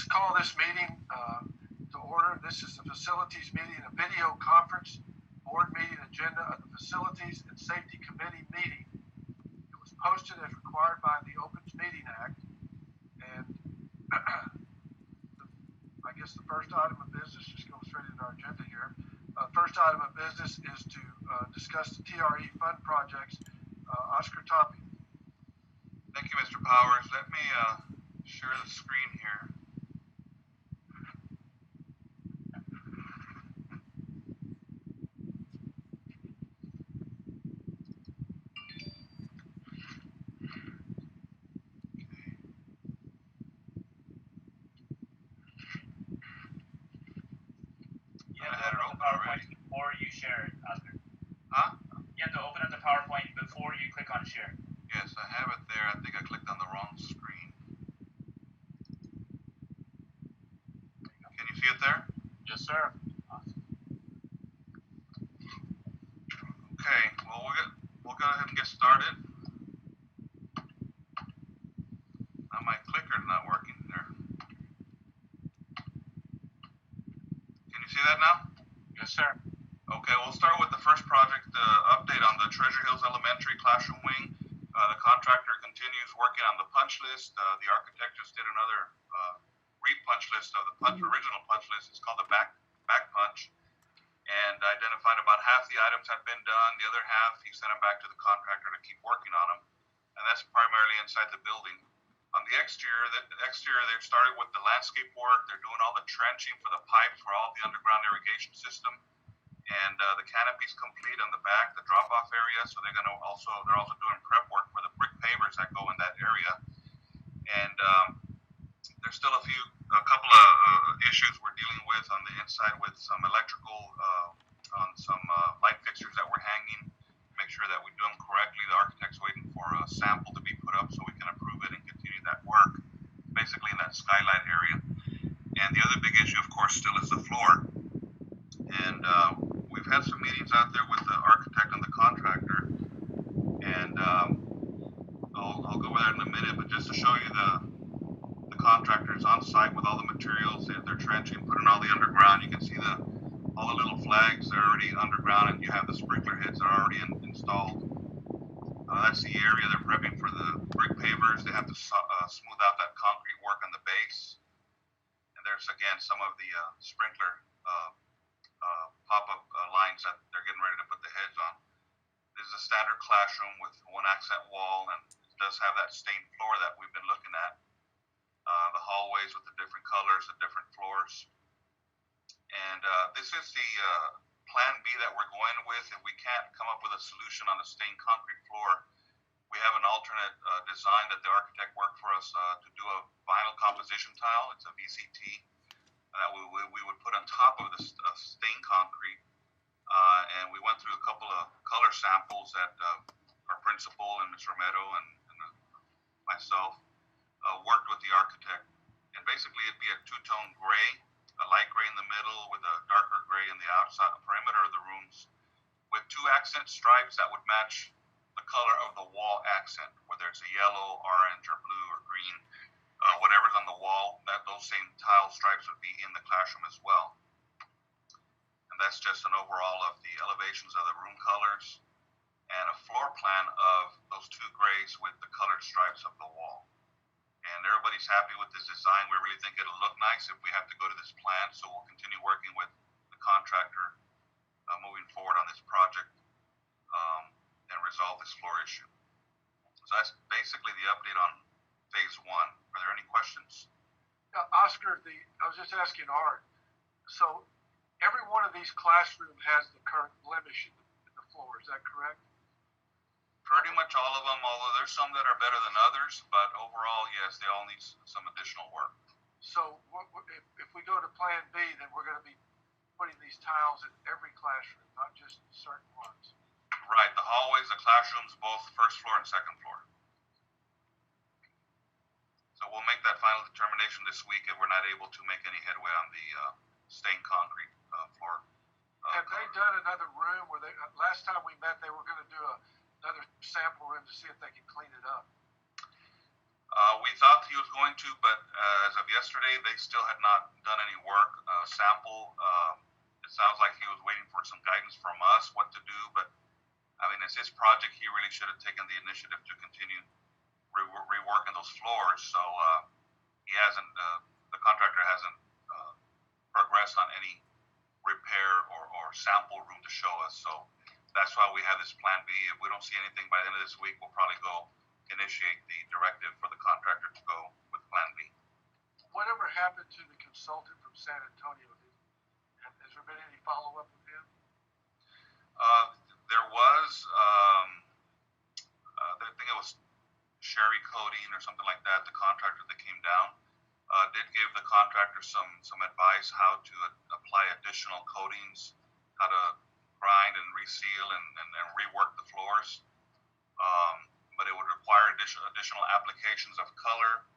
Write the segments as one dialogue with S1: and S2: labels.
S1: Let's call this meeting to order. This is the facilities meeting, a video conference board meeting agenda of the Facilities and Safety Committee meeting. It was posted as required by the Open Meeting Act, and I guess the first item of business, just go straight into our agenda here. First item of business is to discuss the TRE fund projects. Oscar Toppy.
S2: Thank you, Mr. Powers. Let me share the screen here.
S3: You have to open up the PowerPoint before you share it, Oscar.
S2: Huh?
S3: You have to open up the PowerPoint before you click on share.
S2: Yes, I have it there. I think I clicked on the wrong screen. Can you see it there?
S3: Yes, sir.
S2: Okay, well, we'll go ahead and get started. My clicker's not working there. Can you see that now?
S3: Yes, sir.
S2: Okay, we'll start with the first project, update on the Treasure Hills Elementary classroom wing. The contractor continues working on the punch list. The architect just did another re-punch list of the original punch list. It's called the back punch, and identified about half the items had been done. The other half, he sent them back to the contractor to keep working on them, and that's primarily inside the building. On the exterior, they've started with the landscape work. They're doing all the trenching for the pipes for all the underground irrigation system, and the canopy's complete on the back, the drop-off area. So they're also doing prep work for the brick pavers that go in that area. And there's still a couple of issues we're dealing with on the inside with some electrical on some light fixtures that we're hanging. Make sure that we do them correctly. The architect's waiting for a sample to be put up so we can approve it and continue that work, basically in that skylight area. And the other big issue, of course, still is the floor. And we've had some meetings out there with the architect and the contractor, and I'll go over that in a minute. But just to show you the contractors on site with all the materials, they're trenching, putting all the underground. You can see all the little flags are already underground, and you have the sprinkler heads that are already installed. That's the area they're prepping for the brick pavers. They have to smooth out that concrete work on the base. And there's again some of the sprinkler pop-up lines that they're getting ready to put the heads on. This is a standard classroom with one accent wall, and it does have that stained floor that we've been looking at. The hallways with the different colors, the different floors. And this is the plan B that we're going with. If we can't come up with a solution on the stained concrete floor, we have an alternate design that the architect worked for us to do a vinyl composition tile. It's a VCT that we would put on top of the stained concrete. And we went through a couple of color samples that our principal and Mr. Romero and myself worked with the architect. And basically it'd be a two-tone gray, a light gray in the middle with a darker gray in the outside, the perimeter of the rooms, with two accent stripes that would match the color of the wall accent, whether it's a yellow, orange, or blue, or green. Whatever's on the wall, those same tile stripes would be in the classroom as well. And that's just an overall of the elevations of the room colors and a floor plan of those two grays with the colored stripes of the wall. And everybody's happy with this design. We really think it'll look nice if we have to go to this plan. So we'll continue working with the contractor moving forward on this project and resolve this floor issue. So that's basically the update on phase one. Are there any questions?
S1: Oscar, I was just asking Art. So every one of these classrooms has the current blemish in the floor. Is that correct?
S2: Pretty much all of them, although there's some that are better than others, but overall, yes, they all need some additional work.
S1: So if we go to Plan B, then we're going to be putting these tiles in every classroom, not just certain ones.
S2: Right, the hallways, the classrooms, both first floor and second floor. So we'll make that final determination this week if we're not able to make any headway on the stained concrete floor.
S1: Have they done another room where last time we met, they were going to do another sample room to see if they can clean it up?
S2: We thought he was going to, but as of yesterday, they still had not done any work. Sample, it sounds like he was waiting for some guidance from us what to do, but I mean, it's his project. He really should have taken the initiative to continue reworking those floors. So he hasn't, the contractor hasn't progressed on any repair or sample room to show us. So that's why we have this plan B. If we don't see anything by the end of this week, we'll probably go initiate the directive for the contractor to go with plan B.
S1: Whatever happened to the consultant from San Antonio? Has there been any follow-up with him?
S2: There was, I think it was Sherry Coating or something like that, the contractor that came down, did give the contractor some advice how to apply additional coatings, how to grind and reseal and rework the floors. But it would require additional applications of color,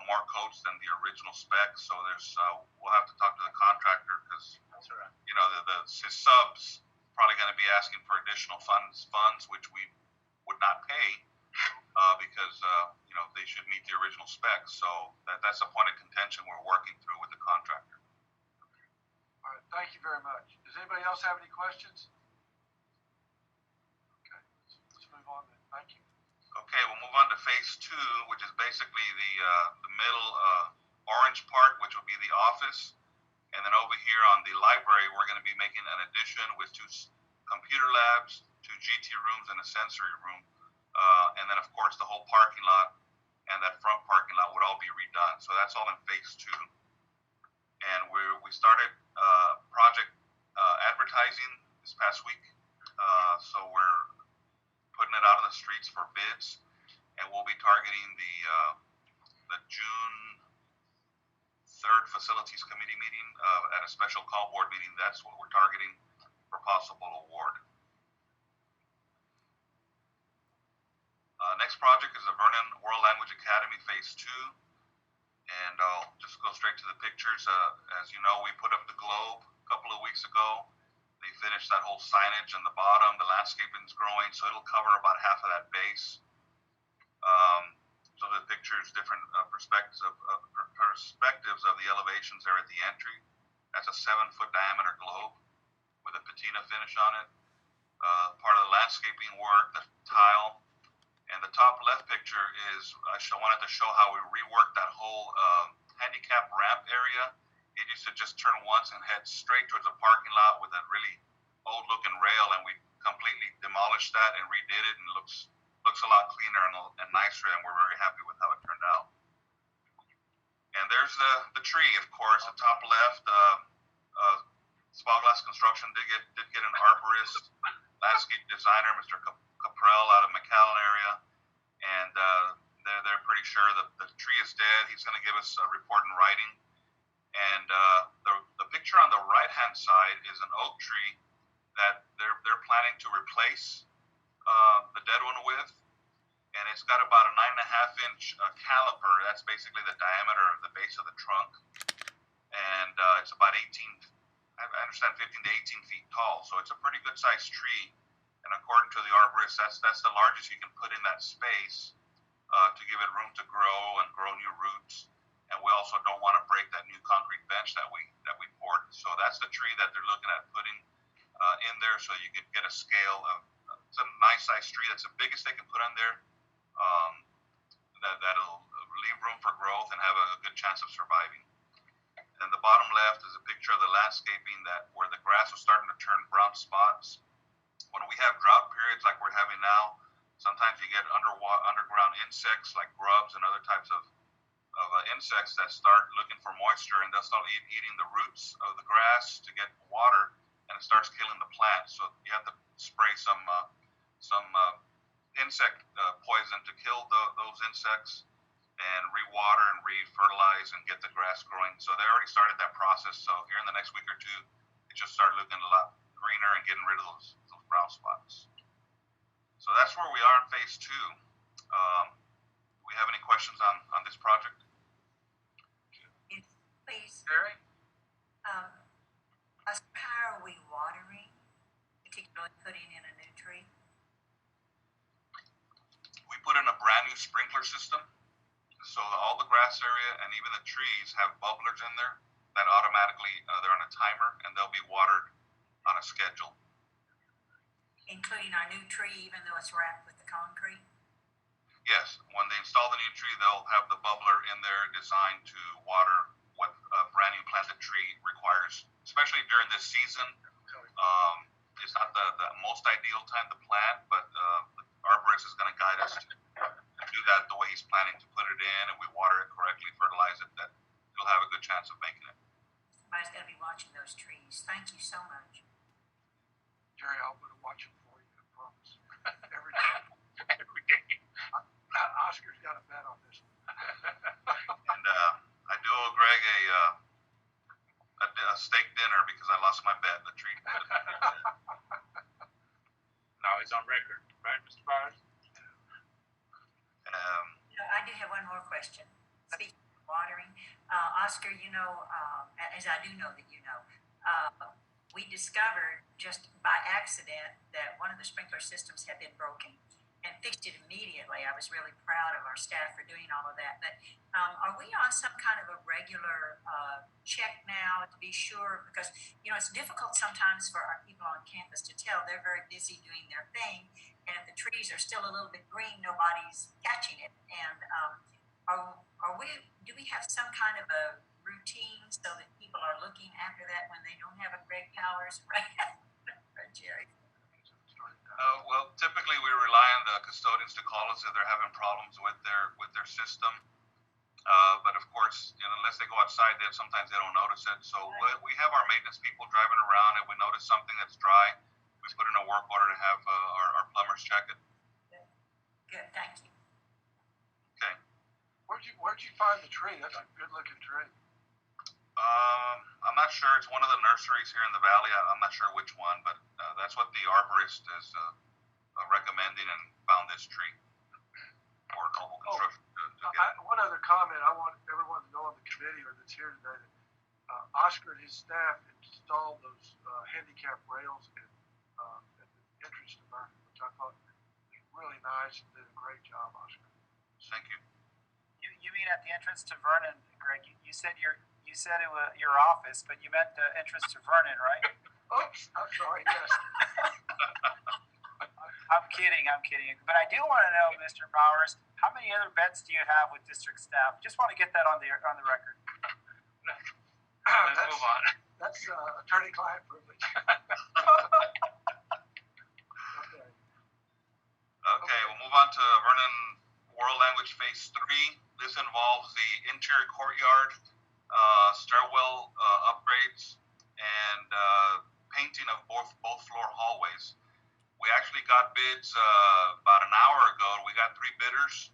S2: more coats than the original spec. So there's, we'll have to talk to the contractor because, you know, his subs probably going to be asking for additional funds, which we would not pay because, you know, they should meet the original spec. So that's a point of contention we're working through with the contractor.
S1: All right, thank you very much. Does anybody else have any questions? Okay, let's move on then. Thank you.
S2: Okay, we'll move on to phase 2, which is basically the middle orange part, which will be the office. And then over here on the library, we're going to be making an addition with 2 computer labs, 2 GT rooms, and a sensory room. And then, of course, the whole parking lot and that front parking lot would all be redone. So that's all in phase 2. And we started project advertising this past week. So we're putting it out on the streets for bids, and we'll be targeting the June 3rd facilities committee meeting at a special call board meeting. That's what we're targeting for possible award. Next project is the Vernon World Language Academy phase 2, and I'll just go straight to the pictures. As you know, we put up the globe a couple of weeks ago. They finished that whole signage on the bottom. The landscaping's growing, so it'll cover about half of that base. So the pictures, different perspectives of the elevations there at the entry. That's a 7-foot diameter globe with a patina finish on it. Part of the landscaping work, the tile, and the top left picture is I wanted to show how we reworked that whole handicap ramp area. It used to just turn once and head straight towards a parking lot with a really old-looking rail, and we completely demolished that and redid it, and looks a lot cleaner and nicer, and we're very happy with how it turned out. And there's the tree, of course, the top left. Spyglass Construction did get an arborist, landscape designer, Mr. Caprell out of McAllen area, and they're pretty sure that the tree is dead. He's going to give us a report in writing. And the picture on the right-hand side is an oak tree that they're planning to replace the dead one with, and it's got about a 9.5-inch caliper. That's basically the diameter of the base of the trunk, and it's about 15 to 18 feet tall. So it's a pretty good-sized tree, and according to the arborist, that's the largest you can put in that space to give it room to grow and grow new roots. And we also don't want to break that new concrete bench that we poured. So that's the tree that they're looking at putting in there, so you can get a scale of. It's a nice sized tree. That's the biggest they can put on there. That'll leave room for growth and have a good chance of surviving. And the bottom left is a picture of the landscaping where the grass was starting to turn brown spots. When we have drought periods like we're having now, sometimes you get underground insects like grubs and other types of insects that start looking for moisture, and they'll start eating the roots of the grass to get water, and it starts killing the plant. So you have to spray some insect poison to kill those insects, and re-water and re-fertilize and get the grass growing. So they already started that process. So here in the next week or two, it just started looking a lot greener and getting rid of those brown spots. So that's where we are in phase 2. Do we have any questions on this project?
S4: Please.
S1: Gary?
S4: How are we watering, particularly putting in a new tree?
S2: We put in a brand new sprinkler system. The So all the grass area and even the trees have bubblers in there that automatically they're on a timer and they'll be watered on a schedule.
S4: Including our new tree, even though it's wrapped with the concrete?
S2: Yes, when they install the new tree, they'll have the bubbler in there designed to water what a brand new planted tree requires, especially during this season. It's not the most ideal time to plant, but the arborist is going to guide us to do that the way he's planning to put it in, and we water it correctly, fertilize it, that you'll have a good chance of making it.
S4: Somebody's going to be watching those trees. Thank you so much.
S1: Jerry, I'm going to watch them for you, I promise. Every day.
S3: Every day.
S1: Oscar's got a bet on this one.
S2: And I do owe Greg a steak dinner because I lost my bet. The tree.
S3: Now it's on record, right, Mr. Powers?
S4: I do have one more question. Speaking of watering, Oscar, as I do know that you know, we discovered just by accident that one of the sprinkler systems had been broken and fixed it immediately. I was really proud of our staff for doing all of that. But are we on some kind of a regular check now to be sure? Because, it's difficult sometimes for our people on campus to tell. They're very busy doing their thing. And if the trees are still a little bit green, nobody's catching it. And do we have some kind of a routine so that people are looking after that when they don't have a Greg Powers, right? Jerry.
S2: Well, typically we rely on the custodians to call us if they're having problems with their system. But of course, unless they go outside, sometimes they don't notice it. So we have our maintenance people driving around. If we notice something that's dry, we put in a work order to have our plumbers check it.
S4: Good, thank you.
S2: Okay.
S1: Where'd you find the tree? That's a good looking tree.
S2: I'm not sure. It's one of the nurseries here in the valley. I'm not sure which one, but that's what the arborist is recommending, and found this tree for Noble Construction.
S1: One other comment I want everyone to know on the committee or that's here today that Oscar and his staff installed those handicap rails at the entrance to Murphy, which I thought was really nice and did a great job, Oscar.
S2: Thank you.
S5: You mean at the entrance to Vernon, Greg? You said it was your office, but you meant the entrance to Vernon, right?
S1: Oops, I'm sorry. Yes.
S5: I'm kidding. But I do want to know, Mr. Powers, how many other bets do you have with district staff? Just want to get that on the record.
S3: Let's move on.
S1: That's attorney-client privilege.
S2: Okay, we'll move on to Vernon World Language Phase 3. This involves the interior courtyard, stairwell upgrades, and painting of both floor hallways. We actually got bids about an hour ago. We got 3 bidders.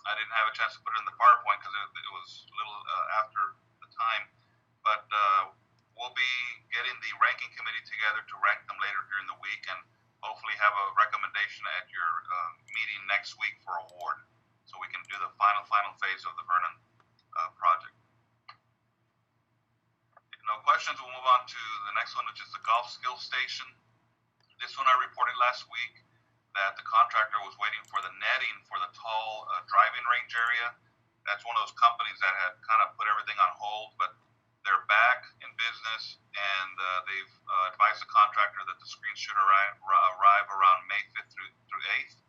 S2: I didn't have a chance to put it in the PowerPoint because it was a little after the time. But we'll be getting the ranking committee together to rank them later during the week, and hopefully have a recommendation at your meeting next week for award, so we can do the final phase of the Vernon project. If no questions, we'll move on to the next one, which is the golf skill station. This one I reported last week that the contractor was waiting for the netting for the tall driving range area. That's one of those companies that had kind of put everything on hold, but they're back in business, and they've advised the contractor that the screens should arrive around May 5th through 8th,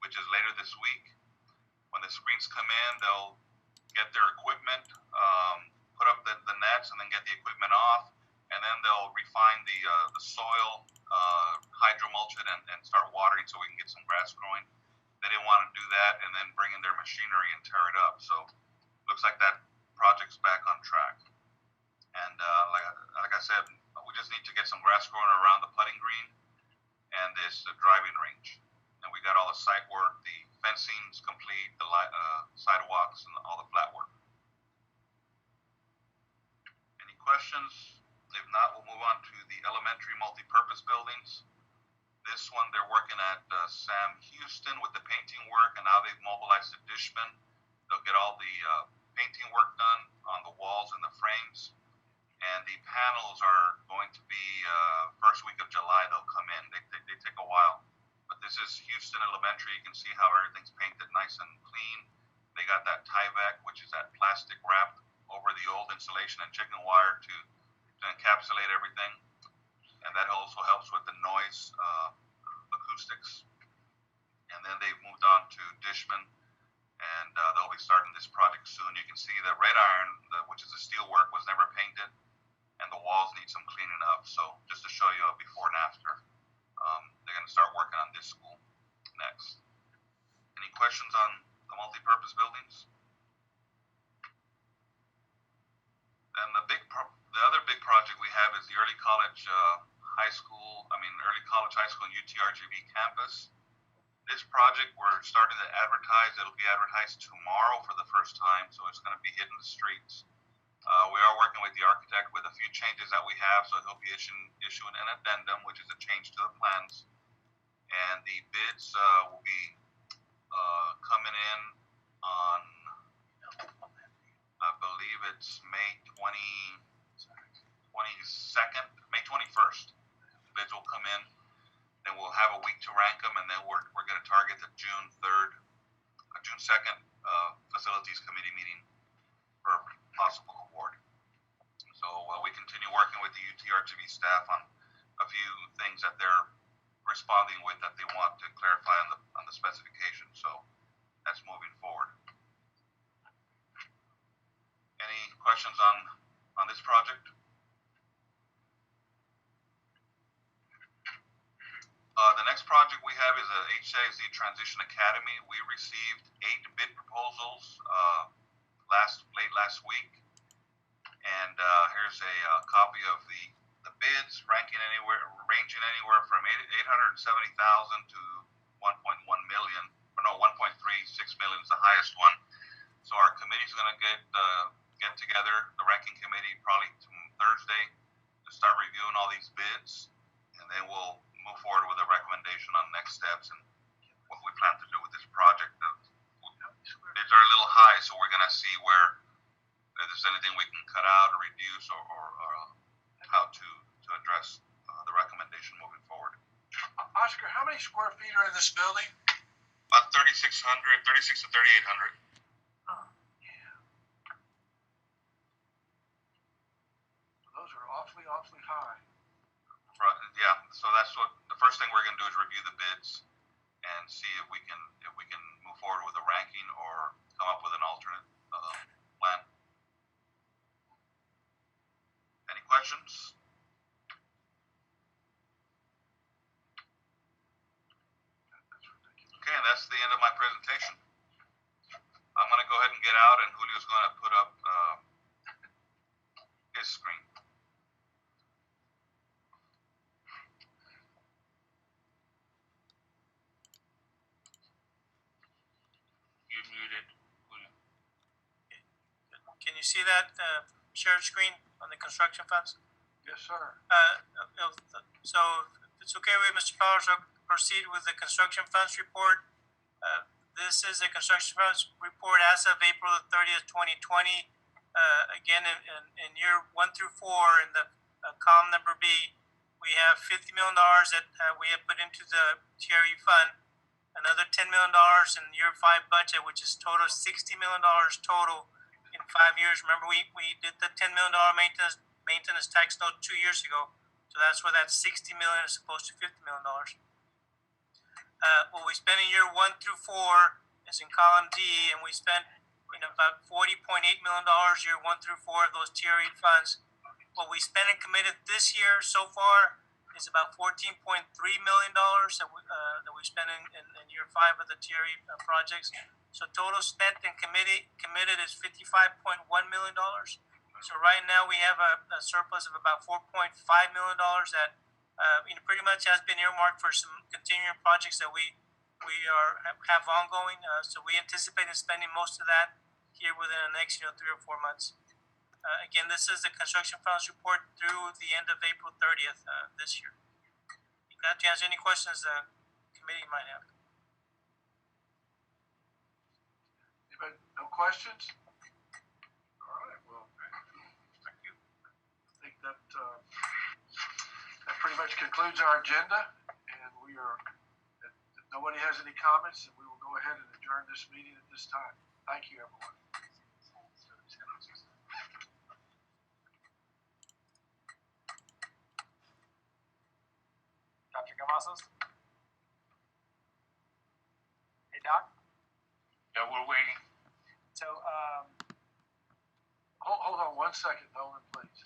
S2: which is later this week. When the screens come in, they'll get their equipment, put up the nets, and then get the equipment off, and then they'll refine the soil, hydro mulch it, and start watering so we can get some grass growing. They didn't want to do that and then bring in their machinery and tear it up. So looks like that project's back on track. And like I said, we just need to get some grass growing around the putting green and this driving range. And we got all the site work, the fencing's complete, the sidewalks, and all the flat work. Any questions? If not, we'll move on to the elementary multi-purpose buildings. This one, they're working at Sam Houston with the painting work, and now they've mobilized to Dishman. They'll get all the painting work done on the walls and the frames. And the panels are going to be first week of July. They'll come in. They take a while. But this is Houston Elementary. You can see how everything's painted nice and clean. They got that Tyvek, which is that plastic wrap over the old insulation and chicken wire to encapsulate everything, and that also helps with the noise acoustics. And then they've moved on to Dishman, and they'll be starting this project soon. You can see the red iron, which is the steel work, was never painted, and the walls need some cleaning up. So just to show you a before and after, they're going to start working on this school next. Any questions on the multi-purpose buildings? And the other big project we have is the early college high school and UTRGV campus. This project, we're starting to advertise. It'll be advertised tomorrow for the first time, so it's going to be hitting the streets. We are working with the architect with a few changes that we have, so he'll be issuing an addendum, which is a change to the plans. And the bids will be coming in on, I believe it's May 22nd, May 21st. The bids will come in. Then we'll have a week to rank them, and then we're going to target the June 2nd facilities committee meeting for possible award. So we continue working with the UTRGV staff on a few things that they're responding with that they want to clarify on the specification. So that's moving forward. Any questions on this project? The next project we have is a HCIZ Transition Academy. We received 8 bid proposals late last week, and here's a copy of the bids, ranging anywhere from $870,000 to 1.1 million. Or no, 1.36 million is the highest one. So our committee's going to get together, the ranking committee, probably Thursday, to start reviewing all these bids, and then we'll move forward with a recommendation on next steps and what we plan to do with this project. Bids are a little high, so we're going to see if there's anything we can cut out or reduce or how to address the recommendation moving forward.
S1: Oscar, how many square feet are in this building?
S2: About 36 to 3,800.
S1: Oh, yeah. Those are awfully high.
S2: Right, yeah. So that's what the first thing we're going to do is review the bids and see if we can move forward with a ranking or come up with an alternate plan. Any questions? Okay, and that's the end of my presentation. I'm going to go ahead and get out, and Julio's going to put up his screen.
S3: You're muted, Julio.
S5: Can you see that shared screen on the construction funds?
S1: Yes, sir.
S5: So if it's okay with Mr. Powers, I'll proceed with the construction funds report. This is a construction funds report as of April the 30th, 2020. Again, in year 1 through 4, in the column number B, we have $50 million that we have put into the TRE fund. Another $10 million in year 5 budget, which is total $60 million total in 5 years. Remember, we did the $10 million maintenance tax note 2 years ago. So that's where that $60 million is opposed to $50 million. What we spent in year 1 through 4 is in column D, and we spent about $40.8 million year 1 through 4 of those TRE funds. What we spent and committed this year so far is about $14.3 million that we spent in year 5 of the TRE projects. So total spent and committed is $55.1 million. So right now we have a surplus of about $4.5 million that pretty much has been earmarked for some continuing projects that we have ongoing. So we anticipate spending most of that here within the next 3 or 4 months. Again, this is the construction funds report through the end of April 30th this year. If that answers any questions the committee might have.
S1: Anybody, no questions? All right, well, thank you. I think that pretty much concludes our agenda, and if nobody has any comments, then we will go ahead and adjourn this meeting at this time. Thank you, everyone.
S6: Dr. Cavazos? Hey, Doc?
S2: Yeah, we're waiting.
S6: So,
S1: Hold on 1 second, Nolan, please.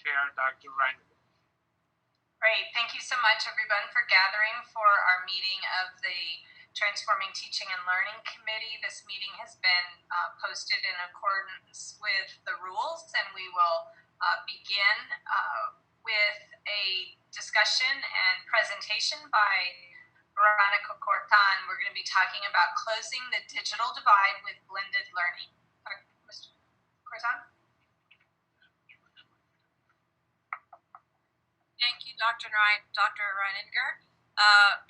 S6: Chair, Dr. Reiniger.
S7: Great. Thank you so much, everyone, for gathering for our meeting of the Transforming Teaching and Learning Committee. This meeting has been posted in accordance with the rules, and we will begin with a discussion and presentation by Veronica Cortan. We're going to be talking about closing the digital divide with blended learning. Mr. Cortan?
S8: Thank you, Dr. Reininger.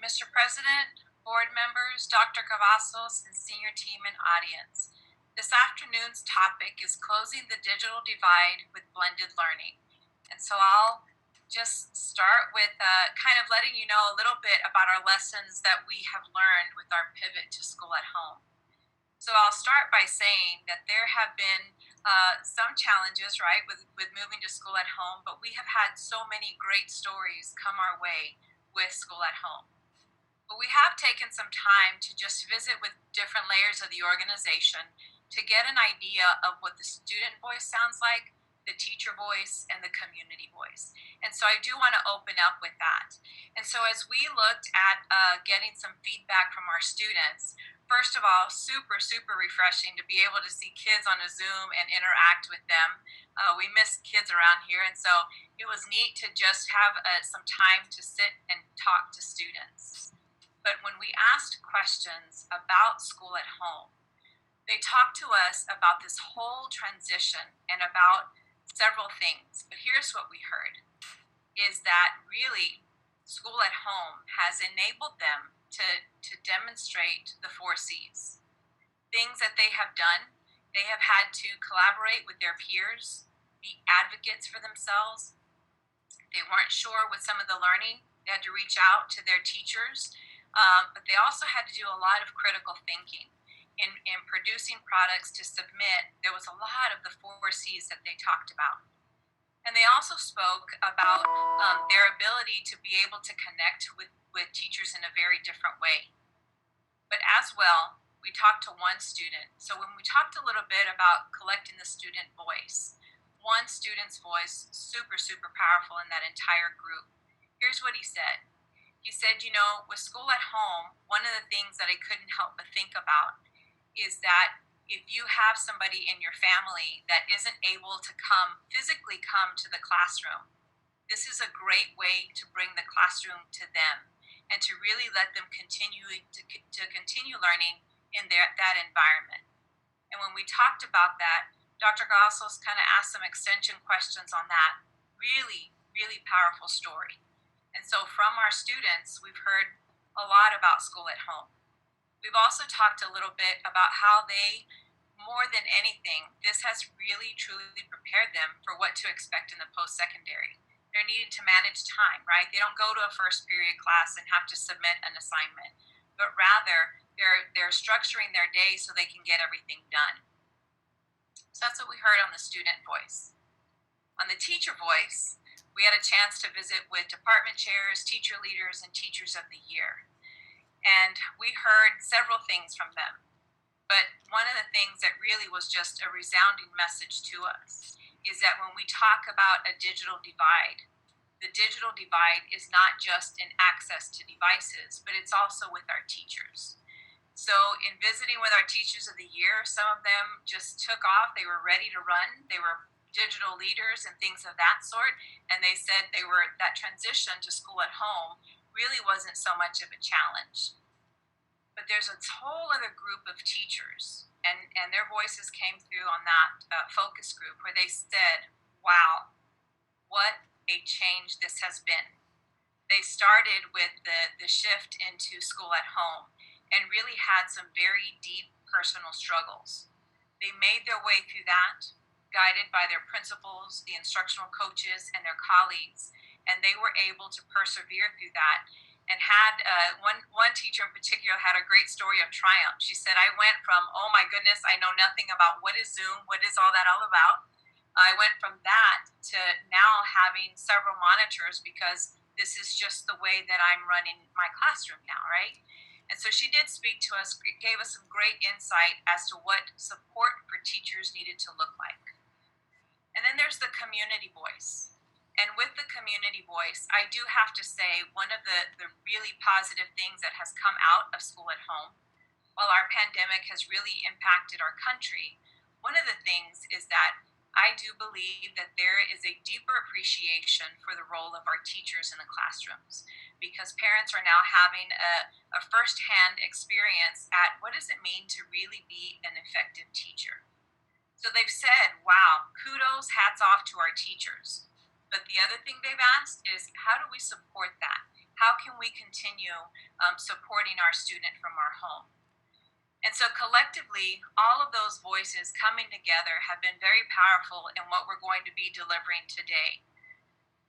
S8: Mr. President, board members, Dr. Cavazos, and senior team and audience. This afternoon's topic is closing the digital divide with blended learning. And so I'll just start with kind of letting you know a little bit about our lessons that we have learned with our pivot to school at home. So I'll start by saying that there have been some challenges, right, with moving to school at home, but we have had so many great stories come our way with school at home. But we have taken some time to just visit with different layers of the organization to get an idea of what the student voice sounds like, the teacher voice, and the community voice. And so I do want to open up with that. And so as we looked at getting some feedback from our students, first of all, super, super refreshing to be able to see kids on a Zoom and interact with them. We miss kids around here, and so it was neat to just have some time to sit and talk to students. But when we asked questions about school at home, they talked to us about this whole transition and about several things. But here's what we heard, is that really school at home has enabled them to demonstrate the 4 C's. Things that they have done, they have had to collaborate with their peers, be advocates for themselves. They weren't sure with some of the learning. They had to reach out to their teachers, but they also had to do a lot of critical thinking. In producing products to submit, there was a lot of the 4 C's that they talked about. And they also spoke about their ability to be able to connect with teachers in a very different way. But as well, we talked to one student. So when we talked a little bit about collecting the student voice, one student's voice, super, super powerful in that entire group. Here's what he said. He said, you know, with school at home, one of the things that I couldn't help but think about is that if you have somebody in your family that isn't able to physically come to the classroom, this is a great way to bring the classroom to them and to really let them continue learning in that environment. And when we talked about that, Dr. Gassos kind of asked some extension questions on that. Really, really powerful story. And so from our students, we've heard a lot about school at home. We've also talked a little bit about how they, more than anything, this has really, truly prepared them for what to expect in the post-secondary. They're needed to manage time, right? They don't go to a first period class and have to submit an assignment, but rather they're structuring their day so they can get everything done. So that's what we heard on the student voice. On the teacher voice, we had a chance to visit with department chairs, teacher leaders, and teachers of the year. And we heard several things from them. But one of the things that really was just a resounding message to us is that when we talk about a digital divide, the digital divide is not just in access to devices, but it's also with our teachers. So in visiting with our teachers of the year, some of them just took off. They were ready to run. They were digital leaders and things of that sort. And they said that transition to school at home really wasn't so much of a challenge. But there's a whole other group of teachers, and their voices came through on that focus group where they said, wow, what a change this has been. They started with the shift into school at home and really had some very deep personal struggles. They made their way through that, guided by their principals, the instructional coaches, and their colleagues, and they were able to persevere through that. And had one teacher in particular had a great story of triumph. She said, I went from, oh my goodness, I know nothing about what is Zoom, what is all that all about. I went from that to now having several monitors because this is just the way that I'm running my classroom now, right? And so she did speak to us, gave us some great insight as to what support for teachers needed to look like. And then there's the community voice. I do have to say, one of the really positive things that has come out of school at home, while our pandemic has really impacted our country, one of the things is that I do believe that there is a deeper appreciation for the role of our teachers in the classrooms, because parents are now having a firsthand experience at what does it mean to really be an effective teacher. So they've said, wow, kudos, hats off to our teachers. But the other thing they've asked is, how do we support that? How can we continue supporting our student from our home? And so collectively, all of those voices coming together have been very powerful in what we're going to be delivering today.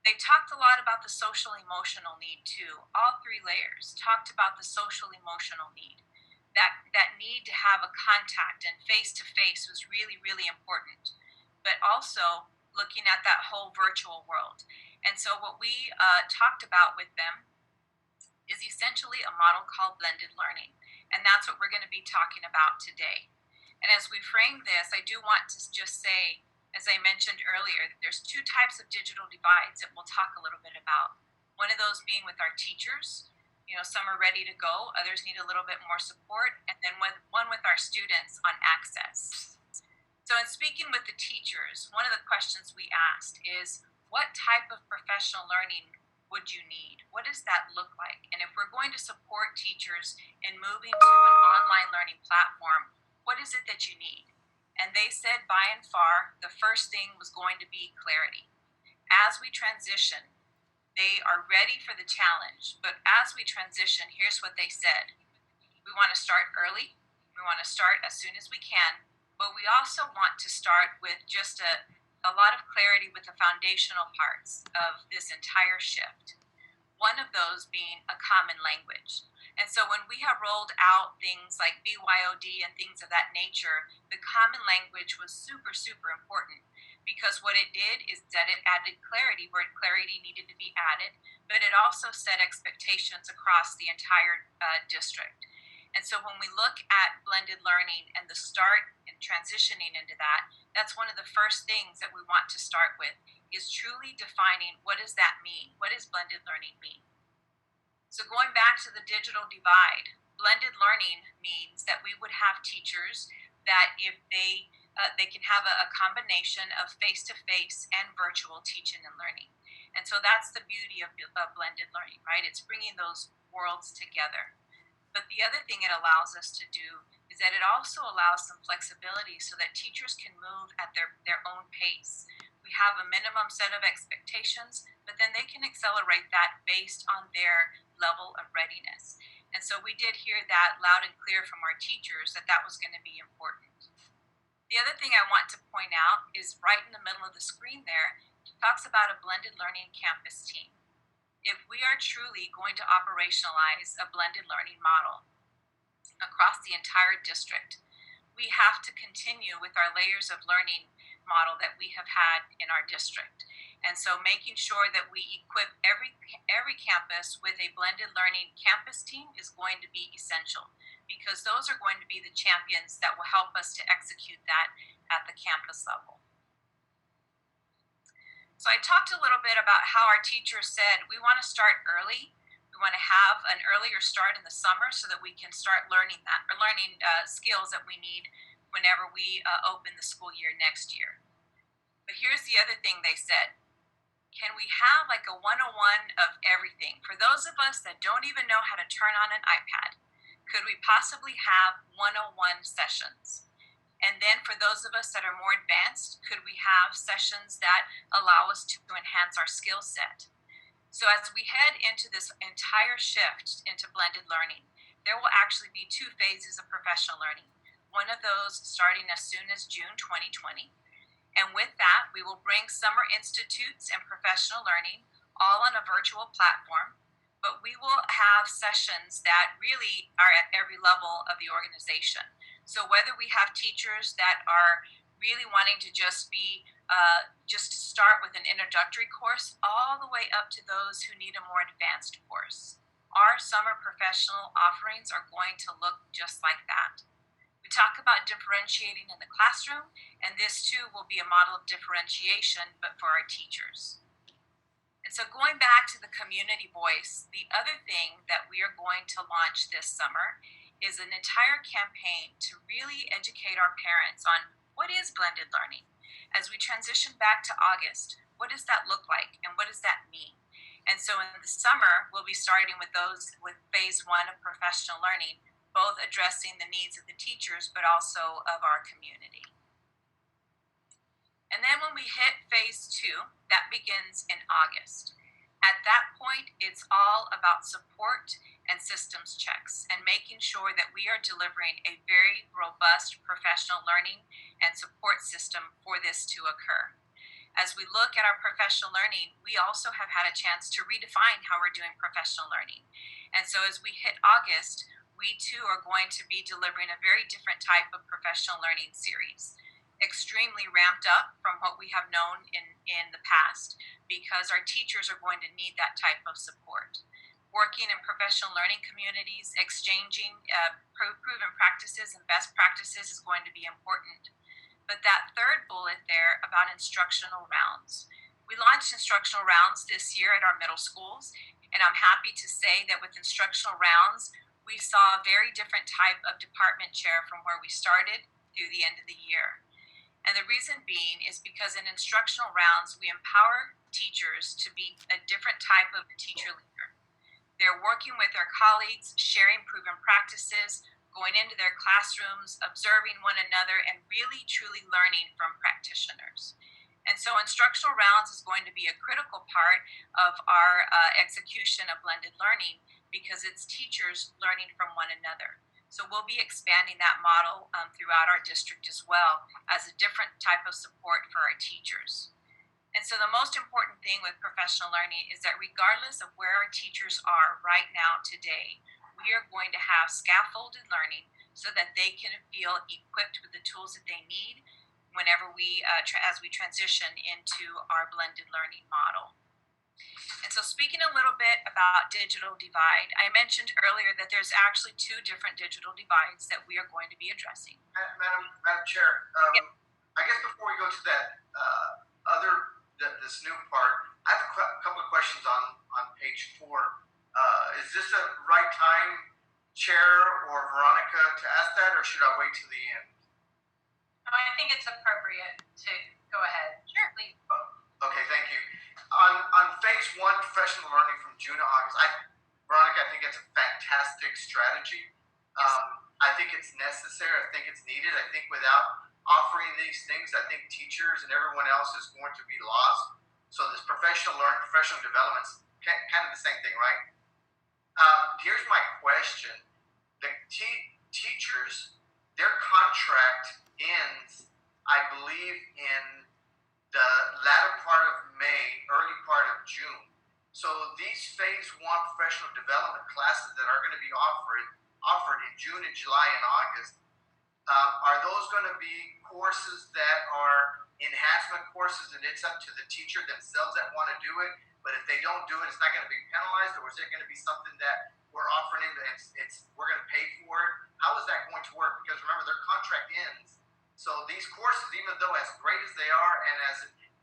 S8: They talked a lot about the social emotional need too. All three layers talked about the social emotional need. That need to have a contact and face to face was really, really important. But also looking at that whole virtual world. And so what we talked about with them is essentially a model called blended learning. And that's what we're going to be talking about today. And as we frame this, I do want to just say, as I mentioned earlier, there's two types of digital divides that we'll talk a little bit about. One of those being with our teachers. Some are ready to go, others need a little bit more support, and then one with our students on access. So in speaking with the teachers, one of the questions we asked is, what type of professional learning would you need? What does that look like? And if we're going to support teachers in moving to an online learning platform, what is it that you need? And they said by and far, the first thing was going to be clarity. As we transition, they are ready for the challenge, but as we transition, here's what they said. We want to start early. We want to start as soon as we can, but we also want to start with just a lot of clarity with the foundational parts of this entire shift. One of those being a common language. And so when we have rolled out things like BYOD and things of that nature, the common language was super, super important, because what it did is that it added clarity where clarity needed to be added, but it also set expectations across the entire district. And so when we look at blended learning and the start and transitioning into that, that's one of the first things that we want to start with, is truly defining, what does that mean? What does blended learning mean? So going back to the digital divide, blended learning means that we would have teachers that if they can have a combination of face-to-face and virtual teaching and learning. And so that's the beauty of blended learning, right? It's bringing those worlds together. But the other thing it allows us to do is that it also allows some flexibility so that teachers can move at their own pace. We have a minimum set of expectations, but then they can accelerate that based on their level of readiness. And so we did hear that loud and clear from our teachers that was going to be important. The other thing I want to point out is right in the middle of the screen there, it talks about a blended learning campus team. If we are truly going to operationalize a blended learning model across the entire district, we have to continue with our layers of learning model that we have had in our district. And so making sure that we equip every campus with a blended learning campus team is going to be essential, because those are going to be the champions that will help us to execute that at the campus level. So I talked a little bit about how our teachers said, we want to start early. We want to have an earlier start in the summer so that we can start learning skills that we need whenever we open the school year next year. But here's the other thing they said. Can we have like a 101 of everything? For those of us that don't even know how to turn on an iPad, could we possibly have 101 sessions? And then for those of us that are more advanced, could we have sessions that allow us to enhance our skill set? So as we head into this entire shift into blended learning, there will actually be two phases of professional learning. One of those starting as soon as June 2020. And with that, we will bring summer institutes and professional learning all on a virtual platform, but we will have sessions that really are at every level of the organization. So whether we have teachers that are really wanting to just start with an introductory course, all the way up to those who need a more advanced course, our summer professional offerings are going to look just like that. We talk about differentiating in the classroom, and this too will be a model of differentiation, but for our teachers. And so going back to the community voice, the other thing that we are going to launch this summer is an entire campaign to really educate our parents on what is blended learning. As we transition back to August, what does that look like and what does that mean? And so in the summer, we'll be starting with phase 1 of professional learning, both addressing the needs of the teachers, but also of our community. And then when we hit phase 2, that begins in August. At that point, it's all about support and systems checks and making sure that we are delivering a very robust professional learning and support system for this to occur. As we look at our professional learning, we also have had a chance to redefine how we're doing professional learning. And so as we hit August, we too are going to be delivering a very different type of professional learning series. Extremely ramped up from what we have known in the past, because our teachers are going to need that type of support. Working in professional learning communities, exchanging proven practices and best practices is going to be important. But that third bullet there about instructional rounds. We launched instructional rounds this year at our middle schools, and I'm happy to say that with instructional rounds, we saw a very different type of department chair from where we started through the end of the year. And the reason being is because in instructional rounds, we empower teachers to be a different type of teacher leader. They're working with their colleagues, sharing proven practices, going into their classrooms, observing one another, and really truly learning from practitioners. And so instructional rounds is going to be a critical part of our execution of blended learning, because it's teachers learning from one another. So we'll be expanding that model throughout our district as well as a different type of support for our teachers. And so the most important thing with professional learning is that regardless of where our teachers are right now today, we are going to have scaffolded learning so that they can feel equipped with the tools that they need whenever as we transition into our blended learning model. And so speaking a little bit about digital divide, I mentioned earlier that there's actually 2 different digital divides that we are going to be addressing.
S9: Madam Chair, I guess before we go to that this new part, I have a couple of questions on page 4. Is this a right time, Chair or Veronica, to ask that, or should I wait till the end?
S7: No, I think it's appropriate to go ahead. Sure. Please.
S9: Okay, thank you. On phase 1, professional learning from June to August, Veronica, I think it's a fantastic strategy. I think it's necessary. I think it's needed. I think without offering these things, I think teachers and everyone else is going to be lost. So this professional learning, professional development's kind of the same thing, right? Here's my question. The teachers, their contract ends, I believe, in the latter part of May, early part of June. So these phase 1 professional development classes that are going to be offered in June and July and August, are those going to be courses that are enhancement courses and it's up to the teacher themselves that want to do it, but if they don't do it, it's not going to be penalized, or is it going to be something that we're offering that we're going to pay for it? How is that going to work? Because remember, their contract ends. So these courses, even though as great as they are and as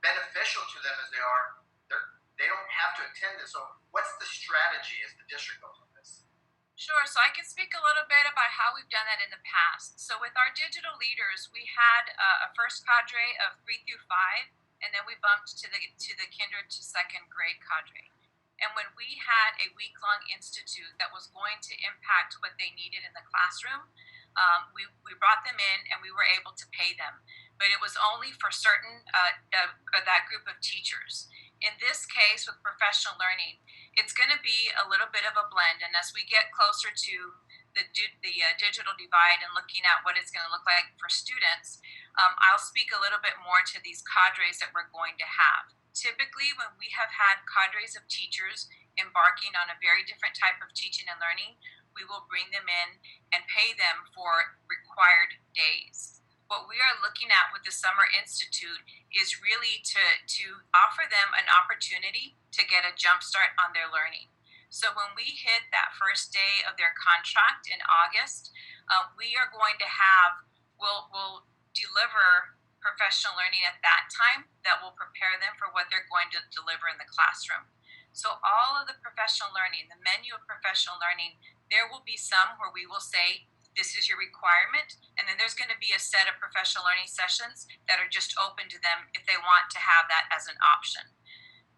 S9: beneficial to them as they are, they don't have to attend this. So what's the strategy as the district goes on this?
S8: Sure, so I can speak a little bit about how we've done that in the past. So with our digital leaders, we had a first cadre of 3 through 5, and then we bumped to the kinder to second grade cadre. And when we had a week-long institute that was going to impact what they needed in the classroom, we brought them in and we were able to pay them. But it was only for certain that group of teachers. In this case, with professional learning, it's going to be a little bit of a blend. And as we get closer to the digital divide and looking at what it's going to look like for students, I'll speak a little bit more to these cadres that we're going to have. Typically, when we have had cadres of teachers embarking on a very different type of teaching and learning, we will bring them in and pay them for required days. What we are looking at with the Summer Institute is really to offer them an opportunity to get a jump start on their learning. So when we hit that first day of their contract in August, we are going to we'll deliver professional learning at that time that will prepare them for what they're going to deliver in the classroom. So all of the professional learning, the menu of professional learning, there will be some where we will say, this is your requirement, and then there's going to be a set of professional learning sessions that are just open to them if they want to have that as an option.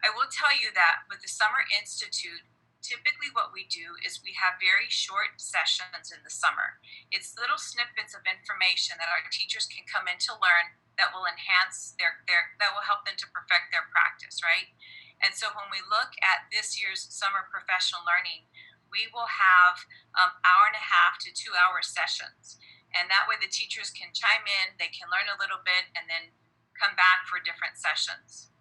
S8: I will tell you that with the Summer Institute, typically what we do is we have very short sessions in the summer. It's little snippets of information that our teachers can come in to learn that will enhance that will help them to perfect their practice, right? And so when we look at this year's summer professional learning, we will have 1.5 to 2 hour sessions. And that way the teachers can chime in, they can learn a little bit, and then come back for different sessions.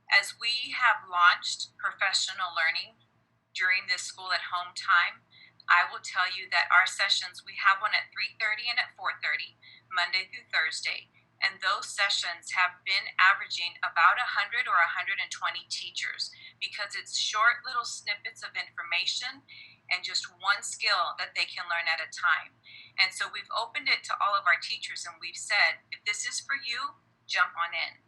S8: As we have launched professional learning during this school at home time, I will tell you that our sessions, we have one at 3:30 and at 4:30, Monday through Thursday. And those sessions have been averaging about 100 or 120 teachers because it's short little snippets of information and just one skill that they can learn at a time. And so we've opened it to all of our teachers and we've said, if this is for you, jump on in.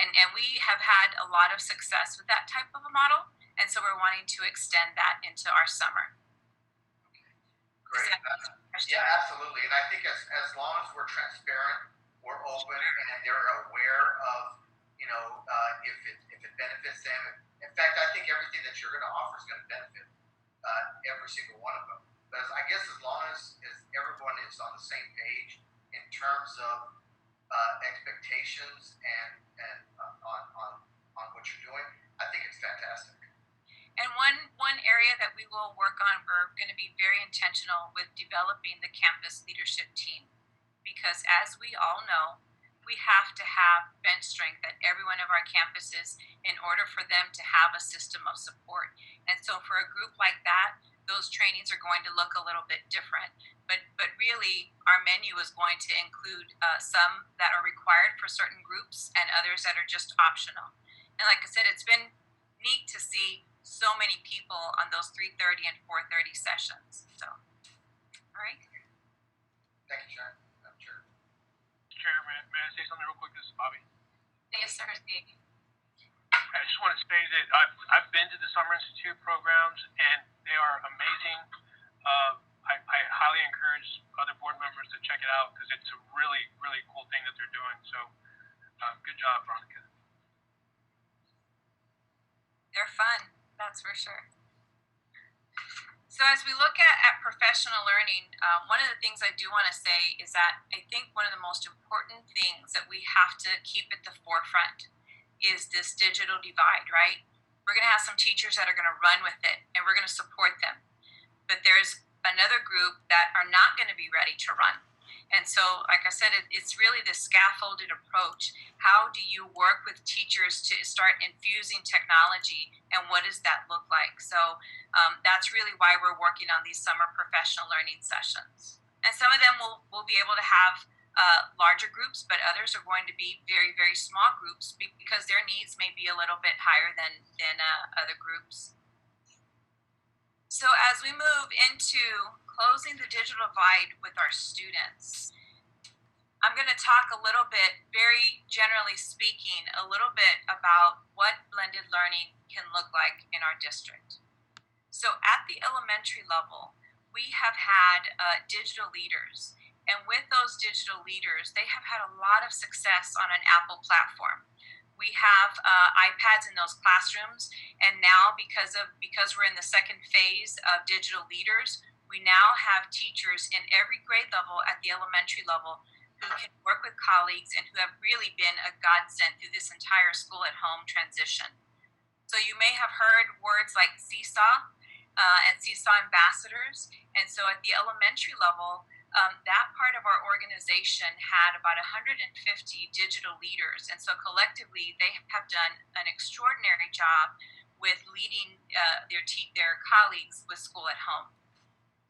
S8: And we have had a lot of success with that type of a model. And so we're wanting to extend that into our summer.
S9: Great. Yeah, absolutely. And I think as long as we're transparent, we're open, and they're aware of, if it benefits them. In fact, I think everything that you're going to offer is going to benefit every single one of them. But I guess as long as everyone is on the same page in terms of expectations and on what you're doing, I think it's fantastic.
S8: And one area that we will work on, we're going to be very intentional with developing the campus leadership team. Because as we all know, we have to have bench strength at every one of our campuses in order for them to have a system of support. And so for a group like that, those trainings are going to look a little bit different. But really, our menu is going to include some that are required for certain groups and others that are just optional. And like I said, it's been neat to see so many people on those 3:30 and 4:30 sessions. So, all right.
S9: Thank you, Sharon.
S6: Chair, may I say something real quick? This is Bobby.
S8: Yes, sir, Steve.
S6: I just want to say that I've been to the Summer Institute programs, and they are amazing. I highly encourage other board members to check it out because it's a really, really cool thing that they're doing. So, good job, Veronica.
S8: They're fun, that's for sure. So as we look at professional learning, one of the things I do want to say is that I think one of the most important things that we have to keep at the forefront is this digital divide, right? We're going to have some teachers that are going to run with it, and we're going to support them. But there's another group that are not going to be ready to run. And so, like I said, it's really this scaffolded approach. How do you work with teachers to start infusing technology, and what does that look like? So that's really why we're working on these summer professional learning sessions. And some of them will be able to have larger groups, but others are going to be very, very small groups because their needs may be a little bit higher than other groups. So as we move into closing the digital divide with our students, I'm going to talk a little bit, very generally speaking, a little bit about what blended learning can look like in our district. So at the elementary level, we have had digital leaders. And with those digital leaders, they have had a lot of success on an Apple platform. We have iPads in those classrooms, and now because we're in the second phase of digital leaders, we now have teachers in every grade level at the elementary level who can work with colleagues and who have really been a godsend through this entire school at home transition. So you may have heard words like Seesaw and Seesaw ambassadors. And so at the elementary level, that part of our organization had about 150 digital leaders. And so collectively, they have done an extraordinary job with leading their colleagues with school at home.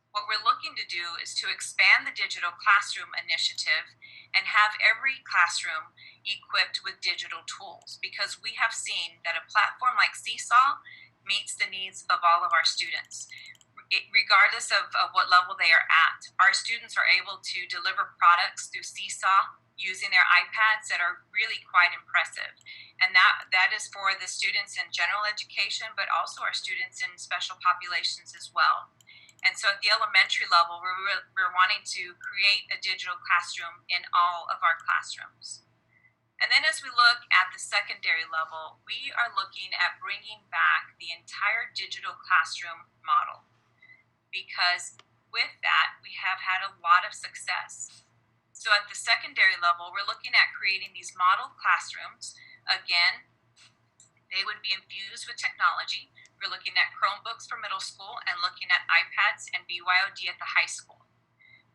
S8: What we're looking to do is to expand the digital classroom initiative and have every classroom equipped with digital tools, because we have seen that a platform like Seesaw meets the needs of all of our students. Regardless of what level they are at, our students are able to deliver products through Seesaw using their iPads that are really quite impressive. And that is for the students in general education, but also our students in special populations as well. And so at the elementary level, we're wanting to create a digital classroom in all of our classrooms. And then as we look at the secondary level, we are looking at bringing back the entire digital classroom model, because with that, we have had a lot of success. So at the secondary level, we're looking at creating these model classrooms. Again, they would be infused with technology. We're looking at Chromebooks for middle school and looking at iPads and BYOD at the high school.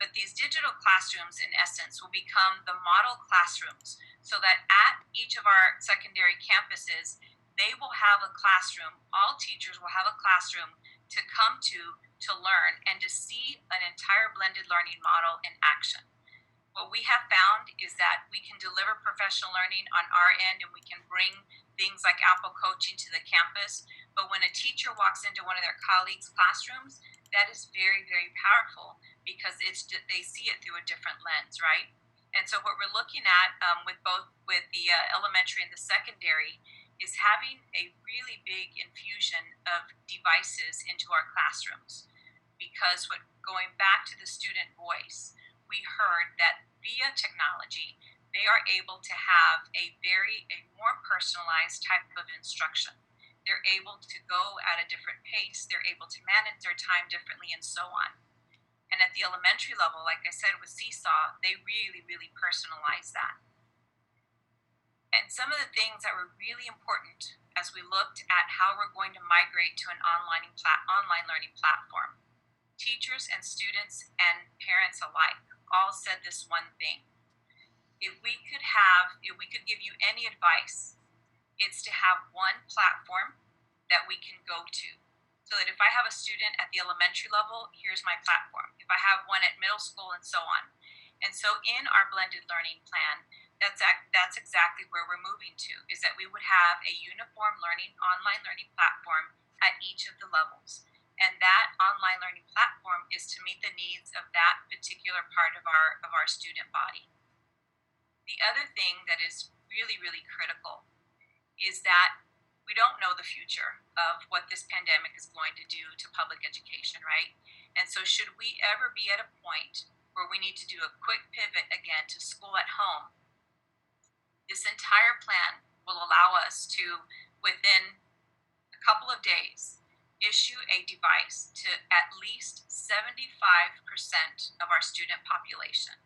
S8: But these digital classrooms, in essence, will become the model classrooms, so that at each of our secondary campuses, they will have a classroom. All teachers will have a classroom to come to learn and to see an entire blended learning model in action. What we have found is that we can deliver professional learning on our end, and we can bring things like Apple Coaching to the campus. But when a teacher walks into one of their colleagues' classrooms, that is very, very powerful, because they see it through a different lens, right? And so what we're looking at with the elementary and the secondary is having a really big infusion of devices into our classrooms. Because going back to the student voice, we heard that via technology, they are able to have a more personalized type of instruction. They're able to go at a different pace. They're able to manage their time differently, and so on. And at the elementary level, like I said, with Seesaw, they really, really personalize that. And some of the things that were really important as we looked at how we're going to migrate to an online learning platform, teachers and students and parents alike all said this one thing. If we could give you any advice, it's to have one platform that we can go to. So that if I have a student at the elementary level, here's my platform. If I have one at middle school, and so on. And so in our blended learning plan, that's exactly where we're moving to, is that we would have a uniform online learning platform at each of the levels. And that online learning platform is to meet the needs of that particular part of our student body. The other thing that is really, really critical is that we don't know the future of what this pandemic is going to do to public education, right? And so should we ever be at a point where we need to do a quick pivot again to school at home, this entire plan will allow us to, within a couple of days, issue a device to at least 75% of our student population.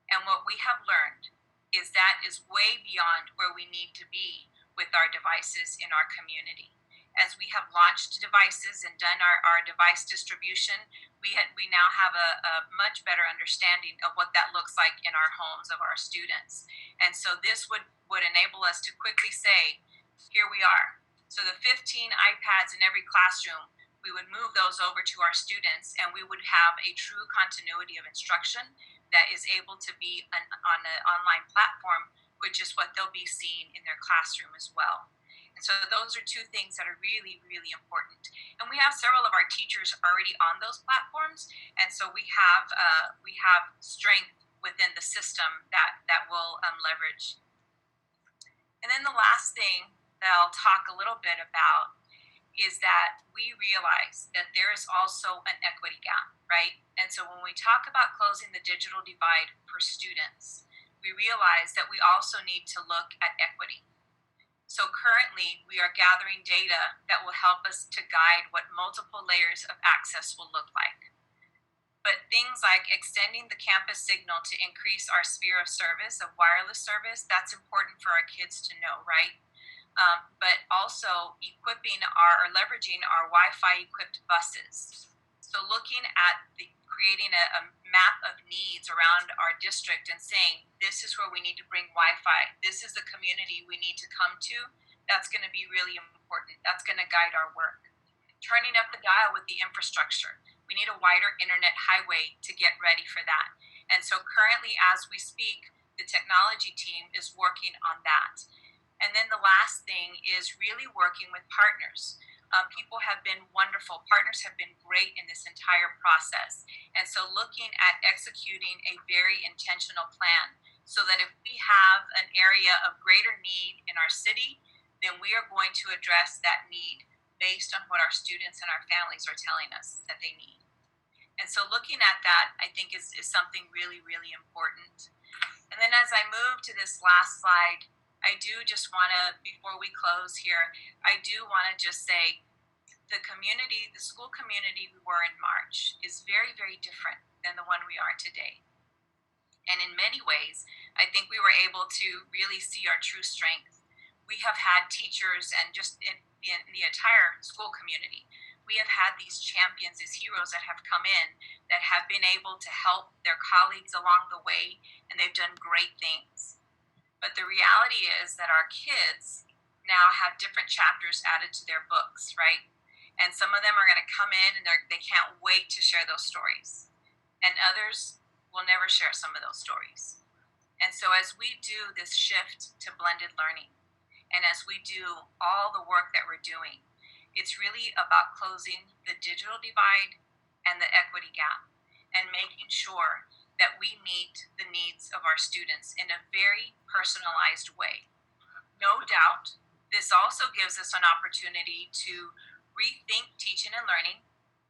S8: And what we have learned is that is way beyond where we need to be with our devices in our community. As we have launched devices and done our device distribution, we now have a much better understanding of what that looks like in our homes of our students. And so this would enable us to quickly say, here we are. So the 15 iPads in every classroom, we would move those over to our students, and we would have a true continuity of instruction that is able to be on an online platform, which is what they'll be seeing in their classroom as well. And so those are two things that are really, really important. And we have several of our teachers already on those platforms, and so we have strength within the system that we'll leverage. And then the last thing that I'll talk a little bit about is that we realize that there is also an equity gap, right? And so when we talk about closing the digital divide for students, we realize that we also need to look at equity. So currently, we are gathering data that will help us to guide what multiple layers of access will look like. But things like extending the campus signal to increase our sphere of service, of wireless service, that's important for our kids to know, right? But also equipping or leveraging our Wi-Fi equipped buses. So looking at creating a map of needs around our district and saying, this is where we need to bring Wi-Fi. This is the community we need to come to. That's going to be really important. That's going to guide our work. Turning up the dial with the infrastructure. We need a wider internet highway to get ready for that. And so currently, as we speak, the technology team is working on that. And then the last thing is really working with partners. People have been wonderful. Partners have been great in this entire process. And so looking at executing a very intentional plan so that if we have an area of greater need in our city, then we are going to address that need based on what our students and our families are telling us that they need. And so looking at that, I think is something really, really important. And then as I move to this last slide, I do just want to, before we close here, I do want to just say the community, the school community we were in March is very, very different than the one we are today. And in many ways, I think we were able to really see our true strength. We have had teachers and just in the entire school community, we have had these champions, these heroes that have come in that have been able to help their colleagues along the way, and they've done great things. But the reality is that our kids now have different chapters added to their books, right? And some of them are going to come in and they can't wait to share those stories. And others will never share some of those stories. And so as we do this shift to blended learning, and as we do all the work that we're doing, it's really about closing the digital divide and the equity gap and making sure that we meet the needs of our students in a very personalized way. No doubt, this also gives us an opportunity to rethink teaching and learning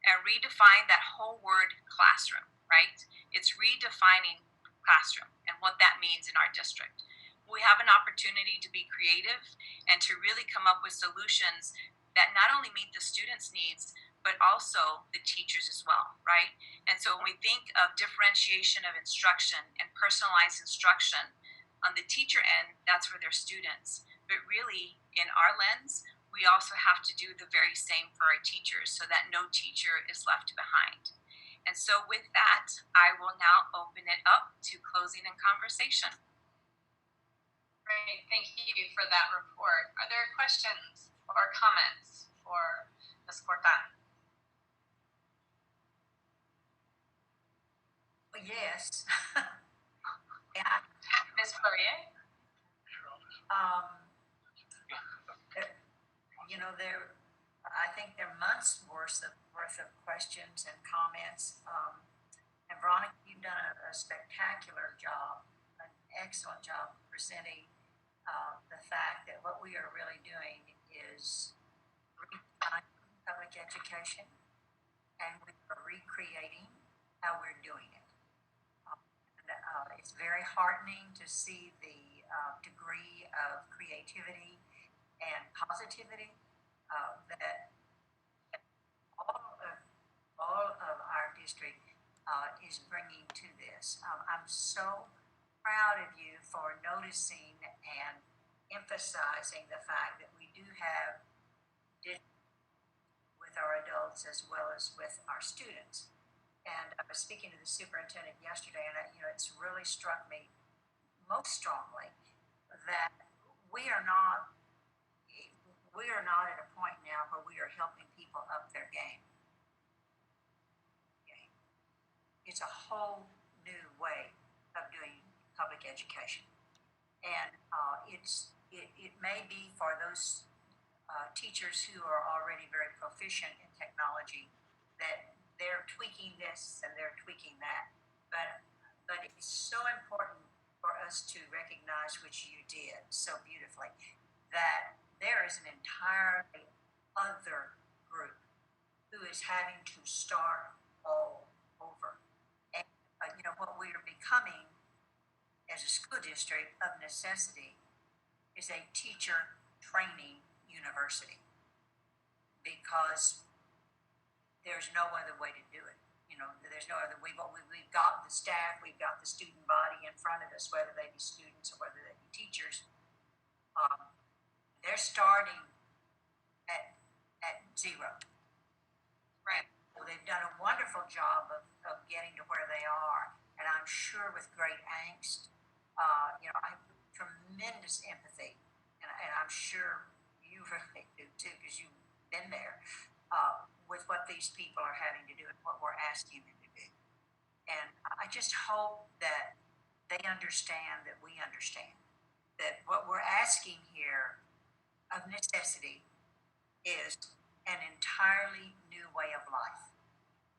S8: and redefine that whole word classroom, right? It's redefining classroom and what that means in our district. We have an opportunity to be creative and to really come up with solutions that not only meet the students' needs, but also the teachers as well, right? And so when we think of differentiation of instruction and personalized instruction, on the teacher end, that's for their students. But really, in our lens, we also have to do the very same for our teachers so that no teacher is left behind. And so with that, I will now open it up to closing and conversation.
S7: Great, thank you for that report. Are there questions or comments for Ms. Cortan?
S4: Yes. Yeah.
S7: Ms. Poirier?
S4: I think there are months worth of questions and comments. And Veronica, you've done a spectacular job, an excellent job presenting the fact that what we are really doing is redefining public education, and we are recreating how we're doing it. It's very heartening to see the degree of creativity and positivity that all of our district is bringing to this. I'm so proud of you for noticing and emphasizing the fact that we do have with our adults as well as with our students. And I was speaking to the superintendent yesterday, and it's really struck me most strongly that we are not at a point now where we are helping people up their game. Okay. It's a whole new way of doing public education, and it may be for those teachers who are already very proficient in technology that they're tweaking this and they're tweaking that, but it's so important for us to recognize, which you did so beautifully, that there is an entirely other group who is having to start all over. And what we are becoming as a school district of necessity is a teacher training university, because there's no other way to do it. There's no other. We've got the staff, we've got the student body in front of us, whether they be students or whether they be teachers. They're starting at zero.
S7: Right.
S4: Well, they've done a wonderful job of getting to where they are, and I'm sure with great angst. I have tremendous empathy, and I'm sure you really do too, because you've been there. With what these people are having to do and what we're asking them to do. And I just hope that they understand that we understand that what we're asking here of necessity is an entirely new way of life,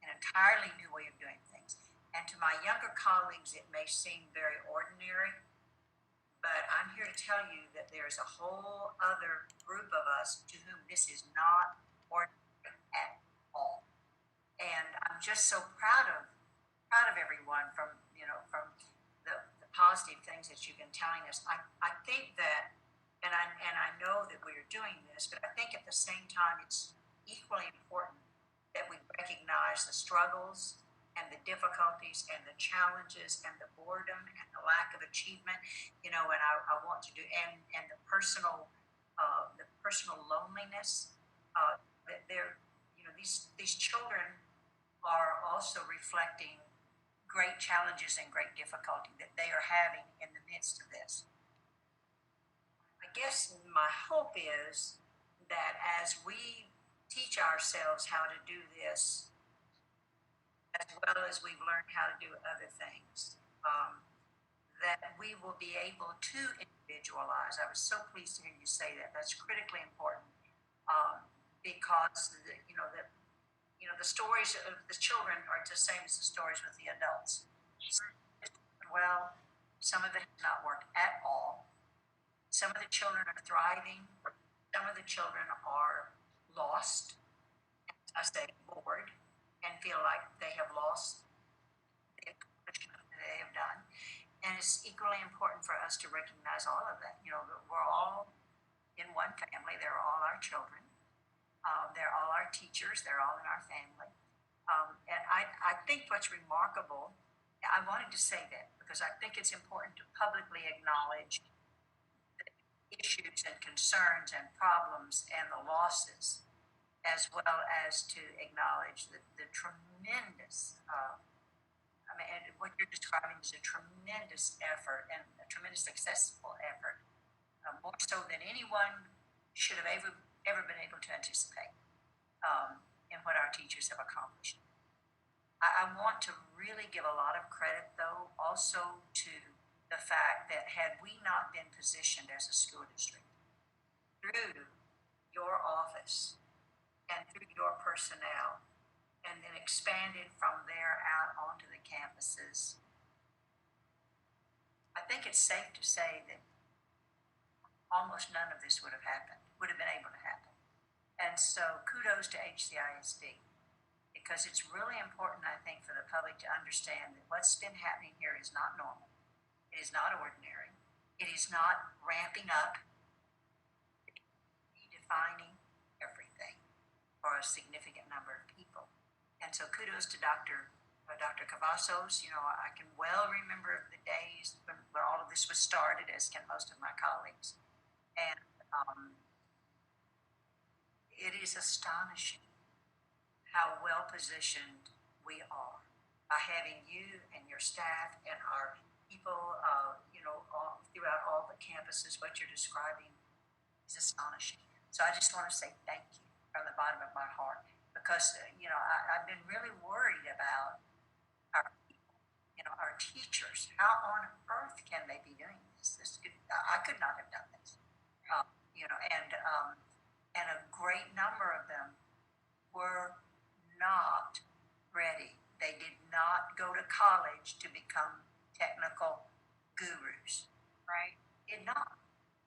S4: an entirely new way of doing things. And to my younger colleagues, it may seem very ordinary, But I'm here to tell you that there's a whole other group of us to whom this is not ordinary at all. And I'm just so proud of everyone from the positive things that you've been telling us. I think that, and I know that we're doing this, but I think at the same time it's equally important that we recognize the struggles and the difficulties and the challenges and the boredom and the lack of achievement, and I want to do, and the personal loneliness, that they're, these children are also reflecting great challenges and great difficulty that they are having in the midst of this. I guess my hope is that as we teach ourselves how to do this, as well as we've learned how to do other things, that we will be able to individualize. I was so pleased to hear you say that. That's critically important, because the stories of the children are the same as the stories with the adults. Well, some of it has not worked at all. Some of the children are thriving. Some of the children are lost, I say bored, and feel like they have lost the accomplishment that they have done. And it's equally important for us to recognize all of that. That we're all in one family. They're all our children. They're all our teachers. They're all in our family. And I think what's remarkable, I wanted to say that because I think it's important to publicly acknowledge the issues and concerns and problems and the losses, as well as to acknowledge the tremendous, what you're describing is a tremendous effort and a tremendous successful effort, more so than anyone should have ever been able to anticipate, in what our teachers have accomplished. I want to really give a lot of credit, though, also to the fact that had we not been positioned as a school district through your office and through your personnel, and then expanded from there out onto the campuses, I think it's safe to say that almost none of this would have been able to happen. And so kudos to HCISD, because it's really important, I think, for the public to understand that what's been happening here is not normal. It is not ordinary. It is not ramping up. It is redefining everything for a significant number of people. And so kudos to Dr. Cavazos. I can well remember the days when all of this was started, as can most of my colleagues. And it is astonishing how well positioned we are by having you and your staff and our people, throughout all the campuses. What you're describing is astonishing. So I just want to say thank you from the bottom of my heart, because I've been really worried about our people, our teachers. How on earth can they be doing this? I could not have done this. And a great number of them were not ready. They did not go to college to become technical gurus.
S8: Right.
S4: Did not.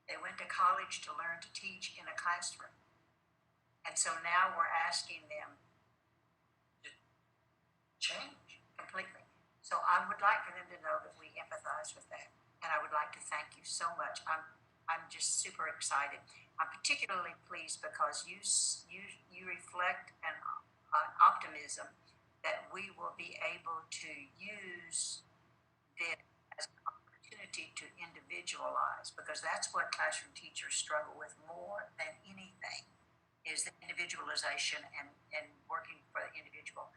S4: They went to college to learn to teach in a classroom. And so now we're asking them to change completely. So I would like for them to know that we empathize with that. And I would like to thank you so much. I'm just super excited. I'm particularly pleased because you reflect an optimism that we will be able to use this as an opportunity to individualize, because that's what classroom teachers struggle with more than anything, is the individualization and working for the individual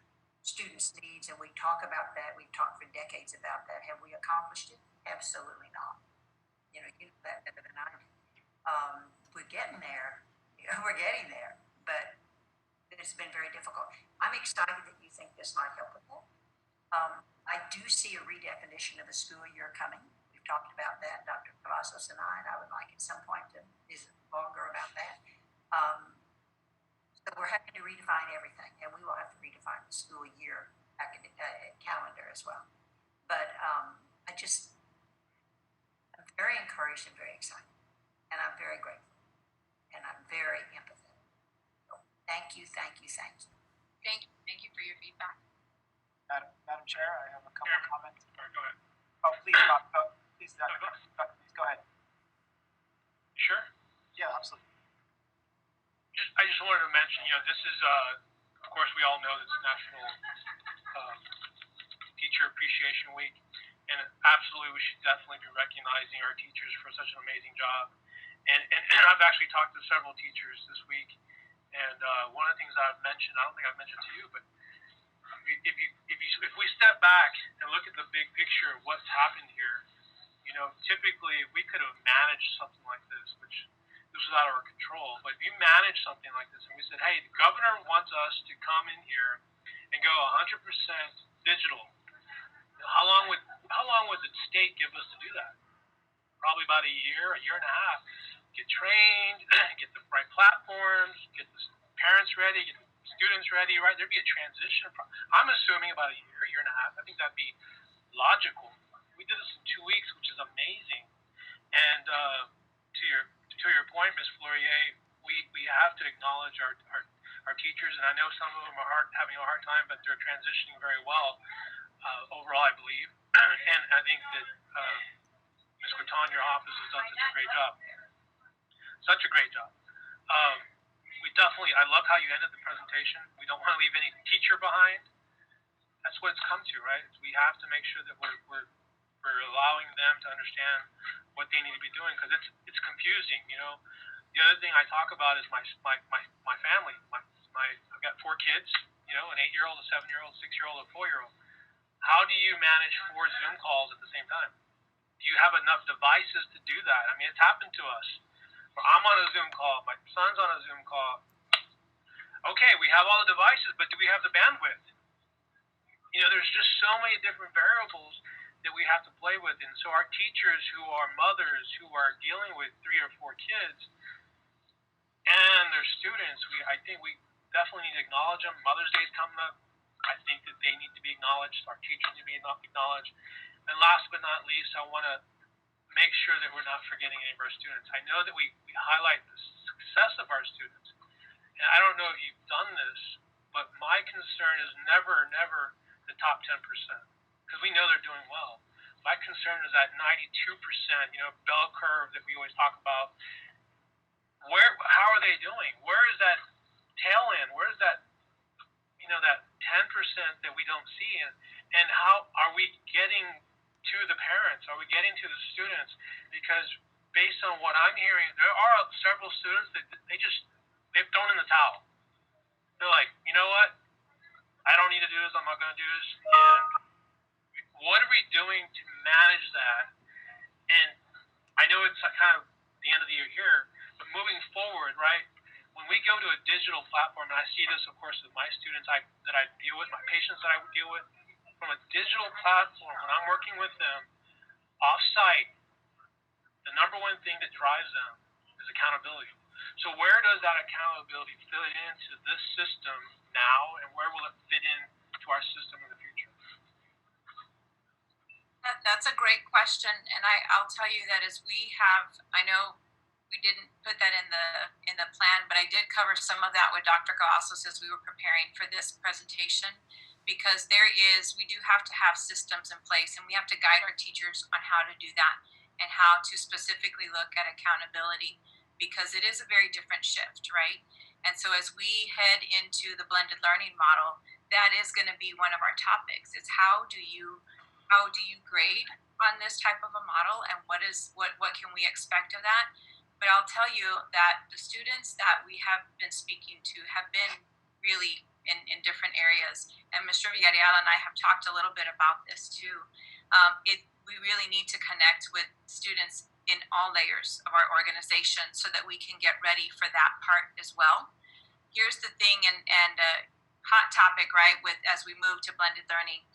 S4: students' needs. And we talk about that. We've talked for decades about that. Have we accomplished it? Absolutely not. You know that better than I do. We're getting there. We're getting there, but it's been very difficult. I'm excited that you think this might help with that. I do see a redefinition of the school year coming. We've talked about that, Dr. Cavazos and I would like at some point to visit longer about that. So we're having to redefine everything, and we will have to redefine the school year calendar as well. But I'm very encouraged and very excited. And I'm very grateful. And I'm very empathetic. So thank you, thank you, thank you.
S8: Thank you for your feedback.
S10: Madam Chair, I have a couple of comments.
S6: All right, go ahead.
S10: Oh, please, Dr. Please go ahead.
S6: Sure.
S10: Yeah, absolutely.
S6: I just wanted to mention, this is, of course, we all know this is National Teacher Appreciation Week, and absolutely, we should definitely be recognizing our teachers for such an amazing job. And I've actually talked to several teachers this week, and one of the things I've mentioned, I don't think I've mentioned to you, but if we step back and look at the big picture of what's happened here, typically we could have managed something like this, which this was out of our control. But if you manage something like this, and we said, hey, the governor wants us to come in here and go 100% digital, how long would the state give us to do that? Probably about a year and a half. Get trained, get the right platforms, get the parents ready, get the students ready, right? There'd be a transition. I'm assuming about a year and a half. I think that'd be logical. We did this in 2 weeks, which is amazing. And to your point, Ms. Flourier, we have to acknowledge our teachers, and I know some of them are having a hard time, but they're transitioning very well overall, I believe. And I think that Ms. Quinton, your office has done such a great job. Such a great job. I love how you ended the presentation. We don't want to leave any teacher behind. That's what it's come to, right? We have to make sure that we're allowing them to understand what they need to be doing, because it's confusing. The other thing I talk about is my family. I've got 4 kids. An 8-year-old, a 7-year-old, a 6-year-old, a 4-year-old. How do you manage 4 Zoom calls at the same time? Do you have enough devices to do that? I mean, it's happened to us. I'm on a Zoom call. My son's on a Zoom call. Okay, we have all the devices, but do we have the bandwidth? There's just so many different variables that we have to play with. And so our teachers who are mothers who are dealing with 3 or 4 kids and their students, I think we definitely need to acknowledge them. Mother's Day is coming up. I think that they need to be acknowledged. Our teachers need to be acknowledged. And last but not least, I want to make sure that we're not forgetting any of our students. I know that we highlight the success of our students. And I don't know if you've done this, but my concern is never the top 10%, because we know they're doing well. My concern is that 92%, bell curve that we always talk about. How are they doing? Where is that tail end? Where is that, that 10% that we don't see? And how are we getting to the parents? Are we getting to the students? Because based on what I'm hearing, there are several students that they've thrown in the towel. They're like, you know what? I don't need to do this. I'm not going to do this. And what are we doing to manage that? And I know it's kind of the end of the year here, but moving forward, right? When we go to a digital platform, and I see this, of course, with my students that I deal with, my patients that I deal with, from a digital platform, when I'm working with them off-site, the number one thing that drives them is accountability. So where does that accountability fit into this system now, and where will it fit into our system in the future?
S8: That's a great question, and I'll tell you that I know we didn't put that in the plan, but I did cover some of that with Dr. Cavazos as we were preparing for this presentation, because we do have to have systems in place, and we have to guide our teachers on how to do that and how to specifically look at accountability, because it is a very different shift, right? And so as we head into the blended learning model, that is going to be one of our topics. It's how do you grade on this type of a model, and what can we expect of that? But I'll tell you that the students that we have been speaking to have been really in different areas. And Mr. Villarreal and I have talked a little bit about this too. We really need to connect with students in all layers of our organization so that we can get ready for that part as well. Here's the thing, and a hot topic, right, as we move to blended learning,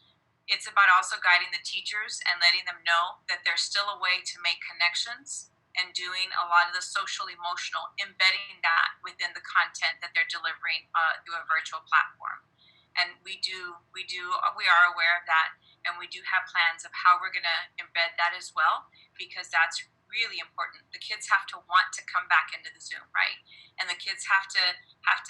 S8: it's about also guiding the teachers and letting them know that there's still a way to make connections and doing a lot of the social emotional, embedding that within the content that they're delivering through a virtual platform. And we are aware of that. And we do have plans of how we're going to embed that as well, because that's really important. The kids have to want to come back into the Zoom, right? And the kids have to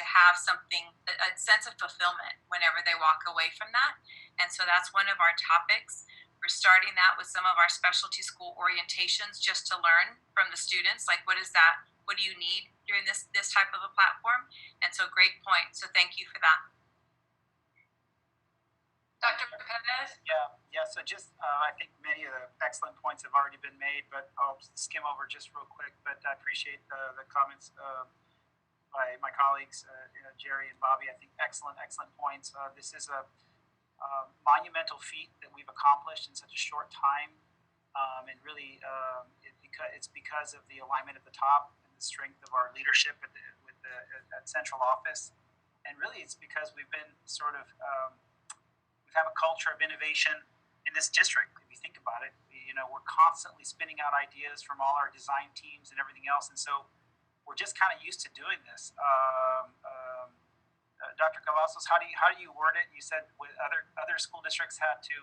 S8: have something, a sense of fulfillment whenever they walk away from that. And so that's one of our topics. We're starting that with some of our specialty school orientations, just to learn from the students, like, what is that? What do you need during this type of a platform? And so great point. So thank you for that.
S7: Dr. Perez?
S10: Yeah. So just, I think many of the excellent points have already been made, but I'll skim over just real quick. But I appreciate the comments by my colleagues, Jerry and Bobby. I think excellent points. This is a monumental feat that we've accomplished in such a short time, and really, it's because of the alignment at the top and the strength of our leadership at central office, and really, it's because we've been sort of we have a culture of innovation in this district. If you think about it, we're constantly spinning out ideas from all our design teams and everything else, and so we're just kind of used to doing this. Dr. Cavazos, how do you word it? You said with other school districts had to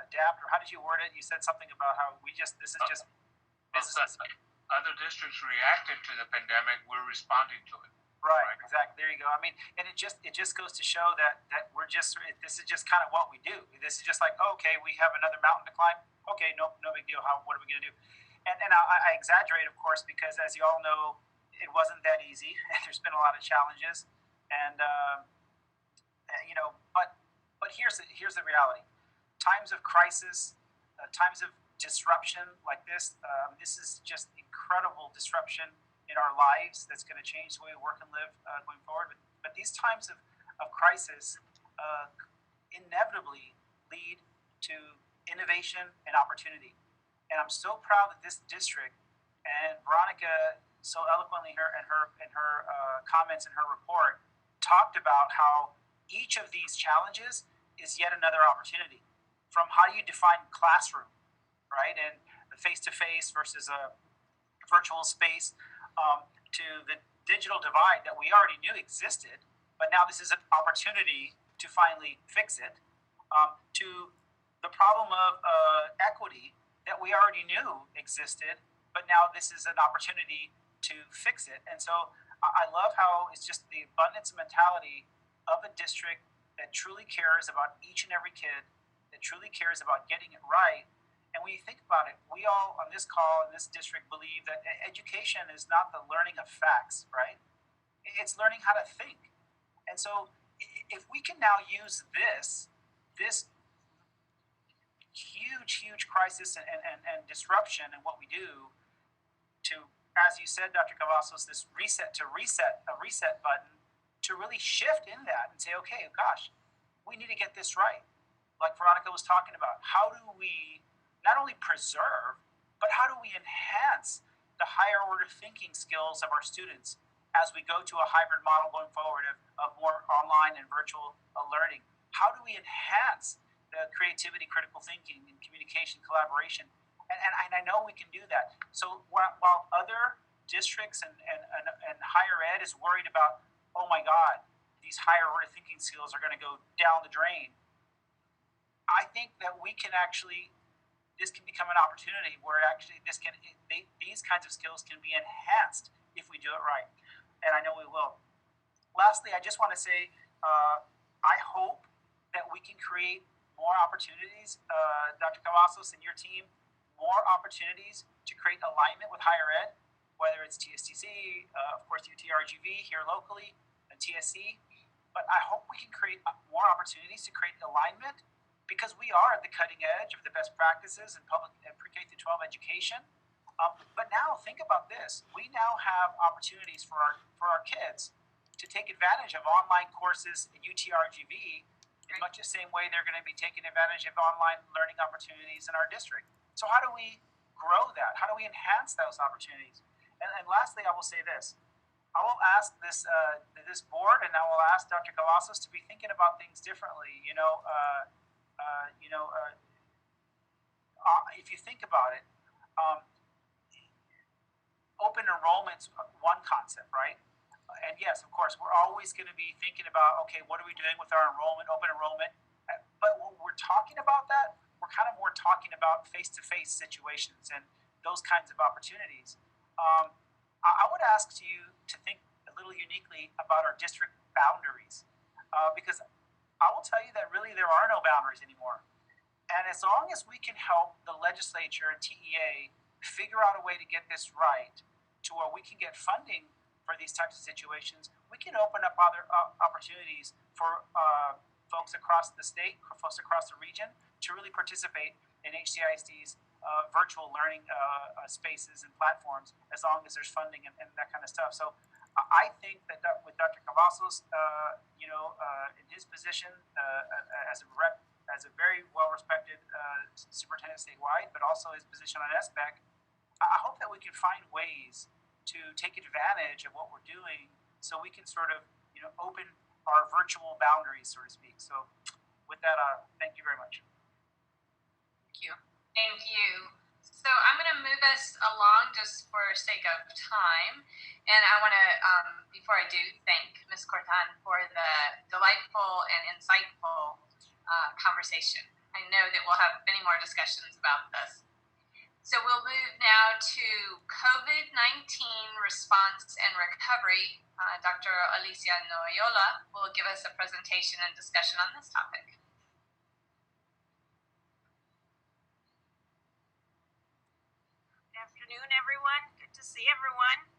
S10: adapt, or how did you word it? You said something about how this is just business.
S3: Other districts reacted to the pandemic. We're responding to it.
S10: Right, exactly. There you go. I mean, and it just goes to show that this is just kind of what we do. This is just like, okay, we have another mountain to climb. Okay, no big deal. What are we going to do? And I exaggerate, of course, because as you all know, it wasn't that easy. There's been a lot of challenges, and but here's the reality: times of crisis, times of disruption like this. This is just incredible disruption in our lives that's going to change the way we work and live going forward. But these times of crisis inevitably lead to innovation and opportunity. And I'm so proud that this district, and Veronica so eloquently in her comments in her report talked about how each of these challenges is yet another opportunity. From how do you define classroom, right, and the face-to-face versus a virtual space, to the digital divide that we already knew existed, but now this is an opportunity to finally fix it, to the problem of equity that we already knew existed, but now this is an opportunity to fix it. And so I love how it's just the abundance mentality of a district that truly cares about each and every kid, that truly cares about getting it right. And when you think about it, we all on this call in this district believe that education is not the learning of facts, right? It's learning how to think. And so if we can now use this huge crisis and disruption in what we do to, as you said, Dr. Cavazos, a reset button to really shift in that and say, okay, gosh, we need to get this right. Like Veronica was talking about, how do we not only preserve, but how do we enhance the higher order thinking skills of our students as we go to a hybrid model going forward of more online and virtual learning? How do we enhance the creativity, critical thinking, and communication, collaboration? And I know we can do that. So while other districts and higher ed is worried about, oh my God, these higher order thinking skills are going to go down the drain, I think that we can actually, this can become an opportunity where actually these kinds of skills can be enhanced if we do it right. And I know we will. Lastly, I just want to say, I hope that we can create more opportunities, Dr. Cavazos and your team, more opportunities to create alignment with higher ed, whether it's TSTC, of course UTRGV here locally, and TSC. But I hope we can create more opportunities to create alignment, because we are at the cutting edge of the best practices in public and pre-K through 12 education. But now think about this. We now have opportunities for our kids to take advantage of online courses at UTRGV in much the same way they're going to be taking advantage of online learning opportunities in our district. So how do we grow that? How do we enhance those opportunities? And lastly, I will say this. I will ask this board, and I will ask Dr. Cavazos to be thinking about things differently. If you think about it, open enrollment's one concept, right? And yes, of course, we're always going to be thinking about, okay, what are we doing with our enrollment, open enrollment? talking about that, we're kind of more talking about face-to-face situations and those kinds of opportunities. I would ask you to think a little uniquely about our district boundaries, because I will tell you that really there are no boundaries anymore. And as long as we can help the legislature and TEA figure out a way to get this right, to where we can get funding for these types of situations, we can open up other opportunities for folks across the state, folks across the region, to really participate in HCISD's virtual learning spaces and platforms, as long as there's funding and that kind of stuff. So I think that with Dr. Cavazos, in his position as a very well-respected superintendent statewide, but also his position on SBEC, I hope that we can find ways to take advantage of what we're doing, so we can sort of, open our virtual boundaries, so to speak. So, with that, thank you very much.
S7: Thank you. Thank you. So I'm going to move us along just for sake of time. And I want to, before I do, thank Ms. Cortan for the delightful and insightful conversation. I know that we'll have many more discussions about this. So we'll move now to COVID-19 response and recovery. Dr. Alicia Noyola will give us a presentation and discussion on this topic.
S11: Good afternoon, everyone. Good to see everyone.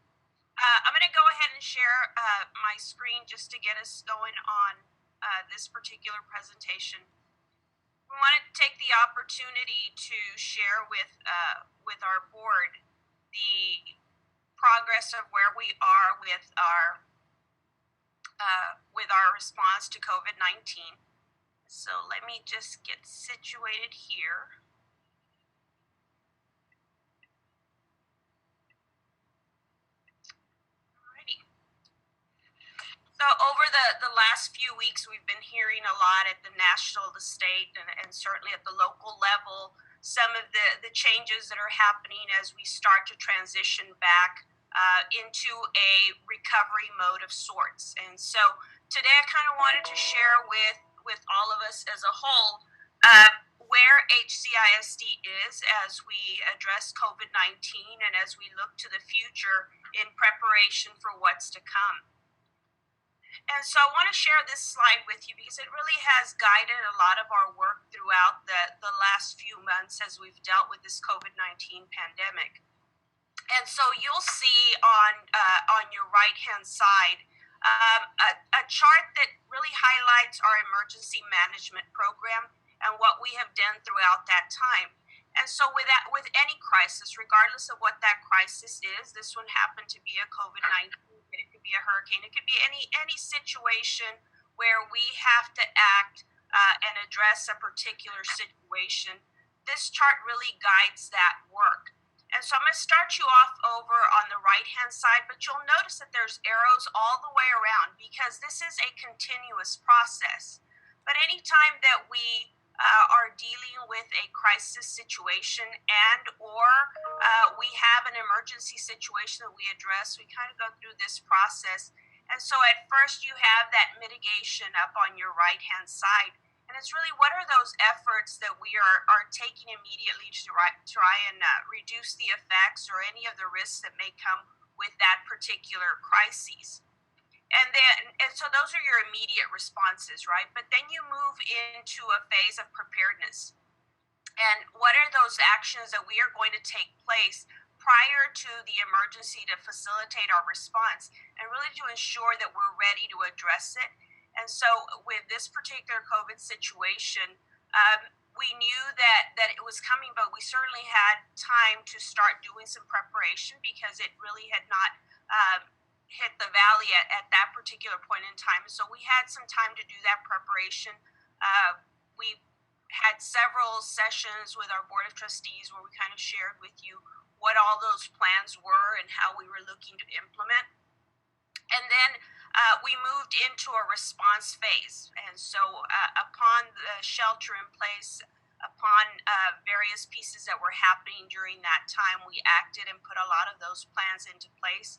S11: I'm going to go ahead and share my screen just to get us going on this particular presentation. We want to take the opportunity to share with our board the progress of where we are with our response to COVID-19. So let me just get situated here. So over the last few weeks, we've been hearing a lot at the national, the state, and certainly at the local level, some of the changes that are happening as we start to transition back into a recovery mode of sorts. And so today I kind of wanted to share with all of us as a whole where HCISD is as we address COVID-19 and as we look to the future in preparation for what's to come. And so I want to share this slide with you because it really has guided a lot of our work throughout the last few months as we've dealt with this COVID-19 pandemic. And so you'll see on your right-hand side a chart that really highlights our emergency management program and what we have done throughout that time. And so with any crisis, regardless of what that crisis is, this one happened to be a COVID-19. It could be a hurricane. It could be any situation where we have to act and address a particular situation. This chart really guides that work. And so I'm going to start you off over on the right-hand side, but you'll notice that there's arrows all the way around because this is a continuous process. But anytime that we are dealing with a crisis situation and or we have an emergency situation that we address, we kind of go through this process. And so at first you have that mitigation up on your right-hand side. And it's really what are those efforts that we are taking immediately to try and reduce the effects or any of the risks that may come with that particular crisis. And so those are your immediate responses, right? But then you move into a phase of preparedness. And what are those actions that we are going to take place prior to the emergency to facilitate our response and really to ensure that we're ready to address it? And so with this particular COVID situation, we knew that it was coming, but we certainly had time to start doing some preparation because it really had not hit the valley at that particular point in time. So we had some time to do that preparation. We had several sessions with our Board of Trustees where we kind of shared with you what all those plans were and how we were looking to implement. And then we moved into a response phase. And so upon the shelter in place, upon various pieces that were happening during that time, we acted and put a lot of those plans into place.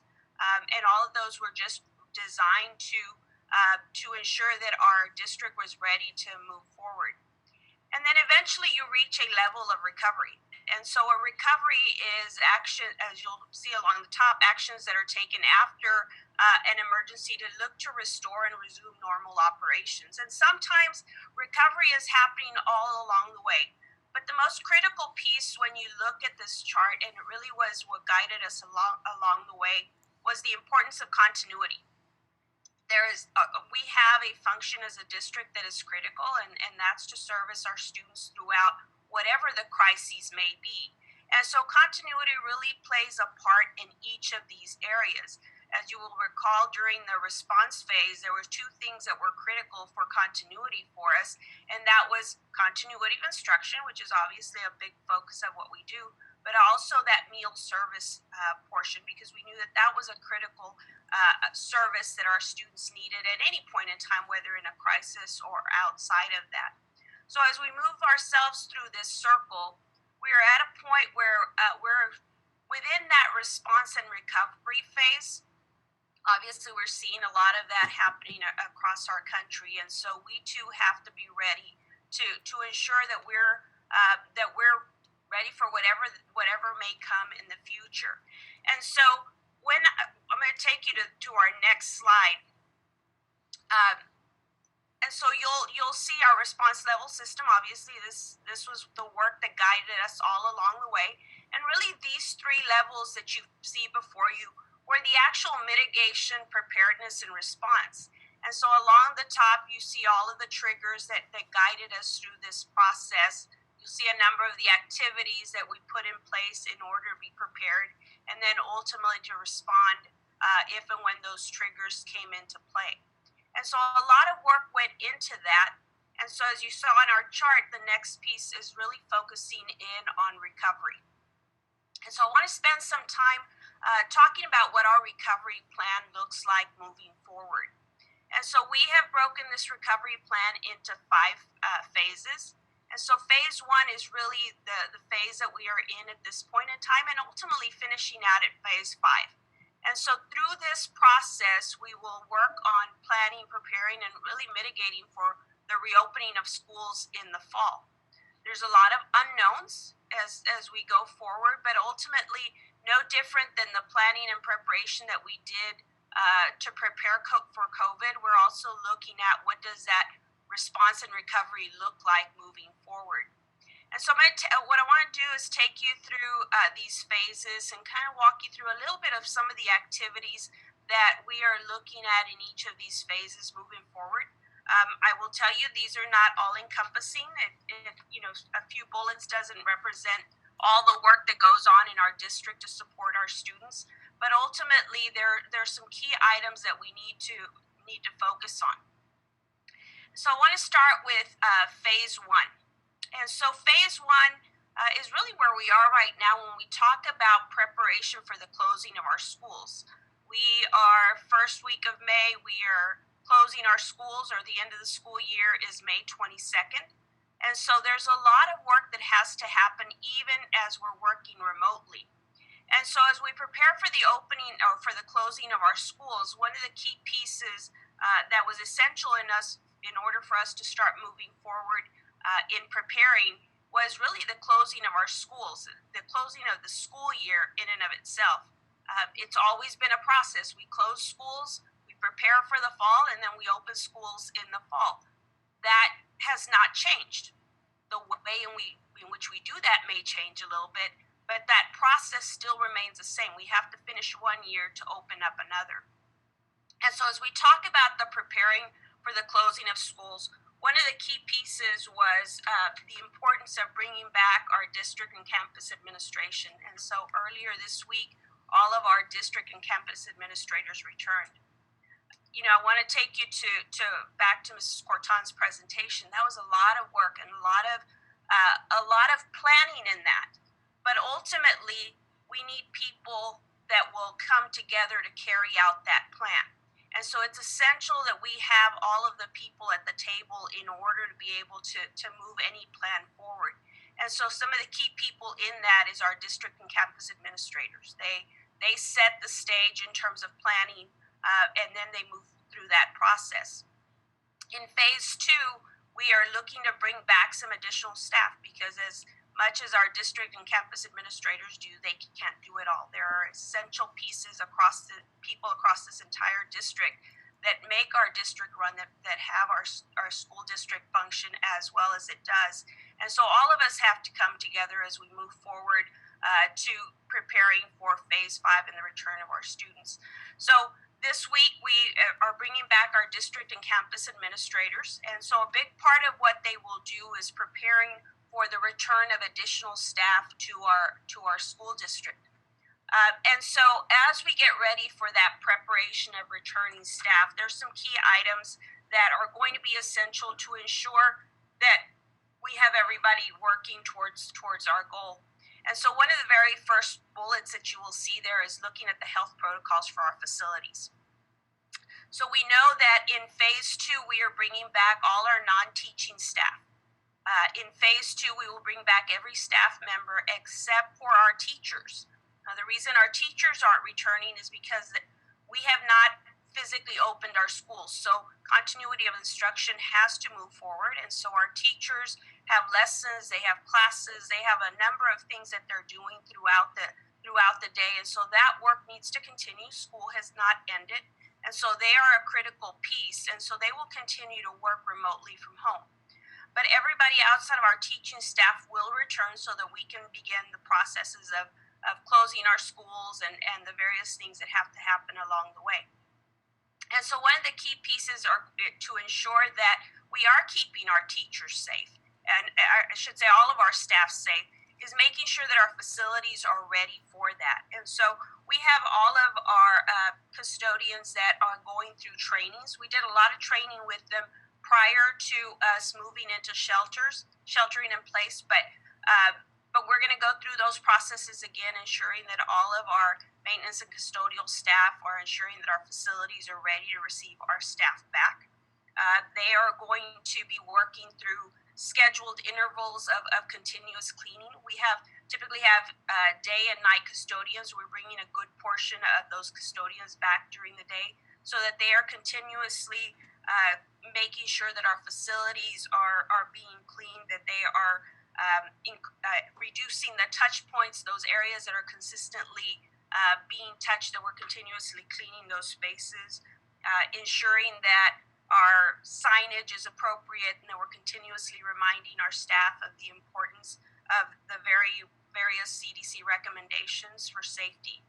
S11: And all of those were just designed to ensure that our district was ready to move forward. And And then eventually you reach a level of recovery. And so a recovery is action, as you'll see along the top, actions that are taken after an emergency to look to restore and resume normal operations. And sometimes recovery is happening all along the way. But the most critical piece when you look at this chart, and it really was what guided us along the way, was the importance of continuity. We have a function as a district that is critical, and that's to service our students throughout whatever the crises may be. And so continuity really plays a part in each of these areas. As you will recall, during the response phase, there were two things that were critical for continuity for us, and that was continuity of instruction, which is obviously a big focus of what we do, but also that meal service portion, because we knew that that was a critical service that our students needed at any point in time, whether in a crisis or outside of that. So as we move ourselves through this circle, we are at a point where we're within that response and recovery phase. Obviously, we're seeing a lot of that happening across our country, and so we too have to be ready to ensure that we're ready for whatever may come in the future. And so when I'm going to take you to our next slide. And so you'll see our response level system. Obviously, this was the work that guided us all along the way. And really, these three levels that you see before you were the actual mitigation, preparedness, and response. And so along the top, you see all of the triggers that guided us through this process. You see a number of the activities that we put in place in order to be prepared, and then ultimately to respond if and when those triggers came into play. And so a lot of work went into that. And so as you saw on our chart, the next piece is really focusing in on recovery. And so I want to spend some time talking about what our recovery plan looks like moving forward. And so we have broken this recovery plan into 5 phases. And so phase 1 is really the phase that we are in at this point in time, and ultimately finishing out at phase 5. And so through this process, we will work on planning, preparing, and really mitigating for the reopening of schools in the fall. There's a lot of unknowns as we go forward, but ultimately no different than the planning and preparation that we did to prepare for COVID. We're also looking at what does that response and recovery look like moving forward. And so what I want to do is take you through these phases and kind of walk you through a little bit of some of the activities that we are looking at in each of these phases moving forward. I will tell you these are not all encompassing. A few bullets doesn't represent all the work that goes on in our district to support our students, but ultimately there's some key items that we need to focus on. So I want to start with phase 1. And so phase 1 is really where we are right now when we talk about preparation for the closing of our schools. We are first week of May, we are closing our schools, or the end of the school year is May 22nd. And so there's a lot of work that has to happen even as we're working remotely. And so as we prepare for the opening or for the closing of our schools, one of the key pieces that was essential in order for us to start moving forward in preparing was really the closing of our schools, the closing of the school year in and of itself. It's always been a process. We close schools, we prepare for the fall, and then we open schools in the fall. That has not changed. The way in which we do that may change a little bit, but that process still remains the same. We have to finish one year to open up another. And so as we talk about the preparing for the closing of schools, one of the key pieces was the importance of bringing back our district and campus administration. And so earlier this week, all of our district and campus administrators returned. I want to take you back to Mrs. Corton's presentation. That was a lot of work and a lot of planning in that. But ultimately, we need people that will come together to carry out that plan. And so it's essential that we have all of the people at the table in order to be able to move any plan forward. And so some of the key people in that is our district and campus administrators. They set the stage in terms of planning, and then they move through that process. In phase 2, we are looking to bring back some additional staff because as much as our district and campus administrators do, they can't do it all. There are essential pieces across this entire district that make our district run, that have our school district function as well as it does. And so all of us have to come together as we move forward to preparing for phase 5 and the return of our students. So this week we are bringing back our district and campus administrators. And so a big part of what they will do is preparing for the return of additional staff to our school district. And so as we get ready for that preparation of returning staff, there's some key items that are going to be essential to ensure that we have everybody working towards our goal. And so one of the very first bullets that you will see there is looking at the health protocols for our facilities. So we know that in phase 2, we are bringing back all our non-teaching staff. In phase 2, we will bring back every staff member except for our teachers. Now, the reason our teachers aren't returning is because we have not physically opened our schools. So continuity of instruction has to move forward. And so our teachers have lessons, they have classes, they have a number of things that they're doing throughout the day. And so that work needs to continue. School has not ended. And so they are a critical piece. And so they will continue to work remotely from home. But everybody outside of our teaching staff will return so that we can begin the processes of closing our schools and the various things that have to happen along the way. And so one of the key pieces are to ensure that we are keeping our teachers safe, and I should say all of our staff safe, is making sure that our facilities are ready for that. And so we have all of our custodians that are going through trainings. We did a lot of training with them prior to us moving into sheltering in place, but we're going to go through those processes again, ensuring that all of our maintenance and custodial staff are ensuring that our facilities are ready to receive our staff back. They are going to be working through scheduled intervals of continuous cleaning. We typically have day and night custodians. We're bringing a good portion of those custodians back during the day so that they are continuously making sure that our facilities are being cleaned, that they are reducing the touch points, those areas that are consistently being touched, that we're continuously cleaning those spaces, ensuring that our signage is appropriate and that we're continuously reminding our staff of the importance of the various CDC recommendations for safety.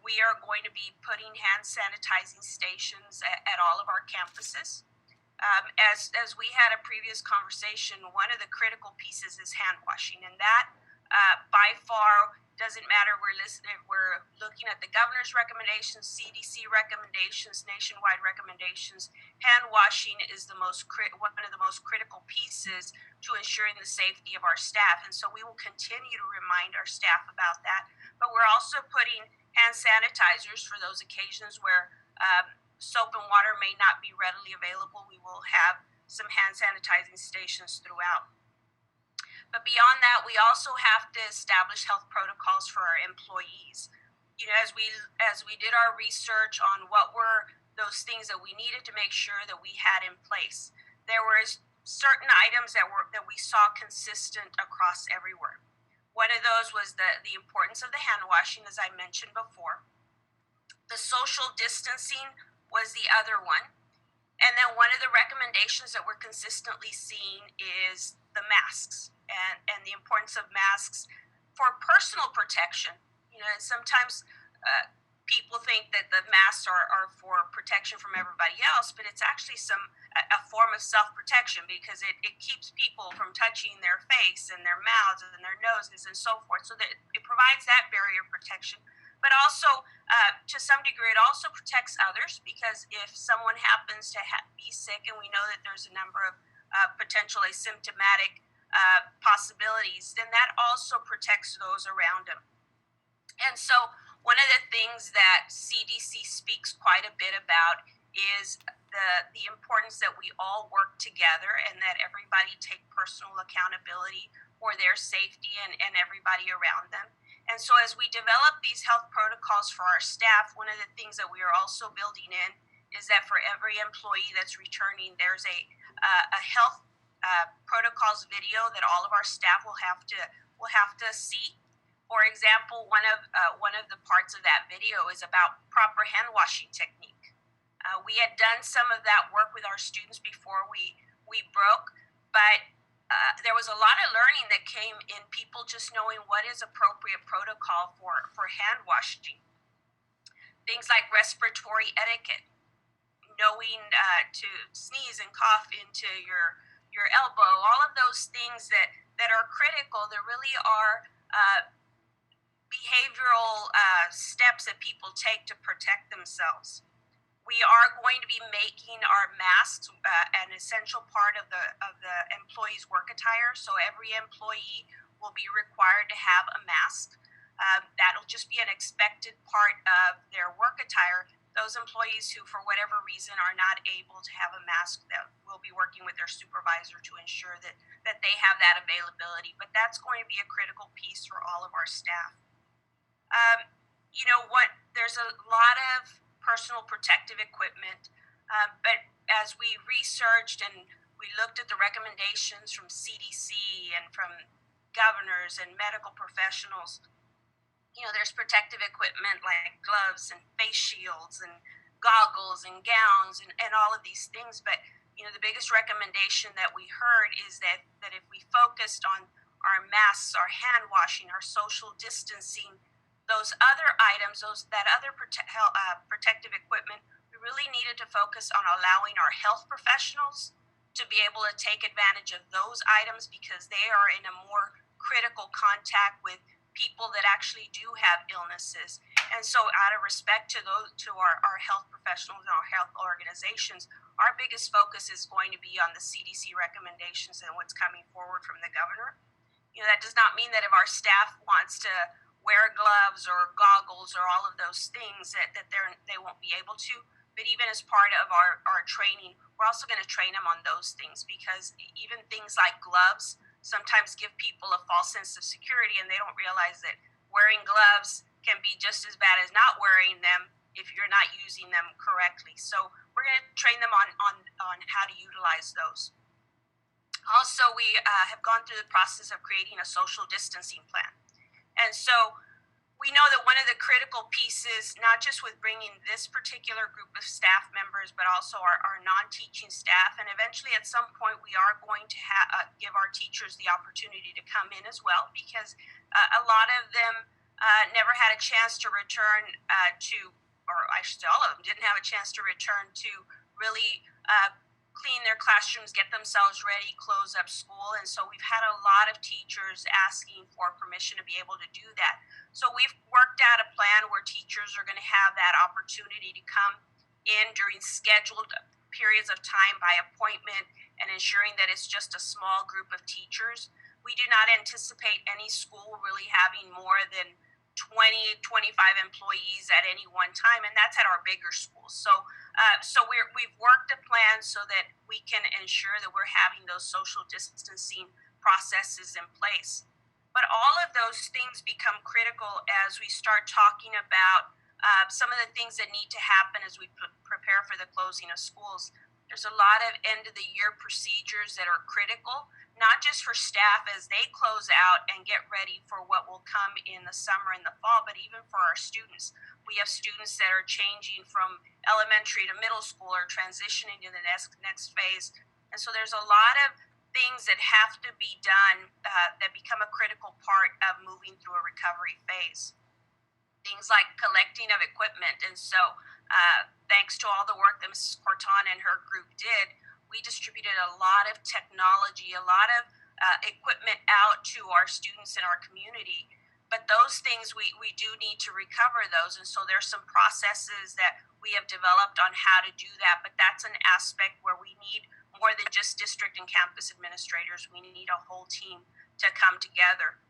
S11: We are going to be putting hand sanitizing stations at all of our campuses. As we had a previous conversation, one of the critical pieces is hand washing, and that by far doesn't matter. We're looking at the governor's recommendations, CDC recommendations, nationwide recommendations. Hand washing is one of the most critical pieces to ensuring the safety of our staff, and so we will continue to remind our staff about that. But we're also putting hand sanitizers for those occasions where soap and water may not be readily available. We will have some hand sanitizing stations throughout. But beyond that, we also have to establish health protocols for our employees. You know, as we did our research on what were those things that we needed to make sure that we had in place, there were certain items that we saw consistent across everywhere. One of those was the importance of the hand washing, as I mentioned before. The social distancing was the other one. And then one of the recommendations that we're consistently seeing is the masks and the importance of masks for personal protection. You know, sometimes people think that the masks are for protection from everybody else, but it's actually a form of self-protection because it keeps people from touching their face and their mouths and their noses and so forth. So that it provides that barrier of protection. But also, to some degree, it also protects others because if someone happens to be sick, and we know that there's a number of potential asymptomatic possibilities, then that also protects those around them. And so one of the things that CDC speaks quite a bit about is the importance that we all work together and that everybody take personal accountability for their safety and everybody around them. And so as we develop these health protocols for our staff, one of the things that we are also building in is that for every employee that's returning, there's a a health protocols video that all of our staff will have to see. For example, one of the parts of that video is about proper hand washing technique. We had done some of that work with our students before we broke, but there was a lot of learning that came in people just knowing what is appropriate protocol for hand washing. Things like respiratory etiquette, knowing to sneeze and cough into your elbow, all of those things that are critical, that really are behavioral steps that people take to protect themselves. We are going to be making our masks an essential part of the employee's work attire. So every employee will be required to have a mask. That'll just be an expected part of their work attire. Those employees who, for whatever reason, are not able to have a mask, that will be working with their supervisor to ensure that they have that availability. But that's going to be a critical piece for all of our staff. There's a lot of personal protective equipment, but as we researched and we looked at the recommendations from CDC and from governors and medical professionals, there's protective equipment like gloves and face shields and goggles and gowns and all of these things. But, the biggest recommendation that we heard is that if we focused on our masks, our hand washing, our social distancing, those other items, that other protective equipment, we really needed to focus on allowing our health professionals to be able to take advantage of those items, because they are in a more critical contact with people that actually do have illnesses. And so out of respect to our health professionals and our health organizations, our biggest focus is going to be on the CDC recommendations and what's coming forward from the governor. That does not mean that if our staff wants to wear gloves or goggles or all of those things that they won't be able to. But even as part of our training, we're also going to train them on those things, because even things like gloves sometimes give people a false sense of security, and they don't realize that wearing gloves can be just as bad as not wearing them if you're not using them correctly. So we're going to train them on how to utilize those. Also, we have gone through the process of creating a social distancing plan. And so we know that one of the critical pieces, not just with bringing this particular group of staff members, but also our non-teaching staff, and eventually at some point we are going to give our teachers the opportunity to come in as well, because a lot of them never had a chance to return or I should say all of them didn't have a chance to return to really clean their classrooms, get themselves ready, close up school. And so we've had a lot of teachers asking for permission to be able to do that. So we've worked out a plan where teachers are going to have that opportunity to come in during scheduled periods of time by appointment, and ensuring that it's just a small group of teachers. We do not anticipate any school really having more than 20, 25 employees at any one time, and that's at our bigger schools. So we've worked a plan so that we can ensure that we're having those social distancing processes in place. But all of those things become critical as we start talking about some of the things that need to happen as we prepare for the closing of schools. There's a lot of end-of-the-year procedures that are critical, not just for staff as they close out and get ready for what will come in the summer and the fall, but even for our students. We have students that are changing from elementary to middle school or transitioning to the next phase. And so there's a lot of things that have to be done that become a critical part of moving through a recovery phase. Things like collecting of equipment. And so thanks to all the work that Mrs. Corton and her group did, we distributed a lot of technology, a lot of equipment out to our students in our community. But those things, we do need to recover those. And so there's some processes that we have developed on how to do that. But that's an aspect where we need more than just district and campus administrators. We need a whole team to come together.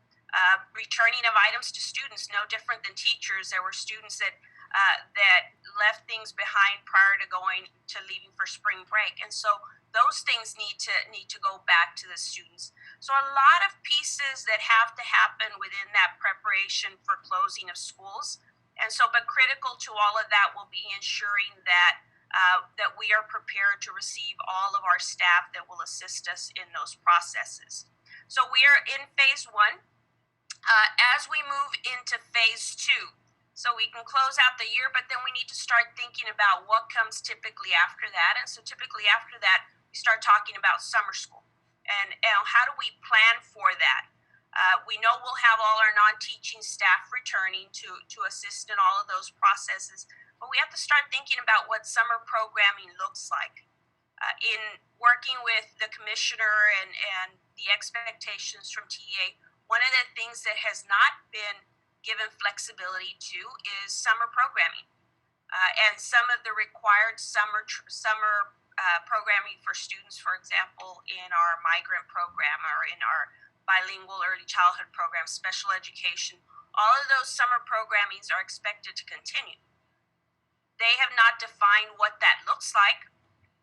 S11: Returning of items to students, no different than teachers. There were students that left things behind prior to leaving for spring break, and so those things need to go back to the students. So a lot of pieces that have to happen within that preparation for closing of schools, and so but critical to all of that will be ensuring that that we are prepared to receive all of our staff that will assist us in those processes. So we are in phase 1. As we move into phase 2, so we can close out the year, but then we need to start thinking about what comes typically after that. And so typically after that, we start talking about summer school. And how do we plan for that? We know we'll have all our non-teaching staff returning to assist in all of those processes, but we have to start thinking about what summer programming looks like. In working with the commissioner and the expectations from TEA, one of the things that has not been given flexibility to is summer programming. And some of the required summer programming for students, for example, in our migrant program or in our bilingual early childhood program, special education, all of those summer programmings are expected to continue. They have not defined what that looks like,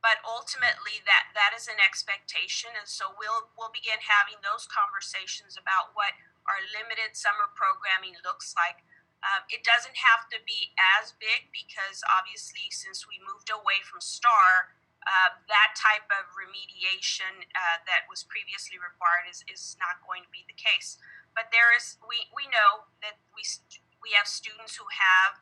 S11: but ultimately that is an expectation, and so we'll begin having those conversations about what our limited summer programming looks like. It doesn't have to be as big because obviously since we moved away from STAR, that type of remediation that was previously required is not going to be the case. But we know that we have students who have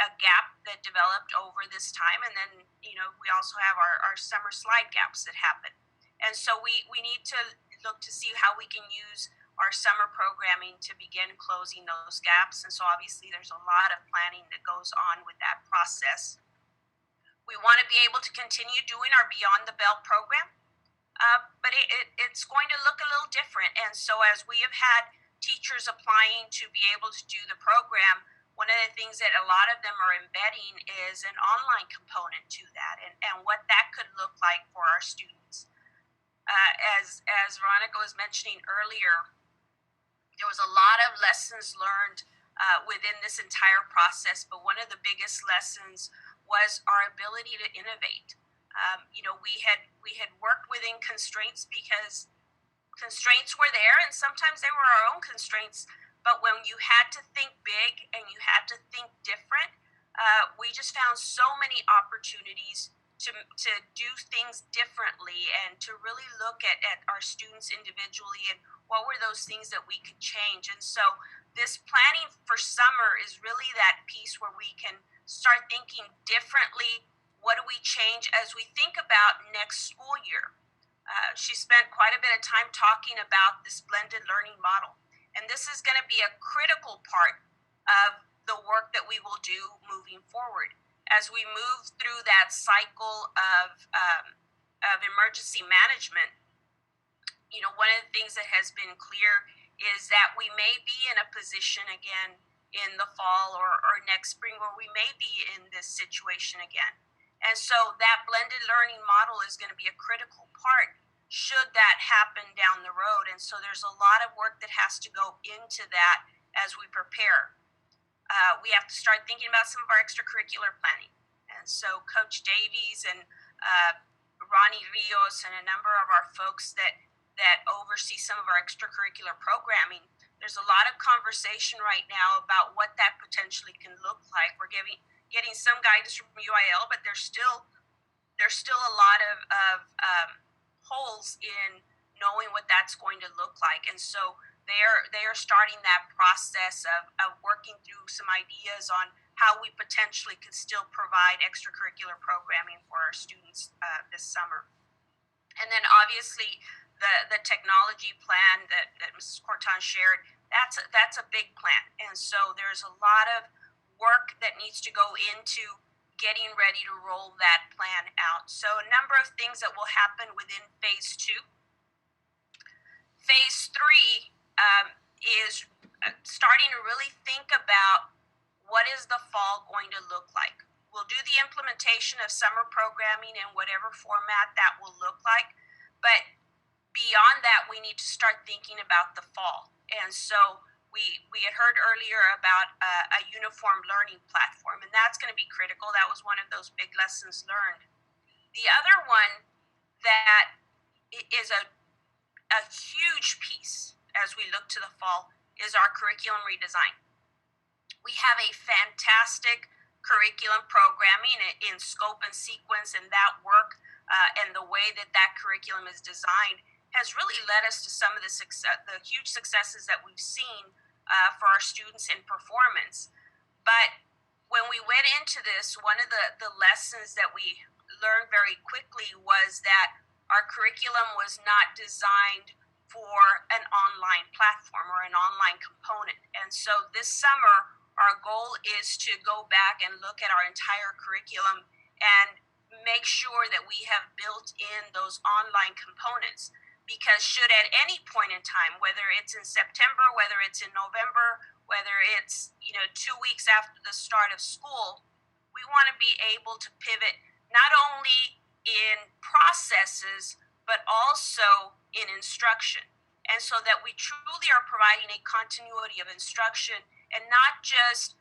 S11: a gap that developed over this time, and then we also have our summer slide gaps that happen. And so we need to look to see how we can use our summer programming to begin closing those gaps. And so obviously there's a lot of planning that goes on with that process. We want to be able to continue doing our Beyond the Bell program, but it's going to look a little different. And so as we have had teachers applying to be able to do the program, one of the things that a lot of them are embedding is an online component to that and what that could look like for our students. As Veronica was mentioning earlier, there was a lot of lessons learned within this entire process, but one of the biggest lessons was our ability to innovate. We had worked within constraints because constraints were there, and sometimes they were our own constraints. But when you had to think big and you had to think different, we just found so many opportunities to do things differently and to really look at our students individually and what were those things that we could change. And so this planning for summer is really that piece where we can start thinking differently. What do we change as we think about next school year? She spent quite a bit of time talking about this blended learning model. And this is going to be a critical part of the work that we will do moving forward. As we move through that cycle of emergency management, one of the things that has been clear is that we may be in a position again in the fall or next spring where we may be in this situation again. And so that blended learning model is going to be a critical part should that happen down the road. And so there's a lot of work that has to go into that as we prepare. We have to start thinking about some of our extracurricular planning. And so Coach Davies and Ronnie Rios and a number of our folks that oversee some of our extracurricular programming, there's a lot of conversation right now about what that potentially can look like. We're getting some guidance from UIL, but there's still a lot of holes in knowing what that's going to look like. And so they are starting that process of working through some ideas on how we potentially could still provide extracurricular programming for our students this summer. And then obviously the technology plan that Mrs. Corton shared, that's a big plan. And so there's a lot of work that needs to go into getting ready to roll that plan out. So a number of things that will happen within phase 2. Phase 3 is starting to really think about what is the fall going to look like. We'll do the implementation of summer programming in whatever format that will look like, but beyond that, we need to start thinking about the fall. And so we had heard earlier about a uniform learning platform, and that's going to be critical. That was one of those big lessons learned. The other one that is a huge piece as we look to the fall is our curriculum redesign. We have a fantastic curriculum programming in scope and sequence, and that work and the way that that curriculum is designed has really led us to some of the huge successes that we've seen for our students in performance. But when we went into this, one of the lessons that we learned very quickly was that our curriculum was not designed for an online platform or an online component. And so this summer, our goal is to go back and look at our entire curriculum and make sure that we have built in those online components. Because should at any point in time, whether it's in September, whether it's in November, whether it's 2 weeks after the start of school, we want to be able to pivot not only in processes, but also in instruction. And so that we truly are providing a continuity of instruction and not just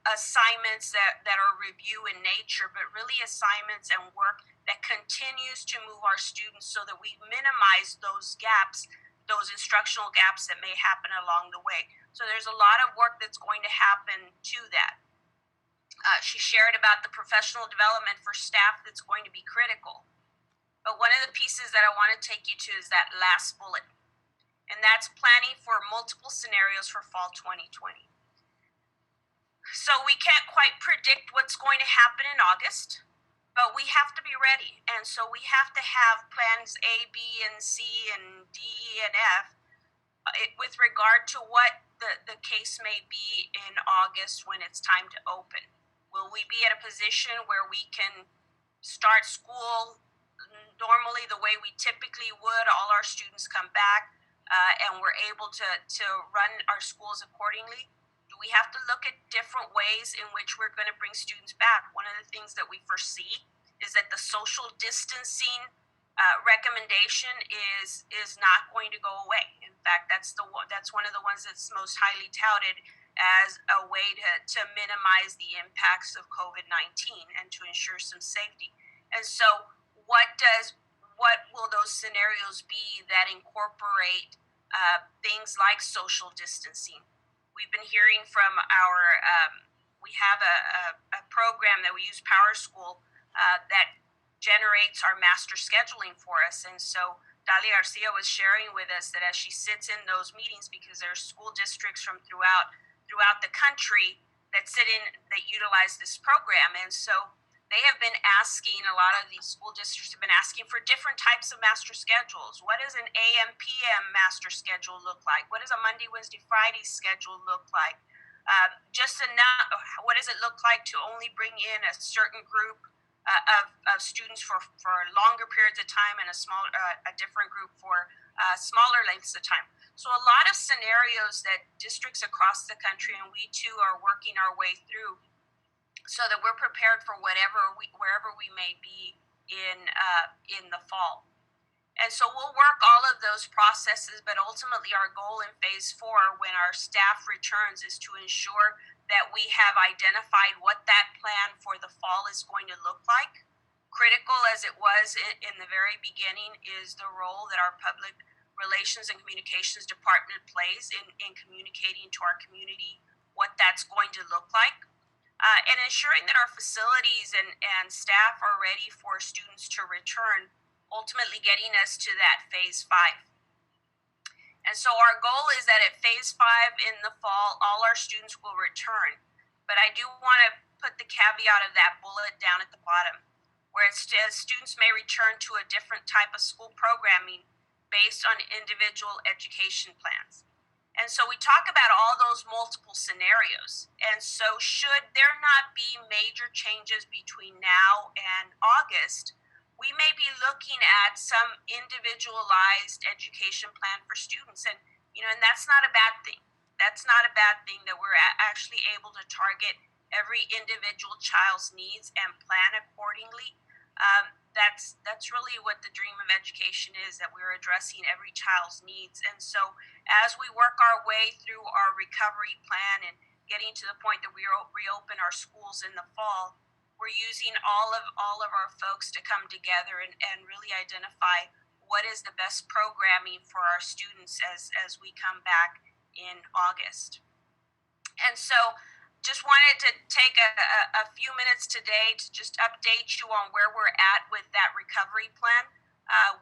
S11: assignments that are review in nature, but really assignments and work that continues to move our students so that we minimize those gaps, those instructional gaps that may happen along the way. So there's a lot of work that's going to happen to that. She shared about the professional development for staff that's going to be critical. But one of the pieces that I want to take you to is that last bullet. And that's planning for multiple scenarios for fall 2020. So we can't quite predict what's going to happen in August, but we have to be ready. And so we have to have plans A, B, and C, and D, E, and F with regard to what the case may be in August when it's time to open. Will we be at a position where we can start school normally the way we typically would? All our students come back and we're able to run our schools accordingly. Do we have to look at different ways in which we're going to bring students back? One of the things that we foresee is that the social distancing recommendation is not going to go away. In fact, that's one of the ones that's most highly touted as a way to minimize the impacts of COVID-19 and to ensure some safety. And so what will those scenarios be that incorporate things like social distancing? We've been hearing from we have a program that we use, PowerSchool, that generates our master scheduling for us. And so Dalia Garcia was sharing with us that as she sits in those meetings, because there are school districts from throughout the country that utilize this program. And so they have been asking, a lot of these school districts have been asking for different types of master schedules. What does an AM, PM master schedule look like? What does a Monday, Wednesday, Friday schedule look like? What does it look like to only bring in a certain group of students for longer periods of time and a different group for smaller lengths of time? So a lot of scenarios that districts across the country, and we too, are working our way through so that we're prepared for wherever we may be in the fall. And so we'll work all of those processes, but ultimately our goal in phase 4, when our staff returns, is to ensure that we have identified what that plan for the fall is going to look like. Critical as it was in the very beginning is the role that our public relations and communications department plays in communicating to our community what that's going to look like. And ensuring that our facilities and staff are ready for students to return, ultimately getting us to that phase 5. And so our goal is that at phase 5 in the fall, all our students will return. But I do want to put the caveat of that bullet down at the bottom, where it says students may return to a different type of school programming based on individual education plans. And so we talk about all those multiple scenarios. And so should there not be major changes between now and August, we may be looking at some individualized education plan for students. And that's not a bad thing. That's not a bad thing that we're actually able to target every individual child's needs and plan accordingly. That's really what the dream of education is, that we're addressing every child's needs. And so as we work our way through our recovery plan and getting to the point that we reopen our schools in the fall, we're using all of our folks to come together and really identify what is the best programming for our students as we come back in August. And so just wanted to take a few minutes today to just update you on where we're at with that recovery plan.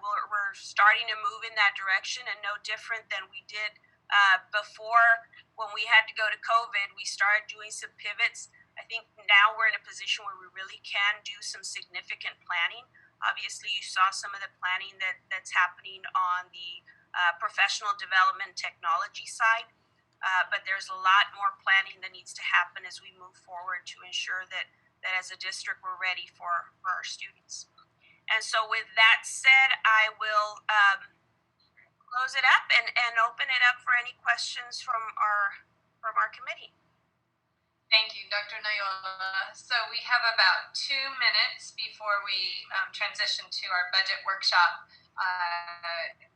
S11: We're starting to move in that direction, and no different than we did before when we had to go to COVID. We started doing some pivots. I think now we're in a position where we really can do some significant planning. Obviously, you saw some of the planning that's happening on the professional development technology side. But there's a lot more planning that needs to happen as we move forward to ensure that as a district we're ready for our students. And so with that said, I will close it up and open it up for any questions from our committee.
S7: Thank you, Dr. Noyola. So we have about 2 minutes before we transition to our budget workshop.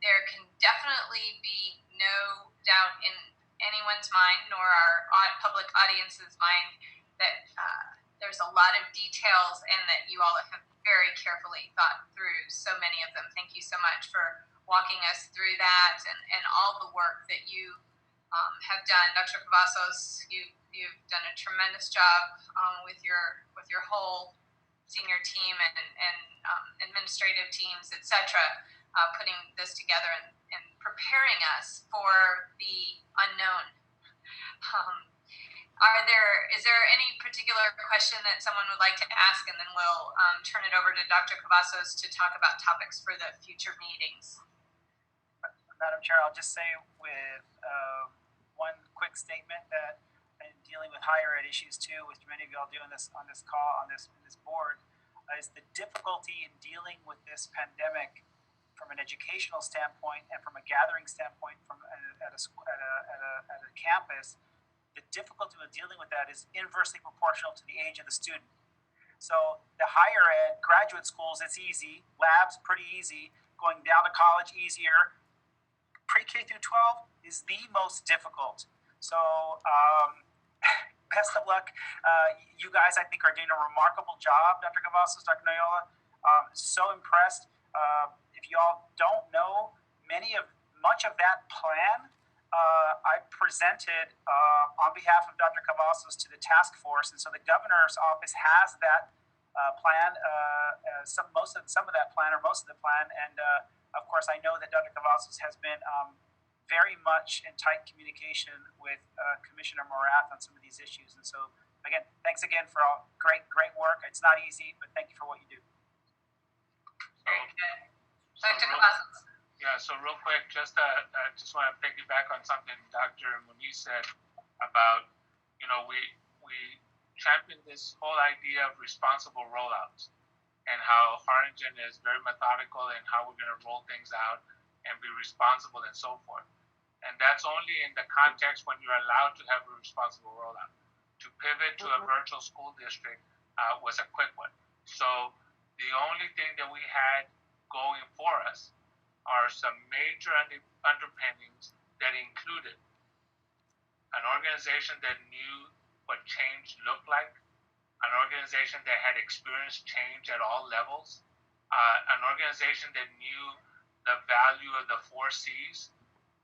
S7: There can definitely be no doubt in anyone's mind, nor our public audience's mind, that there's a lot of details and that you all have very carefully thought through so many of them. Thank you so much for walking us through that and all the work that you have done. Dr. Cavazos, you've done a tremendous job with your whole senior team and administrative teams, etc., putting this together and preparing us for the unknown. Is there any particular question that someone would like to ask, and then we'll turn it over to Dr. Cavazos to talk about topics for the future meetings?
S10: Madam Chair, I'll just say with one quick statement that in dealing with higher ed issues too, which many of y'all do on this call, on this board, is the difficulty in dealing with this pandemic from an educational standpoint and from a gathering standpoint at a campus. The difficulty with dealing with that is inversely proportional to the age of the student. So the higher ed, graduate schools, it's easy. Labs, pretty easy. Going down to college, easier. Pre-K through 12 is the most difficult. So best of luck. You guys, I think, are doing a remarkable job, Dr. Cavazos, Dr. Noyola. So impressed. If y'all don't know, much of that plan I presented on behalf of Dr. Cavazos to the task force, and so the governor's office has that plan, some of that plan, or most of the plan, and of course I know that Dr. Cavazos has been very much in tight communication with Commissioner Morath on some of these issues, and so again, thanks again for all great work. It's not easy, but thank you for what you do.
S7: Very good. Dr. Cavazos.
S3: Yeah, so real quick, just want to piggyback on something Dr. Muniz said about, we championed this whole idea of responsible rollouts and how Harlingen is very methodical in how we're going to roll things out and be responsible and so forth. And that's only in the context when you're allowed to have a responsible rollout. To pivot to a virtual school district was a quick one. So the only thing that we had going for us are some major underpinnings that included an organization that knew what change looked like, an organization that had experienced change at all levels, an organization that knew the value of the 4 C's,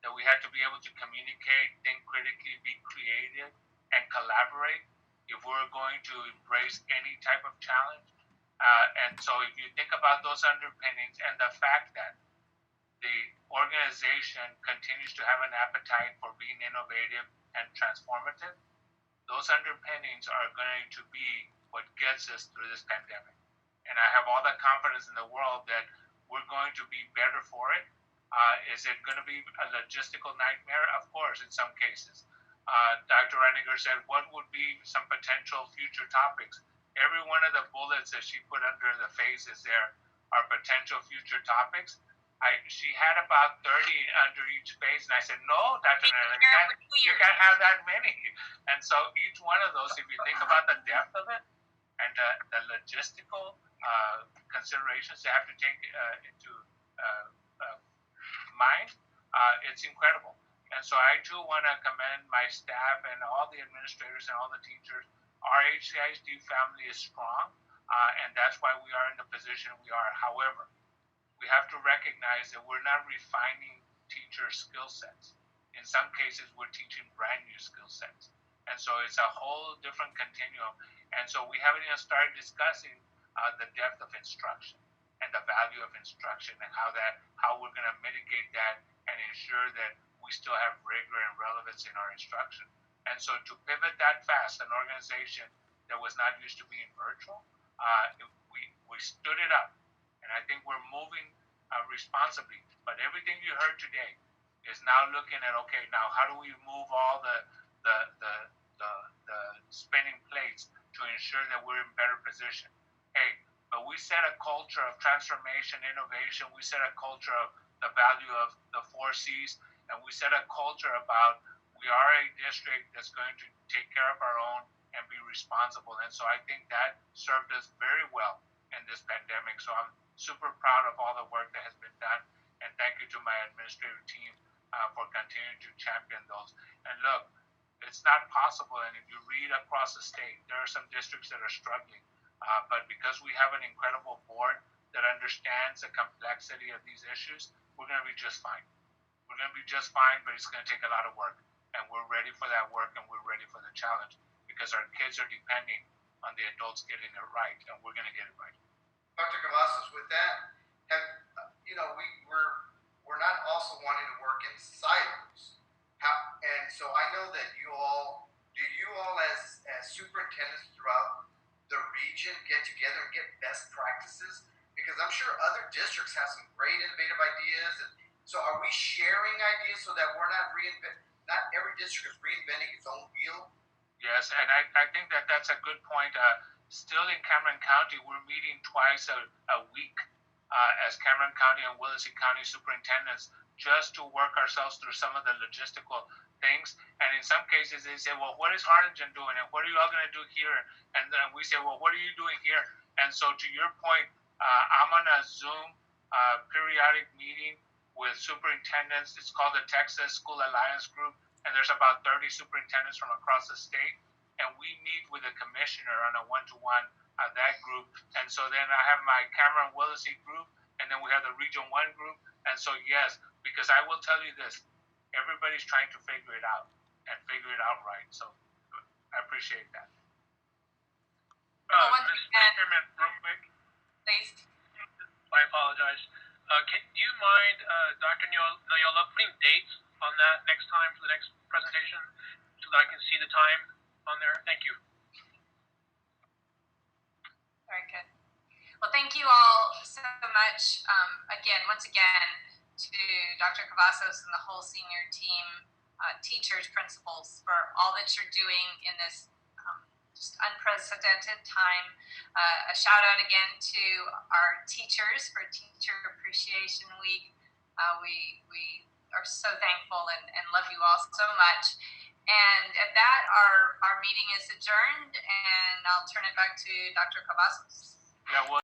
S3: that we had to be able to communicate, think critically, be creative, and collaborate if we're going to embrace any type of challenge. And so if you think about those underpinnings and the fact that the organization continues to have an appetite for being innovative and transformative, those underpinnings are going to be what gets us through this pandemic. And I have all the confidence in the world that we're going to be better for it. Is it going to be a logistical nightmare? Of course, in some cases. Dr. Reiniger said, what would be some potential future topics? Every one of the bullets that she put under the phases there are potential future topics. She had about 30 under each phase, and I said, no, Dr. Reiniger, you can't have that many. And so each one of those, if you think about the depth of it and the logistical considerations you have to take into mind, it's incredible. And so I too want to commend my staff and all the administrators and all the teachers. Our HCISD family is strong, and that's why we are in the position we are. However, we have to recognize that we're not refining teacher skill sets. In some cases, we're teaching brand new skill sets. And so it's a whole different continuum. And so we haven't even started discussing the depth of instruction and the value of instruction and how we're going to mitigate that and ensure that we still have rigor and relevance in our instruction. And so to pivot that fast, an organization that was not used to being virtual, we stood it up. And I think we're moving responsibly. But everything you heard today is now looking at, okay, now how do we move all the spinning plates to ensure that we're in better position? Hey, but we set a culture of transformation, innovation. We set a culture of the value of the 4 C's, and we set a culture about we are a district that's going to take care of our own and be responsible. And so I think that served us very well in this pandemic. So I'm super proud of all the work that has been done, and thank you to my administrative team for continuing to champion those. And look, it's not possible, and if you read across the state, there are some districts that are struggling. But because we have an incredible board that understands the complexity of these issues, we're going to be just fine. We're going to be just fine, but it's going to take a lot of work. And we're ready for that work, and we're ready for the challenge because our kids are depending on the adults getting it right, and we're going to get it right.
S9: Dr. Cavazos, with that, we're not also wanting to work in silos. And so I know that you all as superintendents throughout the region get together and get best practices? Because I'm sure other districts have some great innovative ideas. And so are we sharing ideas so that we're not every district is reinventing its own wheel?
S3: Yes, and I think that's a good point. Still in Cameron County, we're meeting twice a week as Cameron County and Willacy County superintendents just to work ourselves through some of the logistical things. And in some cases, they say, well, what is Harlingen doing? And what are you all going to do here? And then we say, well, what are you doing here? And so to your point, I'm on a Zoom periodic meeting with superintendents. It's called the Texas School Alliance Group. And there's about 30 superintendents from across the state. And we meet with a commissioner on a one-to-one that group. And so then I have my Cameron Willacy group, and then we have the Region 1 group. And so, yes, because I will tell you this, everybody's trying to figure it out and figure it out right. So I appreciate that.
S6: Mr. Chairman, real quick.
S7: Please.
S6: I apologize. Do you mind, Dr. Noyola, putting dates on that next time for the next presentation so that I can see the time on there? Thank you.
S7: Very good. Well, thank you all so much. Once again, to Dr. Cavazos and the whole senior team, teachers, principals, for all that you're doing in this just unprecedented time. A shout out again to our teachers for Teacher Appreciation Week. We are so thankful and love you all so much. And at that, our meeting is adjourned, and I'll turn it back to Dr. Cavazos.
S3: Yeah, well,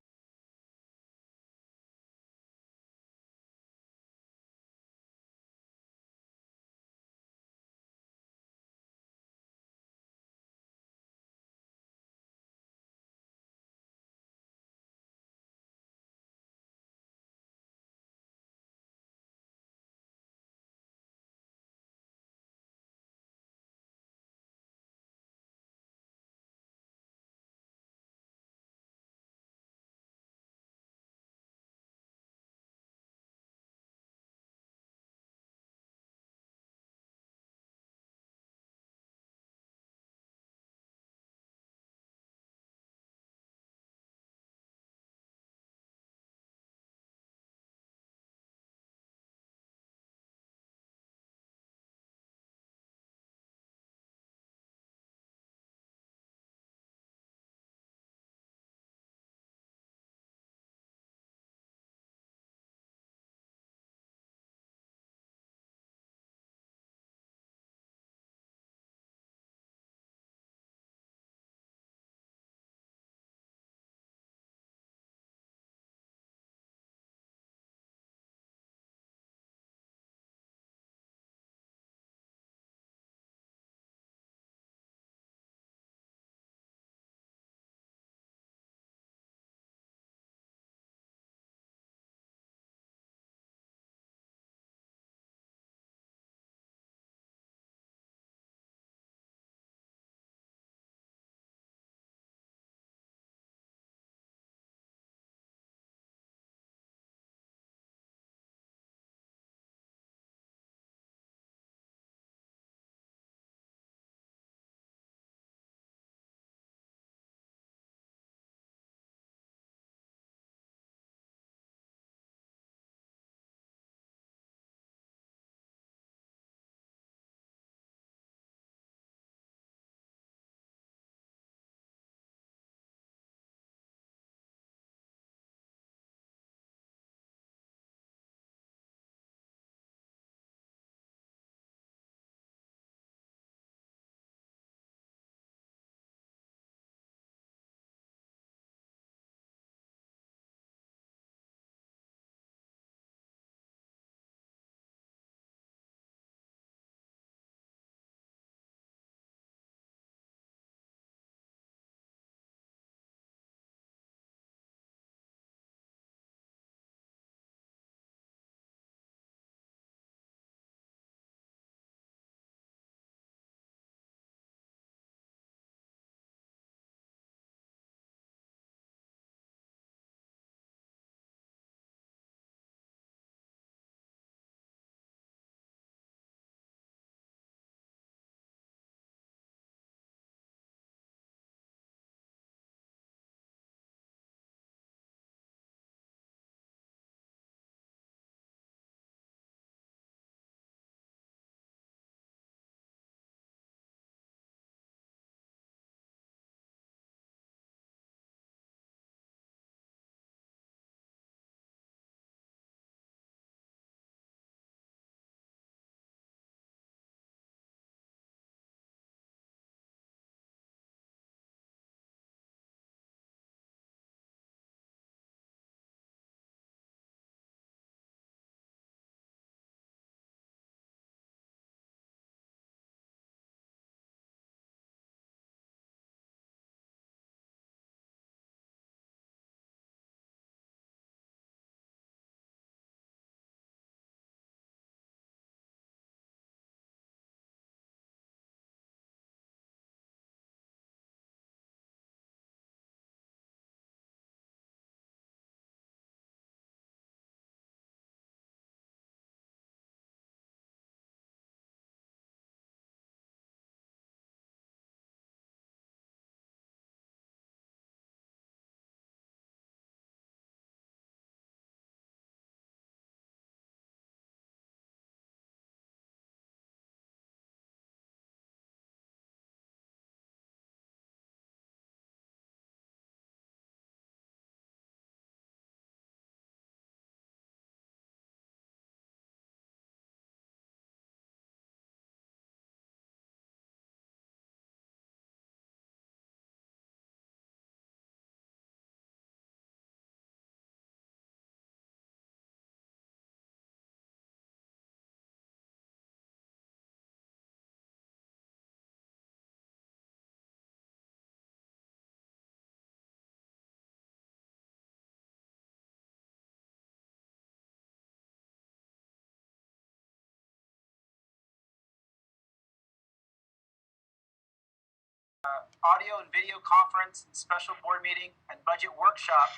S10: audio and video conference and special board meeting and budget workshop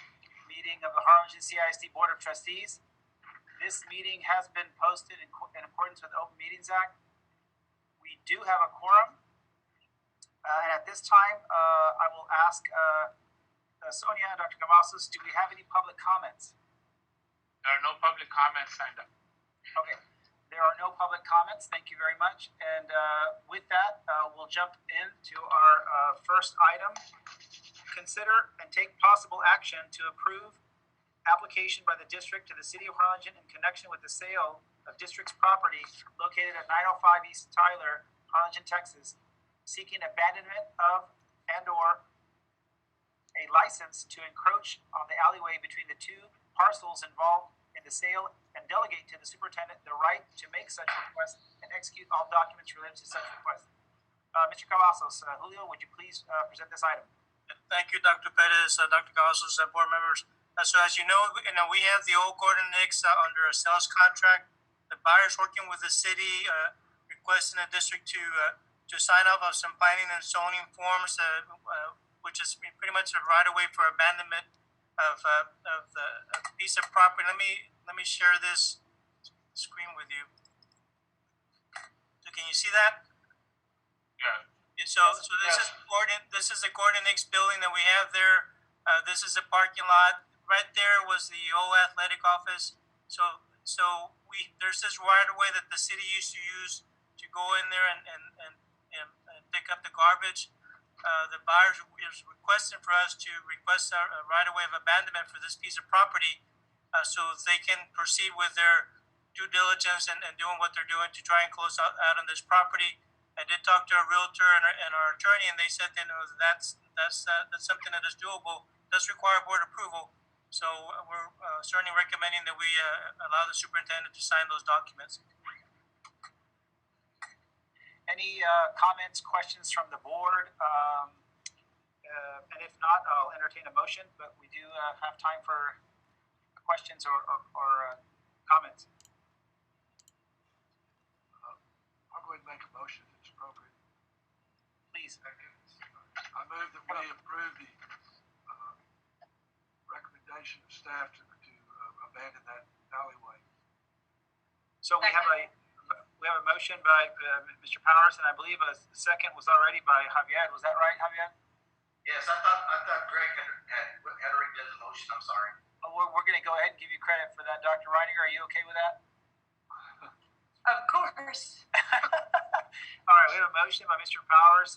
S10: meeting of the Harlingen CISD Board of Trustees. This meeting has been posted in accordance with the Open Meetings Act. We do have a quorum. And at this time, I will ask Sonia and Dr. Cavazos, do we have any public comments?
S3: There are no public comments signed up.
S10: Okay, there are no public comments. Thank you very much. And with that, we'll jump into our first item. Consider and take possible action to approve application by the district to the city of Harlingen in connection with the sale of district's property located at 905 East Tyler, Harlingen, Texas, seeking abandonment of and/or a license to encroach on the alleyway between the two parcels involved in the sale and delegate to the superintendent the right to make such request and execute all documents related to such request. Mr. Cavazos, Julio, would you please present this item?
S5: Thank you, Dr. Perez, Dr. Cavazos, board members. So as you know, we have the old Gordon Nicks under a sales contract. The buyer's working with the city, requesting the district to sign off on some planning and zoning forms, which is pretty much a right of way for abandonment of the piece of property. Let me share this screen with you. So can you see that?
S3: Yeah.
S5: So this is the Gordon Nicks building that we have there. This is a parking lot. Right there was the old athletic office. So there's this right of way that the city used to use to go in there and pick up the garbage. The buyer is requesting for us to request a right of way of abandonment for this piece of property, so they can proceed with their due diligence and doing what they're doing to try and close out on this property. I did talk to our realtor and our attorney, and they said that's something that is doable. Does require board approval. So we're certainly recommending that we allow the superintendent to sign those documents.
S10: Any comments, questions from the board? And if not, I'll entertain a motion, but we do have time for questions or comments.
S1: I'll go ahead and make a motion if it's appropriate.
S10: Please.
S1: I move that we approve the recommendation of staff to abandon that alleyway.
S10: So we have a motion by Mr. Powers, and I believe a second was already by Javier. Was that right, Javier?
S9: Yes, I thought Greg had already done the motion. I'm sorry.
S10: Oh, we're going to go ahead and give you credit for that, Dr. Reininger. Are you okay with that?
S4: Of course.
S10: All right, we have a motion by Mr. Powers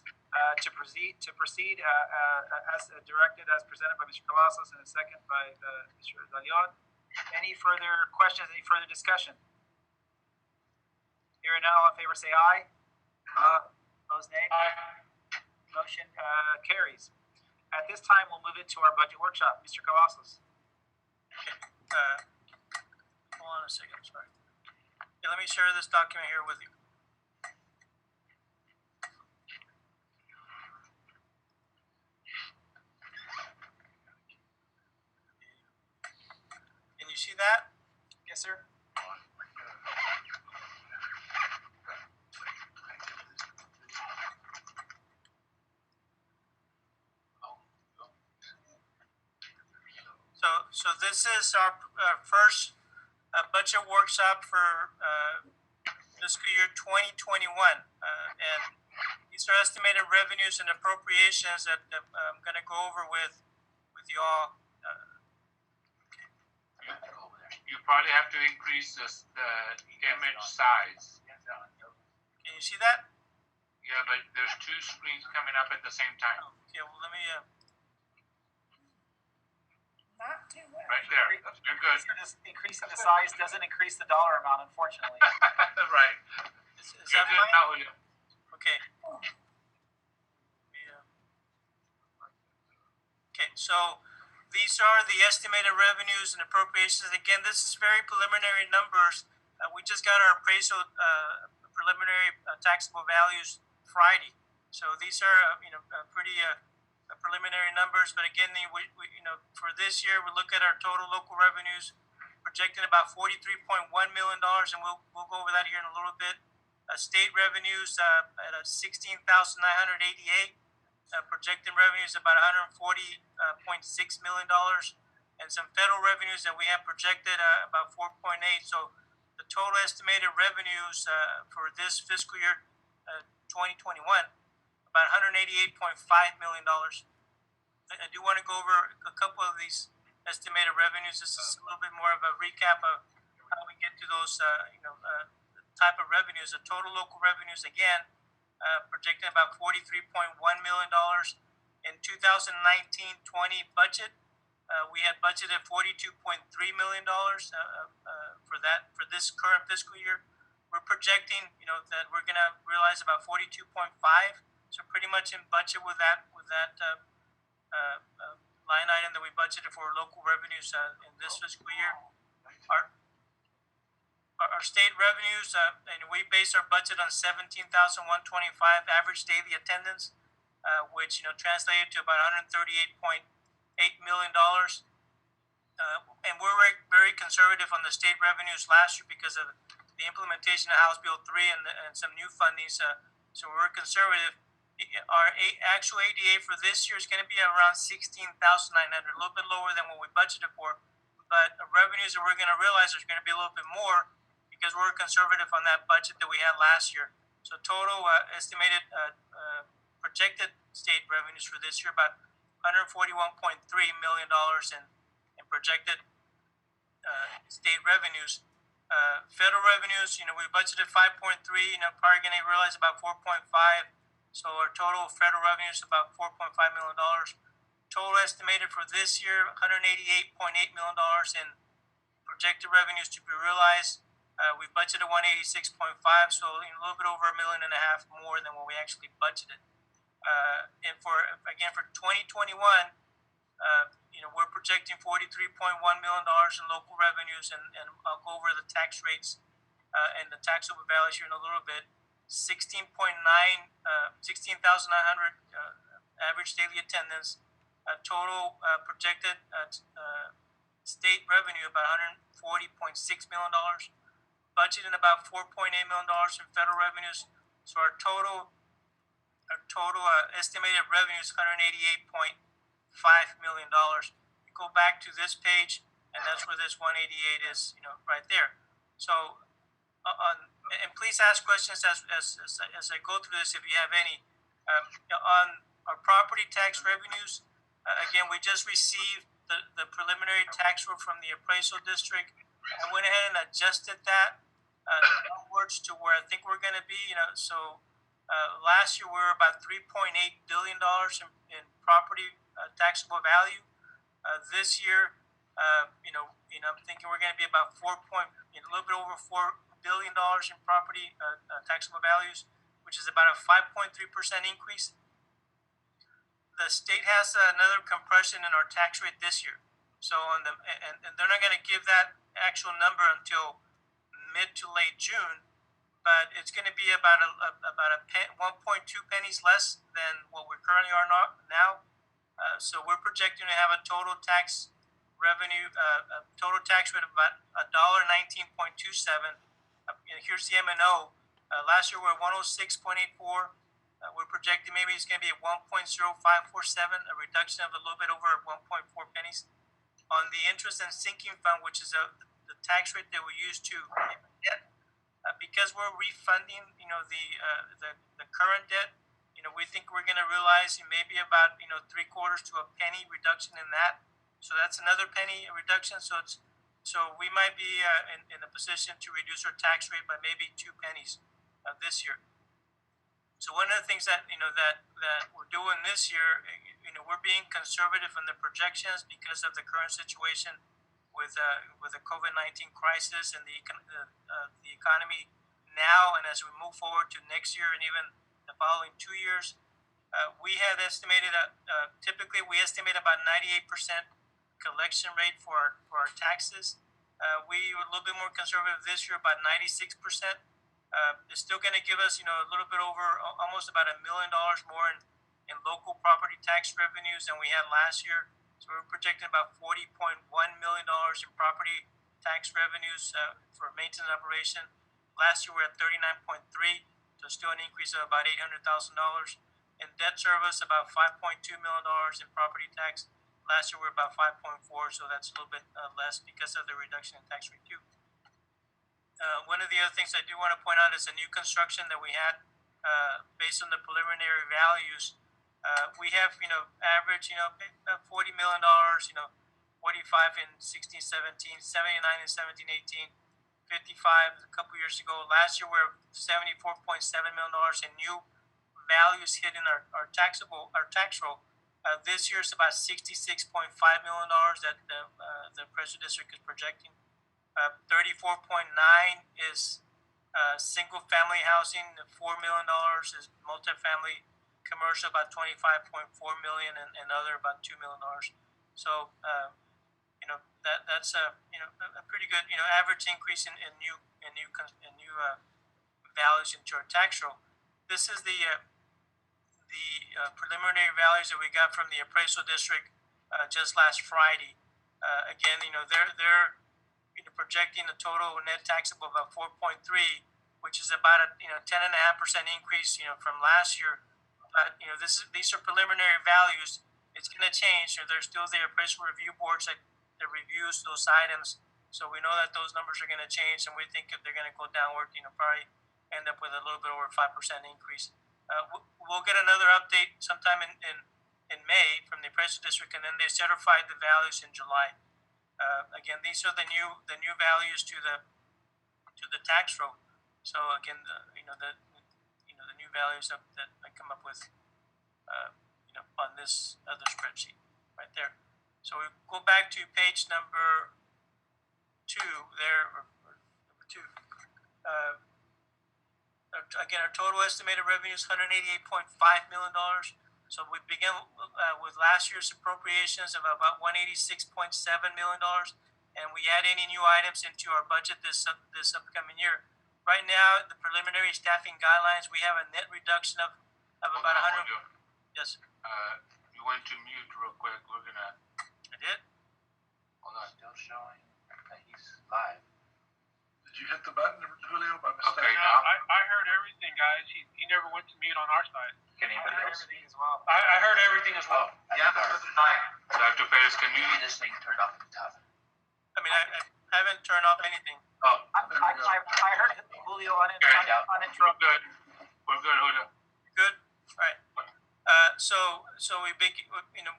S10: to proceed as directed, as presented by Mr. Cavazos, and a second by Mr. Dalion. Any further questions? Any further discussion? Hearing none, all in favor say aye. Opposed, nay.
S3: Aye.
S10: Motion carries. At this time, we'll move into our budget workshop. Mr. Cavazos.
S5: Hold on a second. I'm sorry. Okay, let me share this document here with you. Can you see that?
S10: Yes, sir.
S5: So this is our first budget workshop for fiscal year 2021, and these are estimated revenues and appropriations that I'm going to go over with you all.
S3: You probably have to increase the image size.
S5: Can you see that?
S3: Yeah, but there's two screens coming up at the same time.
S5: Okay, well, let me.
S4: Not too well.
S3: Right there. You're good.
S10: Increasing the size doesn't increase the dollar amount, unfortunately.
S3: Right.
S5: Is
S3: You're
S5: that
S3: good
S5: fine?
S3: now, Julio.
S5: Okay. Okay, so these are the estimated revenues and appropriations. Again, this is very preliminary numbers. We just got our appraisal preliminary taxable values Friday. So these are pretty preliminary numbers. But again, we for this year, we look at our total local revenues projected about $43.1 million, and we'll go over that here in a little bit. State revenues at $16,988. projected revenues about $140.6 million, and some federal revenues that we have projected about 4.8. So the total estimated revenues for this fiscal year 2021 about $188.5 million. I do want to go over a couple of these estimated revenues. This is a little bit more of a recap of how we get to those type of revenues. The total local revenues again projected about $43.1 million in 2019-20 budget. We had budgeted $42.3 million for this current fiscal year. We're projecting, that we're going to realize about 42.5. So pretty much in budget with that line item that we budgeted for local revenues in this fiscal year. Our state revenues, and we base our budget on 17,125 average daily attendance, which translated to about $138.8 million. And we're very conservative on the state revenues last year because of the implementation of House Bill 3 and some new funding. So we're conservative. Our actual ADA for this year is going to be around 16,900, a little bit lower than what we budgeted for. But the revenues that we're going to realize are going to be a little bit more because we're conservative on that budget that we had last year. So total estimated projected state revenues for this year about $141.3 million in projected state revenues. Federal revenues, we budgeted 5.3. Probably going to realize about 4.5. So our total federal revenues is about $4.5 million. Total estimated for this year, $188.8 million in projected revenues to be realized. We budgeted 186.5, so a little bit over $1.5 million more than what we actually budgeted. And for 2021, we're projecting $43.1 million in local revenues, and I'll go over the tax rates and the taxable values here in a little bit. 16,900 average daily attendance. Total projected state revenue about $140.6 million. Budgeted about $4.8 million in federal revenues. So our total estimated revenue is $188.5 million. We go back to this page, and that's where this 188 is, right there. So and please ask questions as I go through this if you have any. On our property tax revenues, again, we just received the preliminary tax roll from the appraisal district. I went ahead and adjusted that upwards to where I think we're going to be. So last year we were about $3.8 billion in property taxable value. This year, I'm thinking we're going to be about a little bit over $4 billion in property taxable values, which is about a 5.3% increase. The state has another compression in our tax rate this year. So and they're not going to give that actual number until mid to late June, but it's going to be about 1.2 pennies less than what we currently are now. So we're projecting to have a total tax revenue, total tax rate of about $1.19.27. Here's the M&O. Last year we were 106.84. We're projecting maybe it's going to be at 1.0547, a reduction of a little bit over 1.4 pennies. On the interest and sinking fund, which is the tax rate that we use to debt, because we're refunding, the current debt, we think we're going to realize maybe about 3/4 to a penny reduction in that. So that's another penny reduction. So we might be in a position to reduce our tax rate by maybe 2 pennies this year. So one of the things that that we're doing this year, we're being conservative in the projections because of the current situation with the COVID-19 crisis and the economy now, and as we move forward to next year and even the following 2 years. We had estimated typically we estimate about 98% collection rate for our taxes. We were a little bit more conservative this year, about 96%. It's still going to give us, a little bit over, almost about $1 million more in local property tax revenues than we had last year. So we're projecting about $40.1 million in property tax revenues for maintenance operation. Last year we were at 39.3, so still an increase of about $800,000. In debt service, about $5.2 million. In property tax, last year we were about 5.4, so that's a little bit less because of the reduction in tax rate too. One of the other things I do want to point out is a new construction that we had based on the preliminary values. We have, average, $40 million, 45 in 16, 17, 79 in 17, 18, 55 a couple years ago. Last year we were $74.7 million in new values hitting our tax roll. This year is about $66.5 million that the President District is projecting. 34.9 is single family housing. $4 million is multifamily commercial, about 25.4 million, and other about $2 million. So that's a pretty good average increase in new values into our tax roll. This is the preliminary values that we got from the appraisal district just last Friday. Again, they're projecting a total net taxable of about 4.3, which is about a 10.5% increase from last year. But these are preliminary values. It's going to change. There's still the appraisal review boards that reviews those items. So we know that those numbers are going to change, and we think if they're going to go downward, probably end up with a little bit over 5% increase. We'll get another update sometime in May from the appraisal district, and then they certified the values in July. Again, these are the new values to the tax roll. So again, the new values that I come up with, on this other spreadsheet right there. So we go back to page number 2 there, or number 2. Again, our total estimated revenue is $188.5 million. So we begin with last year's appropriations of about $186.7 million, and we add any new items into our budget this upcoming year. Right now, the preliminary staffing guidelines, we have a net reduction of about 100. Yes.
S3: You went to mute real quick. We're gonna.
S5: I did.
S3: Hold on. Still showing that he's live.
S1: Did you hit the button, Julio, by mistake?
S3: Okay, now.
S6: I heard everything, guys. He never went to mute on our side.
S3: Can anybody else?
S10: Everything as well.
S6: I heard everything as well.
S9: Yeah,
S3: Dr. Perez, can you?
S12: This thing turned off the top.
S5: I mean, I haven't turned off anything.
S3: Oh,
S10: I heard Julio
S3: we're
S10: uninterrupted.
S3: good. We're good, Julio.
S5: Good. All right. So we begin,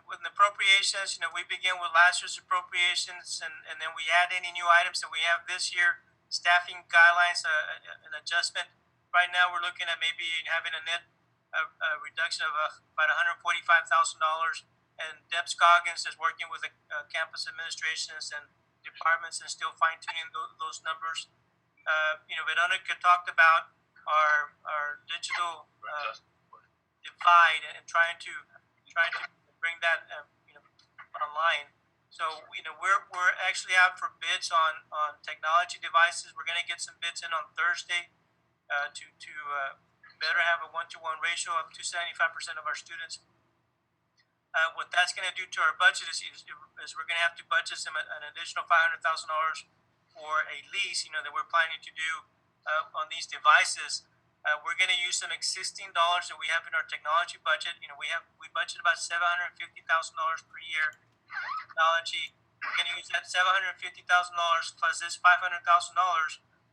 S5: with the appropriations. We begin with last year's appropriations, and then we add any new items that we have this year. Staffing guidelines, an adjustment. Right now, we're looking at maybe having a net reduction of about $145,000. And Deb Scoggins is working with the campus administrations and departments and still fine tuning those numbers. Veronica talked about our digital divide and trying to bring that online. So we're actually out for bids on technology devices. We're going to get some bids in on Thursday to better have a 1-to-1 ratio up to 75% of our students. What that's going to do to our budget is we're going to have to budget some an additional $500,000 for a lease, that we're planning to do on these devices. We're going to use some existing dollars that we have in our technology budget. We budget about $750,000 per year in technology. We're going to use that $750,000 plus this $500,000.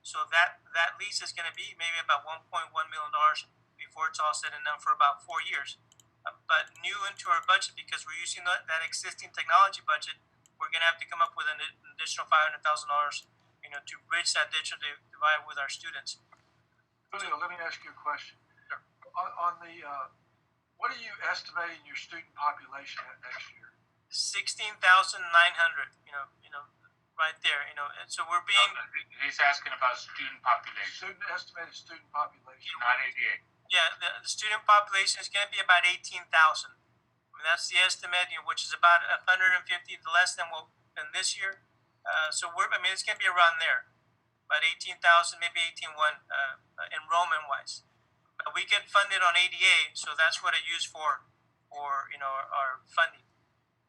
S5: So that lease is going to be maybe about $1.1 million before it's all said and done for about 4 years. But new into our budget, because we're using that existing technology budget, we're going to have to come up with an additional $500,000, to bridge that digital divide with our students.
S1: Julio, let me ask you a question.
S5: Sure.
S1: On the, what are you estimating your student population at next year?
S5: 16,900. Right there. And so we're being.
S3: He's asking about student population.
S1: Estimated student population.
S3: Not ADA.
S5: Yeah, the student population is going to be about 18,000. That's the estimate, which is about 150 less than this year. So it's going to be around there, about 18,000, maybe 18,100 enrollment wise. But we get funded on ADA, so that's what I use for our funding.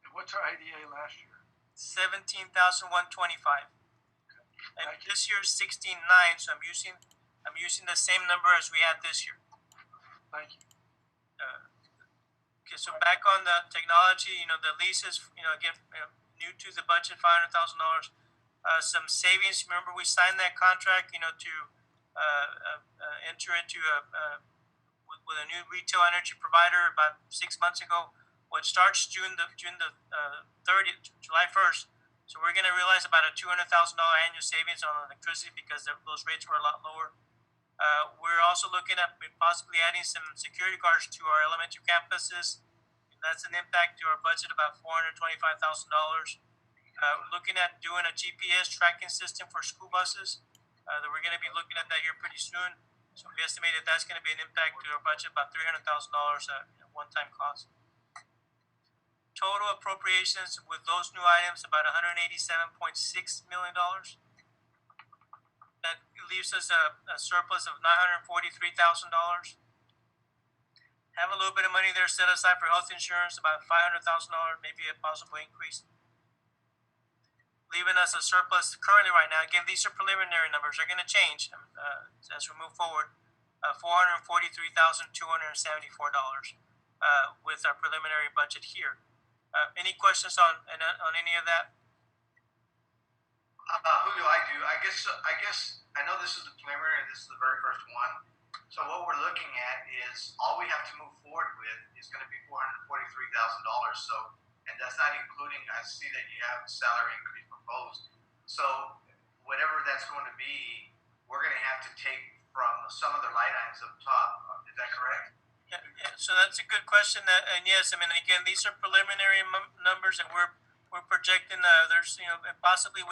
S1: And what's our ADA last year?
S5: 17,125. And this year is 16,900, so I'm using the same number as we had this year.
S1: Thank you.
S5: Okay, so back on the technology, the leases, again, new to the budget, $500,000. Some savings. Remember, we signed that contract, to enter into with a new retail energy provider about 6 months ago. Well, it starts June the 30th, July 1st. So we're going to realize about a $200,000 annual savings on electricity because those rates were a lot lower. We're also looking at possibly adding some security guards to our elementary campuses. That's an impact to our budget, about $425,000. Looking at doing a GPS tracking system for school buses. That we're going to be looking at that here pretty soon. So we estimate that that's going to be an impact to our budget, about $300,000 one-time cost. Total appropriations with those new items, about $187.6 million. That leaves us a surplus of $943,000. Have a little bit of money there set aside for health insurance, about $500,000, maybe a possible increase. Leaving us a surplus currently right now. Again, these are preliminary numbers. They're going to change as we move forward. $443,274 with our preliminary budget here. Any questions on any of that?
S9: Julio, I do. I guess I know this is the preliminary. This is the very first one. So what we're looking at is all we have to move forward with is going to be $443,000. So, and that's not including. I see that you have salary increase proposed. So whatever that's going to be, we're going to have to take from some other line items up top. Is that correct?
S5: Yeah, so that's a good question. And yes, I mean, again, these are preliminary numbers, and we're projecting. There's, possibly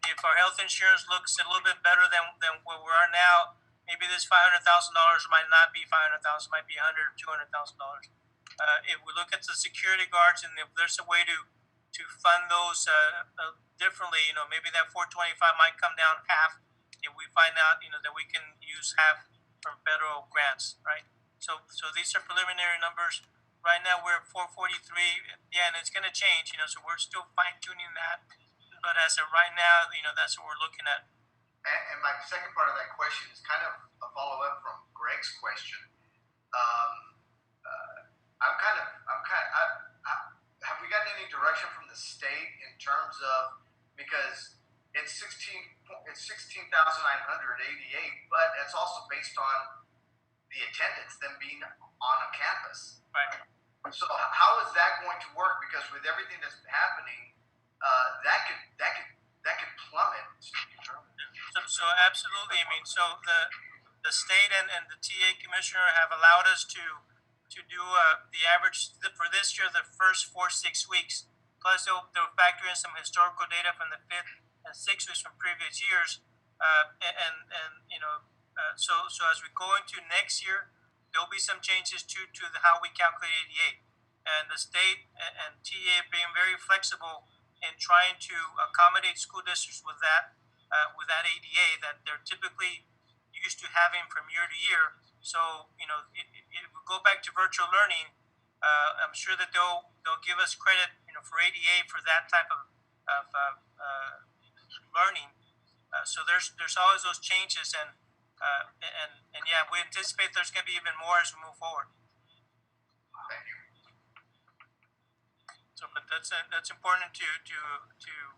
S5: if our health insurance looks a little bit better than where we are now, maybe this $500,000 might not be $500,000, might be $100,000, $200,000. If we look at the security guards, and if there's a way to fund those differently, maybe that 425 might come down half if we find out, that we can use half from federal grants, right? So these are preliminary numbers. Right now we're at 443. Yeah, and it's going to change, so we're still fine tuning that. But as of right now, that's what we're looking at.
S9: And my second part of that question is kind of a follow up from Greg's question. Have we gotten any direction from the state in terms of, because it's 16,988, but it's also based on the attendance, them being on a campus.
S5: Right.
S9: So how is that going to work? Because with everything that's happening, that could plummet.
S5: So absolutely. I mean, so the state and the TA commissioner have allowed us to do the average for this year, the first 4-6 weeks. Plus they'll factor in some historical data from the 5th and 6th weeks from previous years. So as we go into next year, there'll be some changes to how we calculate 88. And the state and TA being very flexible in trying to accommodate school districts with that ADA that they're typically used to having from year to year. So, if we go back to virtual learning, I'm sure that they'll give us credit, for ADA for that type of learning. So there's always those changes, and yeah, we anticipate there's going to be even more as we move forward.
S9: Thank you.
S5: So, but that's important to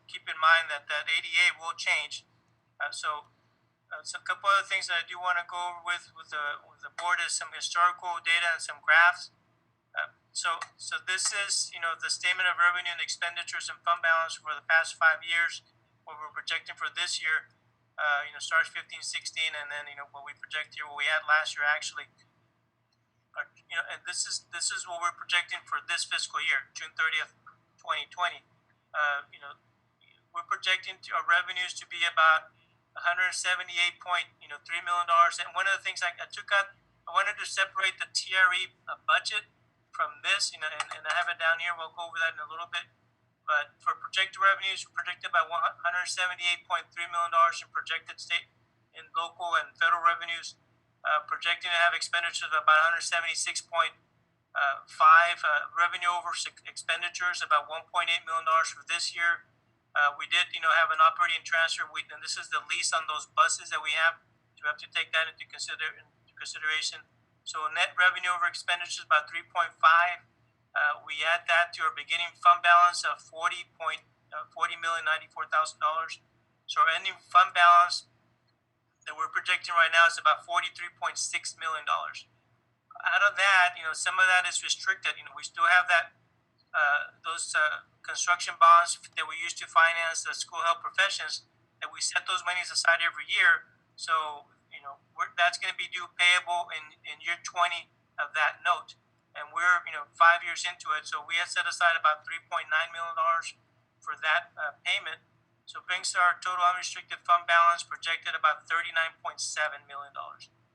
S5: keep in mind that ADA will change. So a couple other things that I do want to go over with the board is some historical data and some graphs. So this is the statement of revenue and expenditures and fund balance for the past 5 years. What we're projecting for this year, starts 15, 16, and then what we project here, what we had last year actually. And this is what we're projecting for this fiscal year, June 30th, 2020. We're projecting our revenues to be about $178.3 million. And one of the things I took out, I wanted to separate the TRE budget from this, and I have it down here. We'll go over that in a little bit. But for projected revenues, we're projected about $178.3 million in projected state and local and federal revenues. Projecting to have expenditures of about 176.5 revenue over expenditures, about $1.8 million for this year. We did, have an operating transfer. And this is the lease on those buses that we have. So we have to take that into consideration. So net revenue over expenditures about 3.5. We add that to our beginning fund balance of $40,094,000. So our ending fund balance that we're projecting right now is about $43.6 million. Out of that, some of that is restricted. We still have that those construction bonds that we used to finance the school health professions, that we set those monies aside every year. So that's going to be due payable in year 20 of that note, and we're 5 years into it. So we had set aside about $3.9 million for that payment. So it brings our total unrestricted fund balance projected about $39.7 million,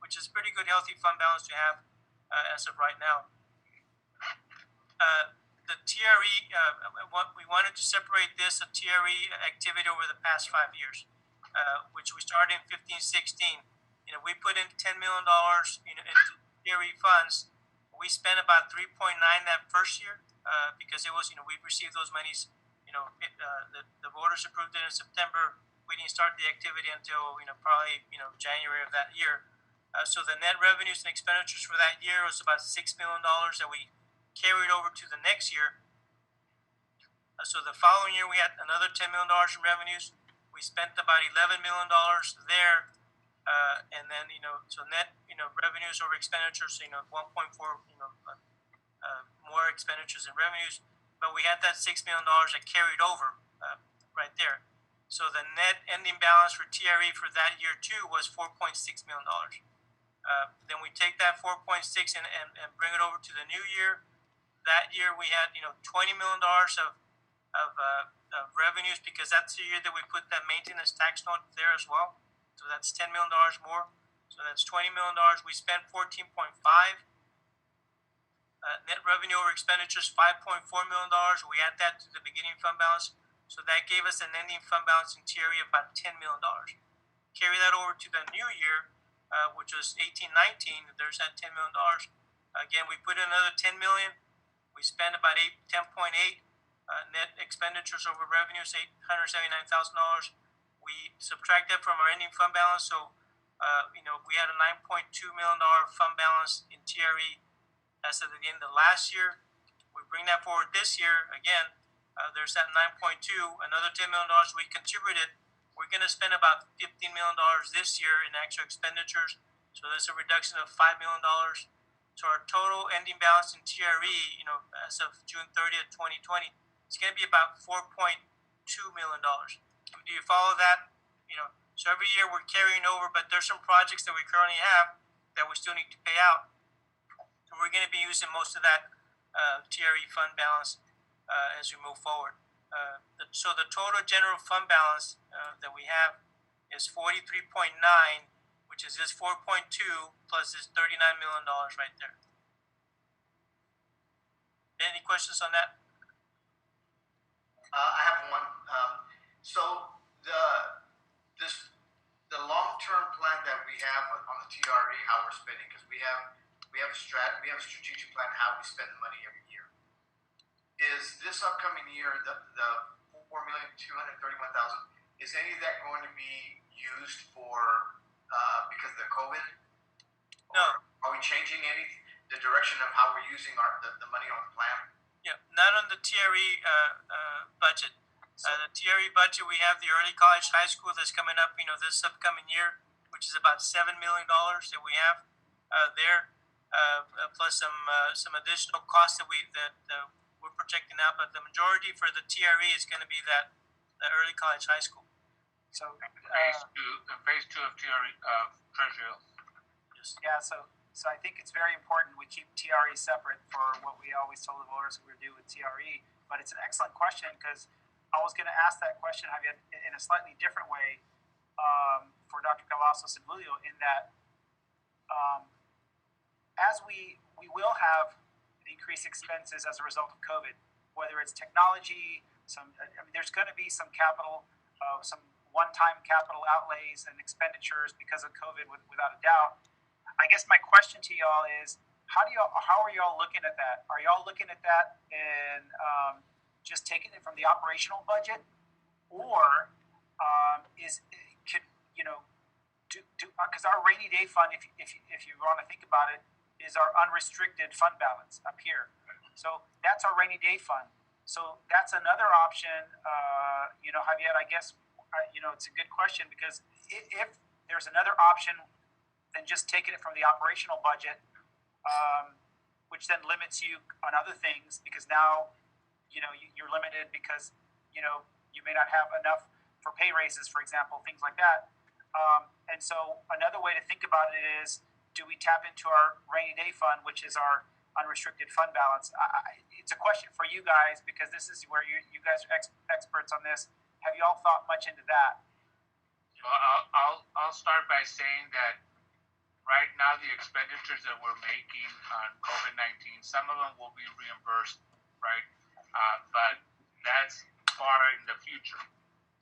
S5: which is pretty good, healthy fund balance to have as of right now. The TRE, we wanted to separate this TRE activity over the past 5 years, which we started in 15-16. We put in $10 million into TRE funds. We spent about 3.9 that first year because it was we received those monies. The voters approved it in September. We didn't start the activity until probably January of that year. So the net revenues and expenditures for that year was about $6 million that we carried over to the next year. So the following year we had another $10 million in revenues. We spent about $11 million there, and then so net revenues over expenditures 1.4 more expenditures and revenues, but we had that $6 million that carried over right there. So the net ending balance for TRE for that year too was $4.6 million. Then we take that 4.6 and bring it over to the new year. That year we had $20 million of revenues, because that's the year that we put that maintenance tax note there as well. So that's $10 million more. So that's $20 million. We spent 14.5. Net revenue over expenditures $5.4 million. We add that to the beginning fund balance. So that gave us an ending fund balance in TRE of about $10 million. Carry that over to the new year, which was 18-19. There's that $10 million. Again, we put in another $10 million. We spent about 10.8. Net expenditures over revenues $879,000. We subtract that from our ending fund balance. So we had a $9.2 million fund balance in TRE as of the end of last year. We bring that forward this year. Again, there's that 9.2, another $10 million we contributed. We're going to spend about $15 million this year in actual expenditures. So there's a reduction of $5 million. So our total ending balance in TRE, as of June 30th, 2020, it's going to be about $4.2 million. Do you follow that? So every year we're carrying over, but there's some projects that we currently have that we still need to pay out. So we're going to be using most of that TRE fund balance as we move forward. So the total general fund balance that we have is 43.9, which is this 4.2 plus this $39 million right there. Any questions on that?
S9: I have one. So the long-term plan that we have on the TRE, how we're spending, because we have a strategic plan how we spend the money every year. Is this upcoming year the $4,231,000? Is any of that going to be used for because of the COVID?
S5: No.
S9: Are we changing the direction of how we're using the money on the plan?
S5: Yeah, not on the TRE budget. The TRE budget, we have the early college high school that's coming up, this upcoming year, which is about $7 million that we have there, plus some additional costs that we're projecting out. But the majority for the TRE is going to be the early college high school.
S10: So
S3: phase two of TRE Treasure Hill.
S10: Yes. Yeah. So I think it's very important we keep TRE separate for what we always told the voters we would do with TRE. But it's an excellent question, because I was going to ask that question in a slightly different way for Dr. Cavazos and Julio, in that as we will have increased expenses as a result of COVID, whether it's technology, there's going to be some capital, some one-time capital outlays and expenditures because of COVID, without a doubt. I guess my question to y'all is, how are y'all looking at that? Are y'all looking at that and just taking it from the operational budget, or because our rainy day fund, if you want to think about it, is our unrestricted fund balance up here. So that's our rainy day fund. So that's another option. Javier, I guess, it's a good question, because if there's another option than just taking it from the operational budget, which then limits you on other things, because now, you're limited because, you may not have enough for pay raises, for example, things like that. And so another way to think about it is, do we tap into our rainy day fund, which is our unrestricted fund balance? It's a question for you guys, because this is where you guys are experts on this. Have you all thought much into that?
S3: Well, I'll start by saying that right now the expenditures that we're making on COVID-19, some of them will be reimbursed, right? But that's far in the future.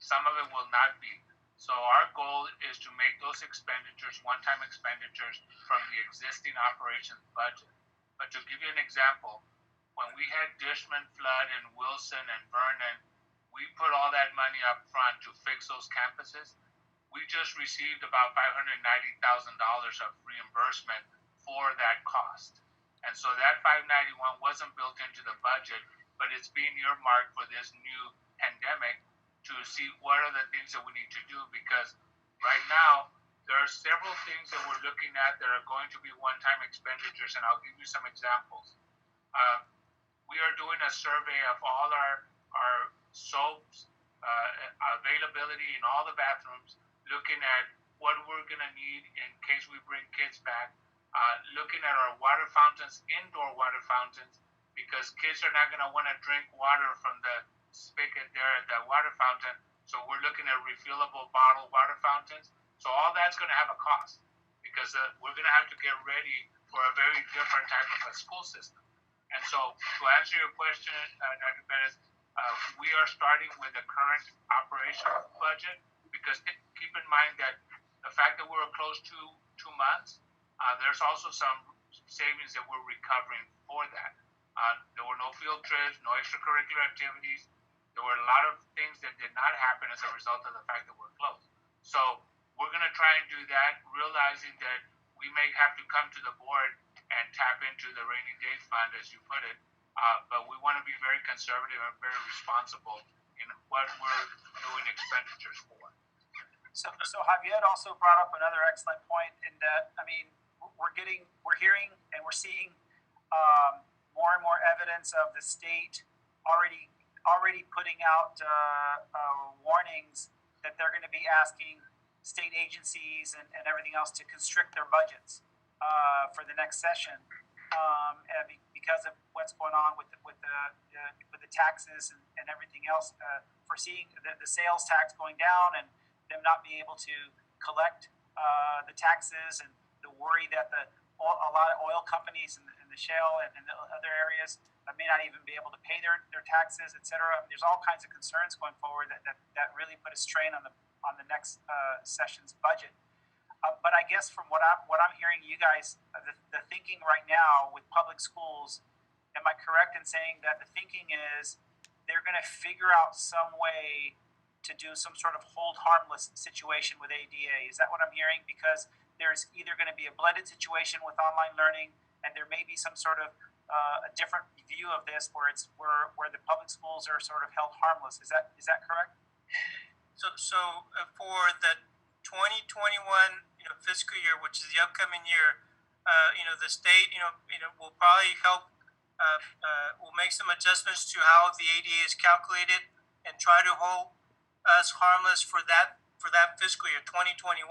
S3: Some of it will not be. So our goal is to make those expenditures one-time expenditures from the existing operations budget. But to give you an example, when we had Dishman flood in Wilson and Vernon, we put all that money up front to fix those campuses. We just received about $590,000 of reimbursement for that cost. And so that 591 wasn't built into the budget, but it's being earmarked for this new pandemic to see what are the things that we need to do, because right now there are several things that we're looking at that are going to be one-time expenditures, and I'll give you some examples. We are doing a survey of all our soaps, availability in all the bathrooms, looking at what we're going to need in case we bring kids back, looking at our water fountains, indoor water fountains, because kids are not going to want to drink water from the spigot there at the water fountain. So we're looking at refillable bottled water fountains. So all that's going to have a cost, because we're going to have to get ready for a very different type of a school system. And so to answer your question, Dr. Perez, we are starting with the current operational budget, because keep in mind that the fact that we're close to 2 months, there's also some savings that we're recovering for that. There were no field trips, no extracurricular activities. There were a lot of things that did not happen as a result of the fact that we're closed. So we're going to try and do that, realizing that we may have to come to the board and tap into the rainy day fund, as you put it. But we want to be very conservative and very responsible in what we're doing expenditures for.
S10: So Javier also brought up another excellent point in that, we're hearing and we're seeing more and more evidence of the state already putting out warnings that they're going to be asking state agencies and everything else to constrict their budgets for the next session, because of what's going on with the taxes and everything else. Foreseeing the sales tax going down and them not being able to collect the taxes, and the worry that a lot of oil companies in the shale and the other areas may not even be able to pay their taxes, et cetera. There's all kinds of concerns going forward that really put a strain on the next session's budget. But I guess from what I'm hearing, you guys, the thinking right now with public schools, am I correct in saying that the thinking is they're going to figure out some way to do some sort of hold harmless situation with ADA? Is that what I'm hearing? Because there's either going to be a blended situation with online learning, and there may be some sort of a different view of this where the public schools are sort of held harmless. Is that correct?
S5: So for the 2021 fiscal year, which is the upcoming year, the state will probably help. Will make some adjustments to how the ADA is calculated and try to hold us harmless for that fiscal year 2021.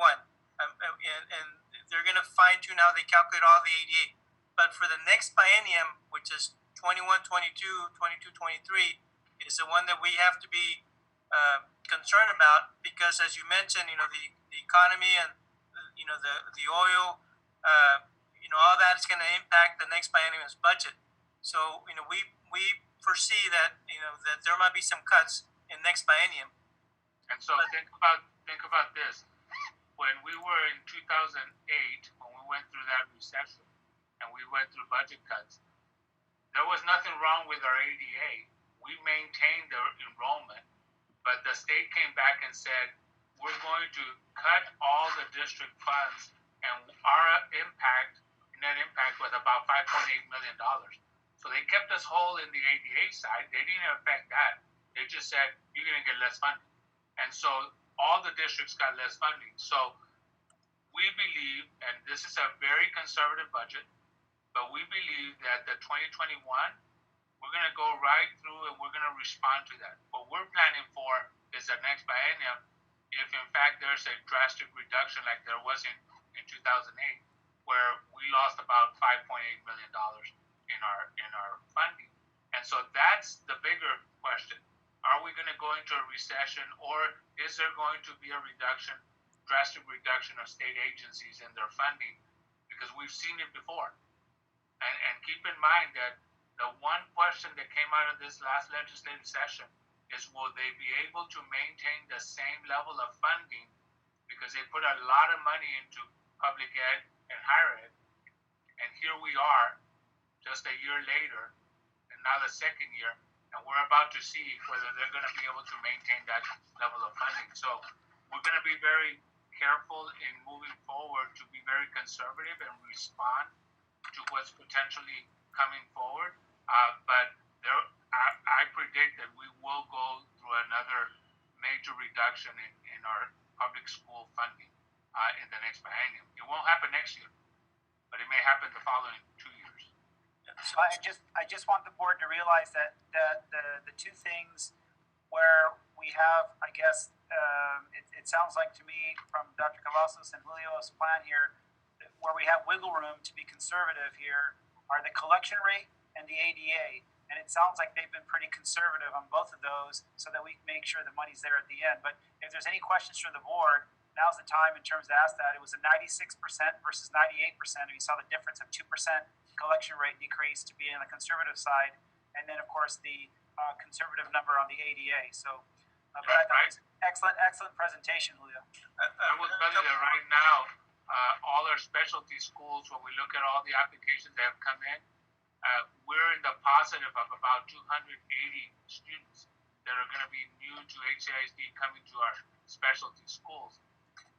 S5: And they're going to fine tune how they calculate all the ADA. But for the next biennium, which is 21-22, 22-23, is the one that we have to be concerned about, because as you mentioned, the economy and the oil, all that is going to impact the next biennium's budget. So we foresee that that there might be some cuts in next biennium.
S3: And so think about this. When we were in 2008, when we went through that recession and we went through budget cuts, there was nothing wrong with our ADA. We maintained the enrollment, but the state came back and said, we're going to cut all the district funds, and our net impact was about $5.8 million. So they kept us whole in the ADA side. They didn't affect that. They just said, you're going to get less funding. And so all the districts got less funding. So we believe, and this is a very conservative budget, but we believe that the 2021, we're going to go right through and we're going to respond to that. What we're planning for is the next biennium, if in fact there's a drastic reduction like there was in 2008, where we lost about $5.8 million in our funding. And so that's the bigger question. Are we going to go into a recession, or is there going to be a drastic reduction of state agencies in their funding? Because we've seen it before. And keep in mind that the one question that came out of this last legislative session is, will they be able to maintain the same level of funding? Because they put a lot of money into public ed and higher ed. And here we are, just a year later, and now the second year, and we're about to see whether they're going to be able to maintain that level of funding. So we're going to be very careful in moving forward to be very conservative and respond to what's potentially coming forward. But I predict that we will go through another major reduction in our public school funding in the next biennium. It won't happen next year, but it may happen the following 2 years.
S10: So I just want the board to realize that the two things where we have, I guess, it sounds like to me from Dr. Cavazos and Julio's plan here, where we have wiggle room to be conservative here are the collection rate and the ADA. And it sounds like they've been pretty conservative on both of those so that we can make sure the money's there at the end. But if there's any questions from the board, now's the time in terms of ask that. It was a 96% versus 98%. And you saw the difference of 2% collection rate decrease to be on the conservative side. And then, of course, the conservative number on the ADA. So, but I thought it was excellent presentation, Julio.
S3: I will tell you that right now, all our specialty schools, when we look at all the applications that have come in, we're in the positive of about 280 students that are going to be new to HCISD coming to our specialty schools.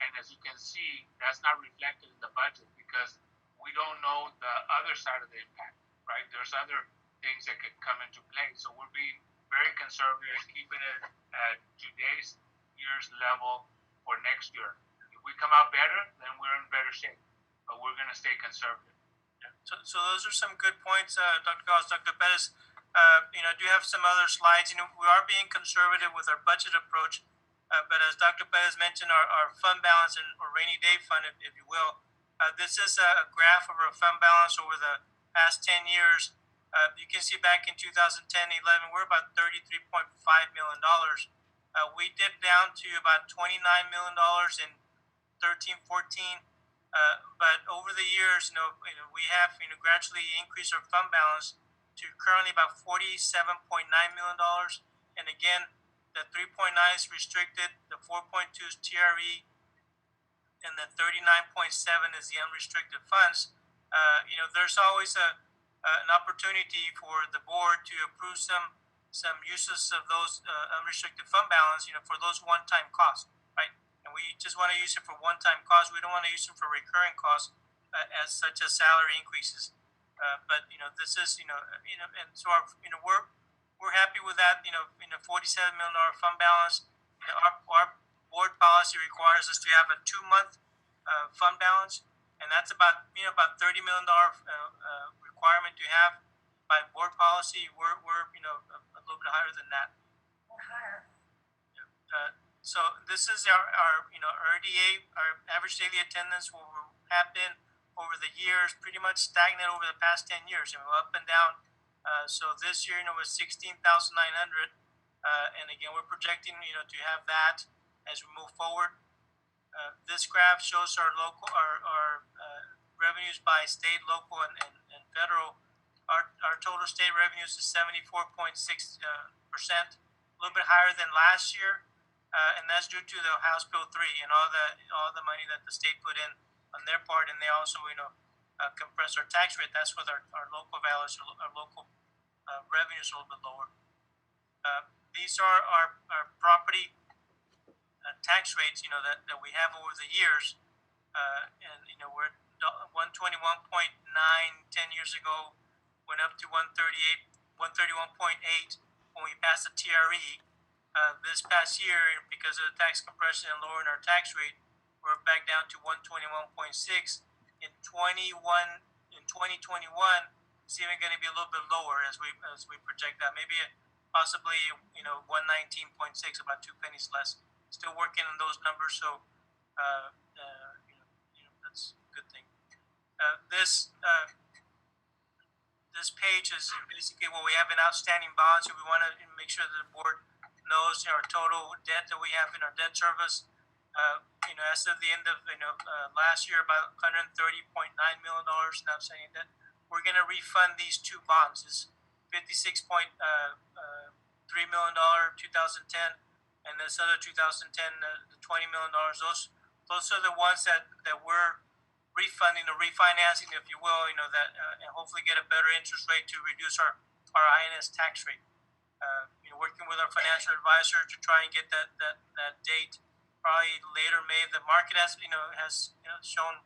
S3: And as you can see, that's not reflected in the budget because we don't know the other side of the impact, right? There's other things that could come into play. So we're being very conservative and keeping it at today's year's level for next year. If we come out better, then we're in better shape. But we're going to stay conservative.
S5: So those are some good points, Dr. Gauss, Dr. Perez. I do have some other slides. We are being conservative with our budget approach, but as Dr. Perez mentioned, our fund balance or rainy day fund, if you will, this is a graph of our fund balance over the past 10 years. You can see back in 2010-11, we're about $33.5 million. We dipped down to about $29 million in 13-14. But over the years, we have gradually increased our fund balance to currently about $47.9 million. And again, the 3.9 is restricted, the 4.2 is TRE, and the 39.7 is the unrestricted funds. There's always an opportunity for the board to approve some uses of those unrestricted fund balance, for those one-time costs, right? And we just want to use it for one-time costs. We don't want to use them for recurring costs, as such as salary increases. But this is and so we're happy with that. $47 million fund balance. Our board policy requires us to have a 2-month fund balance, and that's about $30 million requirement to have by board policy. We're a little bit higher than that.
S4: Higher.
S5: So this is our RDA, our average daily attendance, what we have been over the years, pretty much stagnant over the past 10 years, up and down. So this year, was 16,900, and again, we're projecting, to have that as we move forward. This graph shows our revenues by state, local, and federal. Our total state revenues is 74.6%, a little bit higher than last year. And that's due to the House Bill 3 and all the money that the state put in on their part, and they also compress our tax rate. That's with our local values, our local revenues a little bit lower. These are our property tax rates, that we have over the years, and we're 121.9 10 years ago, went up to 131.8 when we passed the TRE. This past year, because of the tax compression and lowering our tax rate, we're back down to 121.6. In 2021, it's even going to be a little bit lower as we project that. Maybe possibly 119.6, about 2 pennies less. Still working on those numbers, so that's a good thing. This page is basically what we have in outstanding bonds. So we want to make sure that the board knows our total debt that we have in our debt service. As of the end of last year, about $130.9 million in outstanding debt. We're going to refund these two bonds. This $56.3 million 2010, and this other 2010, the $20 million. Those are the ones that we're refunding or refinancing, if you will. That and hopefully get a better interest rate to reduce our INS tax rate. Working with our financial advisor to try and get that date. Probably later May. The market has shown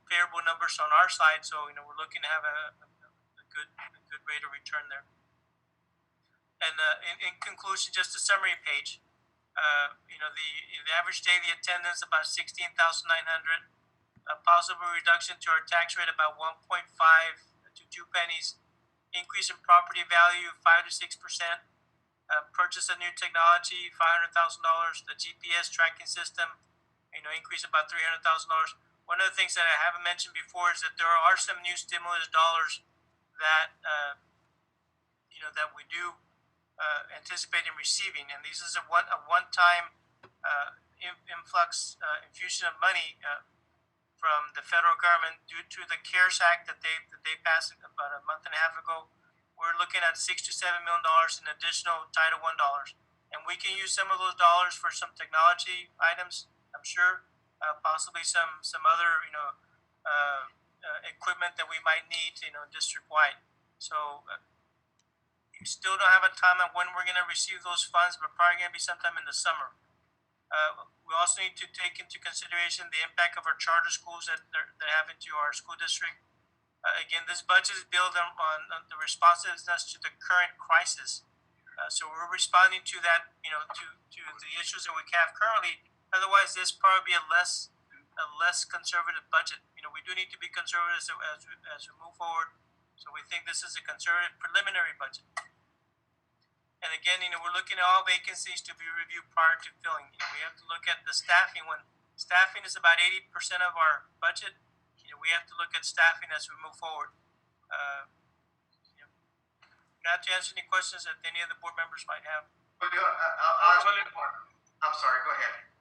S5: favorable numbers on our side, so we're looking to have a good rate of return there. And in conclusion, just a summary page. The average daily attendance about 16,900. A possible reduction to our tax rate about 1.5 to 2 pennies. Increase in property value 5 to 6%. Purchase of new technology, $500,000. The GPS tracking system, increase about $300,000. One of the things that I haven't mentioned before is that there are some new stimulus dollars that that we do anticipate in receiving, and this is a one-time influx infusion of money from the federal government due to the CARES Act that they passed about a month and a half ago. We're looking at $6 to $7 million in additional Title I dollars, and we can use some of those dollars for some technology items. I'm sure, possibly some other equipment that we might need, district wide. So we still don't have a time on when we're going to receive those funds, but probably going to be sometime in the summer. We also need to take into consideration the impact of our charter schools that have into our school district. Again, this budget is built on the responsiveness to the current crisis. So we're responding to that, to the issues that we have currently. Otherwise, this probably be a less conservative budget. We do need to be conservative as we move forward. So we think this is a conservative preliminary budget. And again, we're looking at all vacancies to be reviewed prior to filling. We have to look at the staffing. When staffing is about 80% of our budget, we have to look at staffing as we move forward. Not to answer any questions that any of the board members might have.
S9: I'm sorry, go ahead.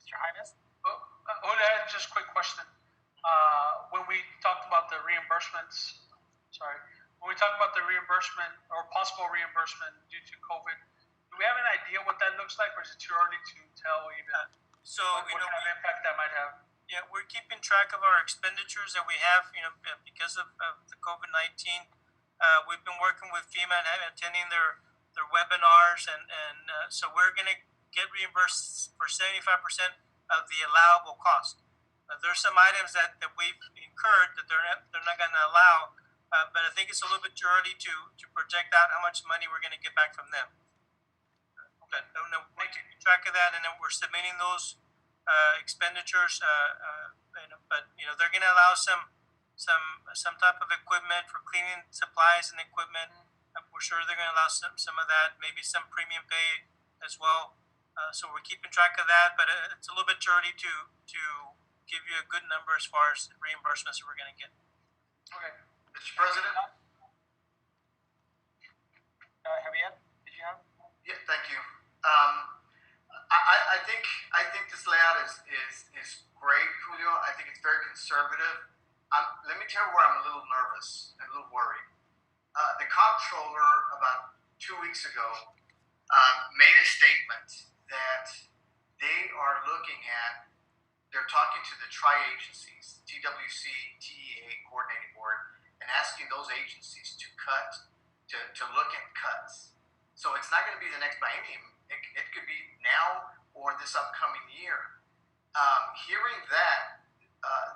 S10: Mr. Highness?
S1: Julio, just a quick question. When we talked about the reimbursements, when we talk about the reimbursement or possible reimbursement due to COVID, do we have an idea what that looks like, or is it too early to tell even what kind of impact that might have?
S5: Yeah, we're keeping track of our expenditures that we have, because of the COVID-19. We've been working with FEMA and attending their webinars, and so we're going to get reimbursed for 75% of the allowable cost. There's some items that we've incurred that they're not going to allow, but I think it's a little bit too early to project out how much money we're going to get back from them. But we're keeping track of that, and then we're submitting those expenditures. But they're going to allow some type of equipment for cleaning supplies and equipment. We're sure they're going to allow some of that, maybe some premium pay as well. So we're keeping track of that, but it's a little bit too early to give you a good number as far as reimbursements that we're going to get.
S1: Okay.
S9: Mr. President?
S10: Javier, did you have?
S9: Yeah, thank you. I think this layout is great, Julio. I think it's very conservative. Let me tell you where I'm a little nervous and a little worried. The comptroller about 2 weeks ago made a statement that they're talking to the tri-agencies, TWC, TEA, Coordinating Board, and asking those agencies to look at cuts. So it's not going to be the next biennium. It could be now or this upcoming year. Hearing that,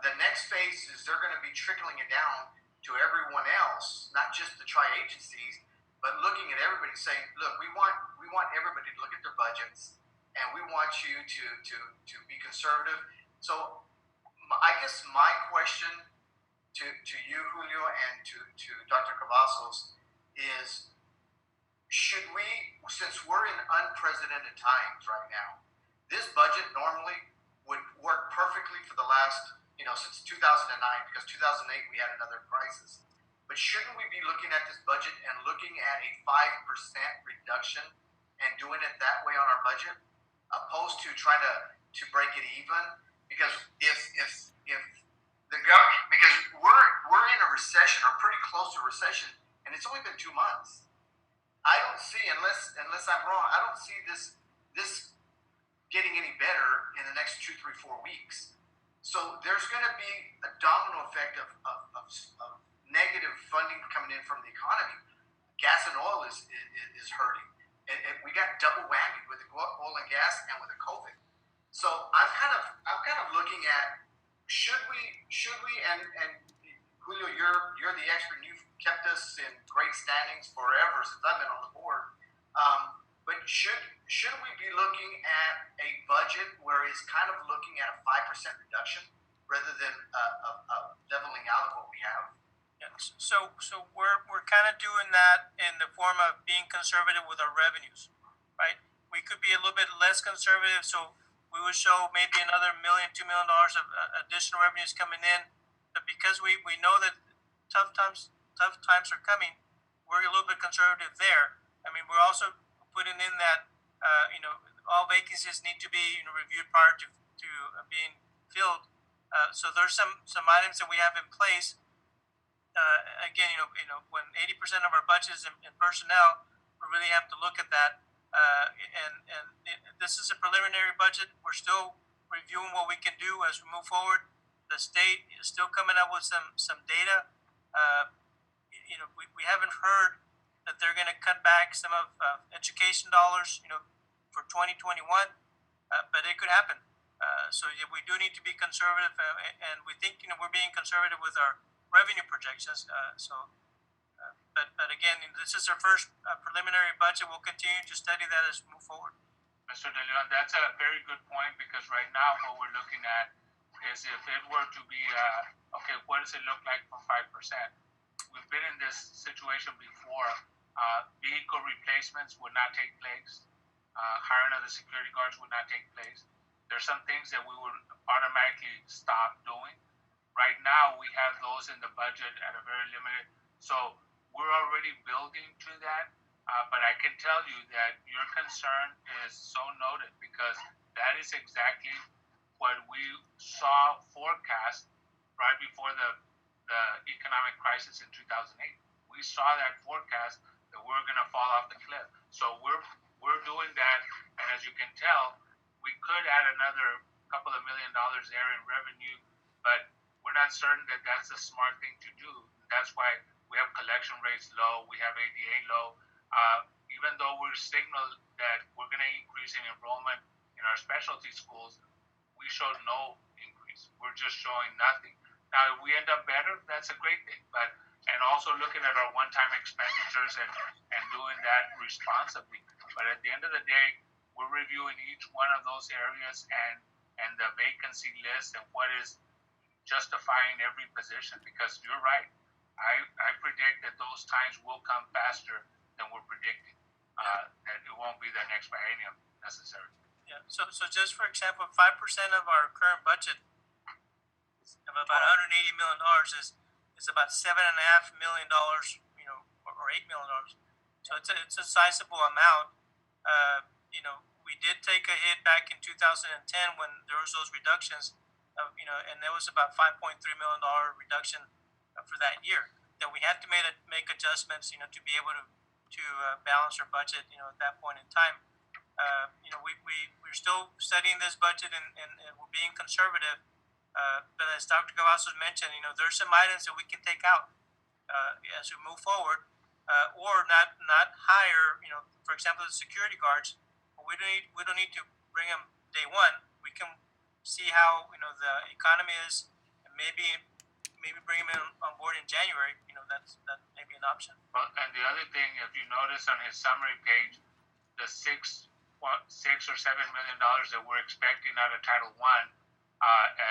S9: the next phase is they're going to be trickling it down to everyone else, not just the tri-agencies, but looking at everybody saying, look, we want everybody to look at their budgets, and we want you to be conservative. So I guess my question to you, Julio, and to Dr. Cavazos is, should we, since we're in unprecedented times right now, this budget normally would work perfectly for the last, since 2009, because 2008 we had another crisis. But shouldn't we be looking at this budget and looking at a 5% reduction and doing it that way on our budget, opposed to trying to break it even? Because if the government, because we're in a recession, or pretty close to a recession, and it's only been 2 months. I don't see, unless I'm wrong, I don't see this getting any better in the next 2, 3, 4 weeks. So there's going to be a domino effect of negative funding coming in from the economy. Gas and oil is hurting. We got double whammy with the oil and gas and with the COVID. So I'm kind of looking at, should we and Julio, you're the expert. You've kept us in great standings forever since I've been on the board. But should we be looking at a budget where it's kind of looking at a 5% reduction rather than a leveling out of what we have?
S5: Yeah. So we're kind of doing that in the form of being conservative with our revenues, right? We could be a little bit less conservative, so we would show maybe another $1 million, $2 million of additional revenues coming in. But because we know that tough times are coming, we're a little bit conservative there. I mean, we're also putting in that all vacancies need to be reviewed prior to being filled. So there's some items that we have in place. Again, when 80% of our budget is in personnel, we really have to look at that. And this is a preliminary budget. We're still reviewing what we can do as we move forward. The state is still coming up with some data. We haven't heard that they're going to cut back some of education dollars, for 2021, but it could happen. So we do need to be conservative, and we think we're being conservative with our revenue projections. But again, this is our first preliminary budget. We'll continue to study that as we move forward.
S3: Mr. De Leon, that's a very good point, because right now what we're looking at is, if it were to be, okay, what does it look like for 5%? We've been in this situation before. Vehicle replacements would not take place. Hiring of the security guards would not take place. There's some things that we would automatically stop doing. Right now, we have those in the budget at a very limited. So we're already building to that. But I can tell you that your concern is so noted, because that is exactly what we saw forecast right before the economic crisis in 2008. We saw that forecast that we're going to fall off the cliff. So we're doing that, and as you can tell, we could add another couple of $1 million there in revenue, but we're not certain that that's the smart thing to do. That's why we have collection rates low, we have ADA low. Even though we're signaled that we're going to increase in enrollment in our specialty schools, we showed no increase. We're just showing nothing. Now, if we end up better, that's a great thing. And also looking at our one-time expenditures and doing that responsibly. But at the end of the day, we're reviewing each one of those areas and the vacancy list and what is justifying every position. Because you're right, I predict that those times will come faster than we're predicting. That it won't be the next biennium necessarily.
S5: Yeah. So just for example, 5% of our current budget of about $180 million is about $7.5 million, or $8 million. So it's a sizable amount. We did take a hit back in 2010 when there was those reductions, and there was about $5.3 million reduction for that year. That we had to make adjustments, to be able to balance our budget, at that point in time. We're still studying this budget and we're being conservative. But as Dr. Cavazos mentioned, there's some items that we can take out as we move forward, or not hire. For example, the security guards. We don't need to bring them day one. We can see how the economy is, and maybe maybe bring them on board in January. That may be an option.
S3: Well, and the other thing, if you notice on his summary page, the $6 or $7 million that we're expecting out of Title I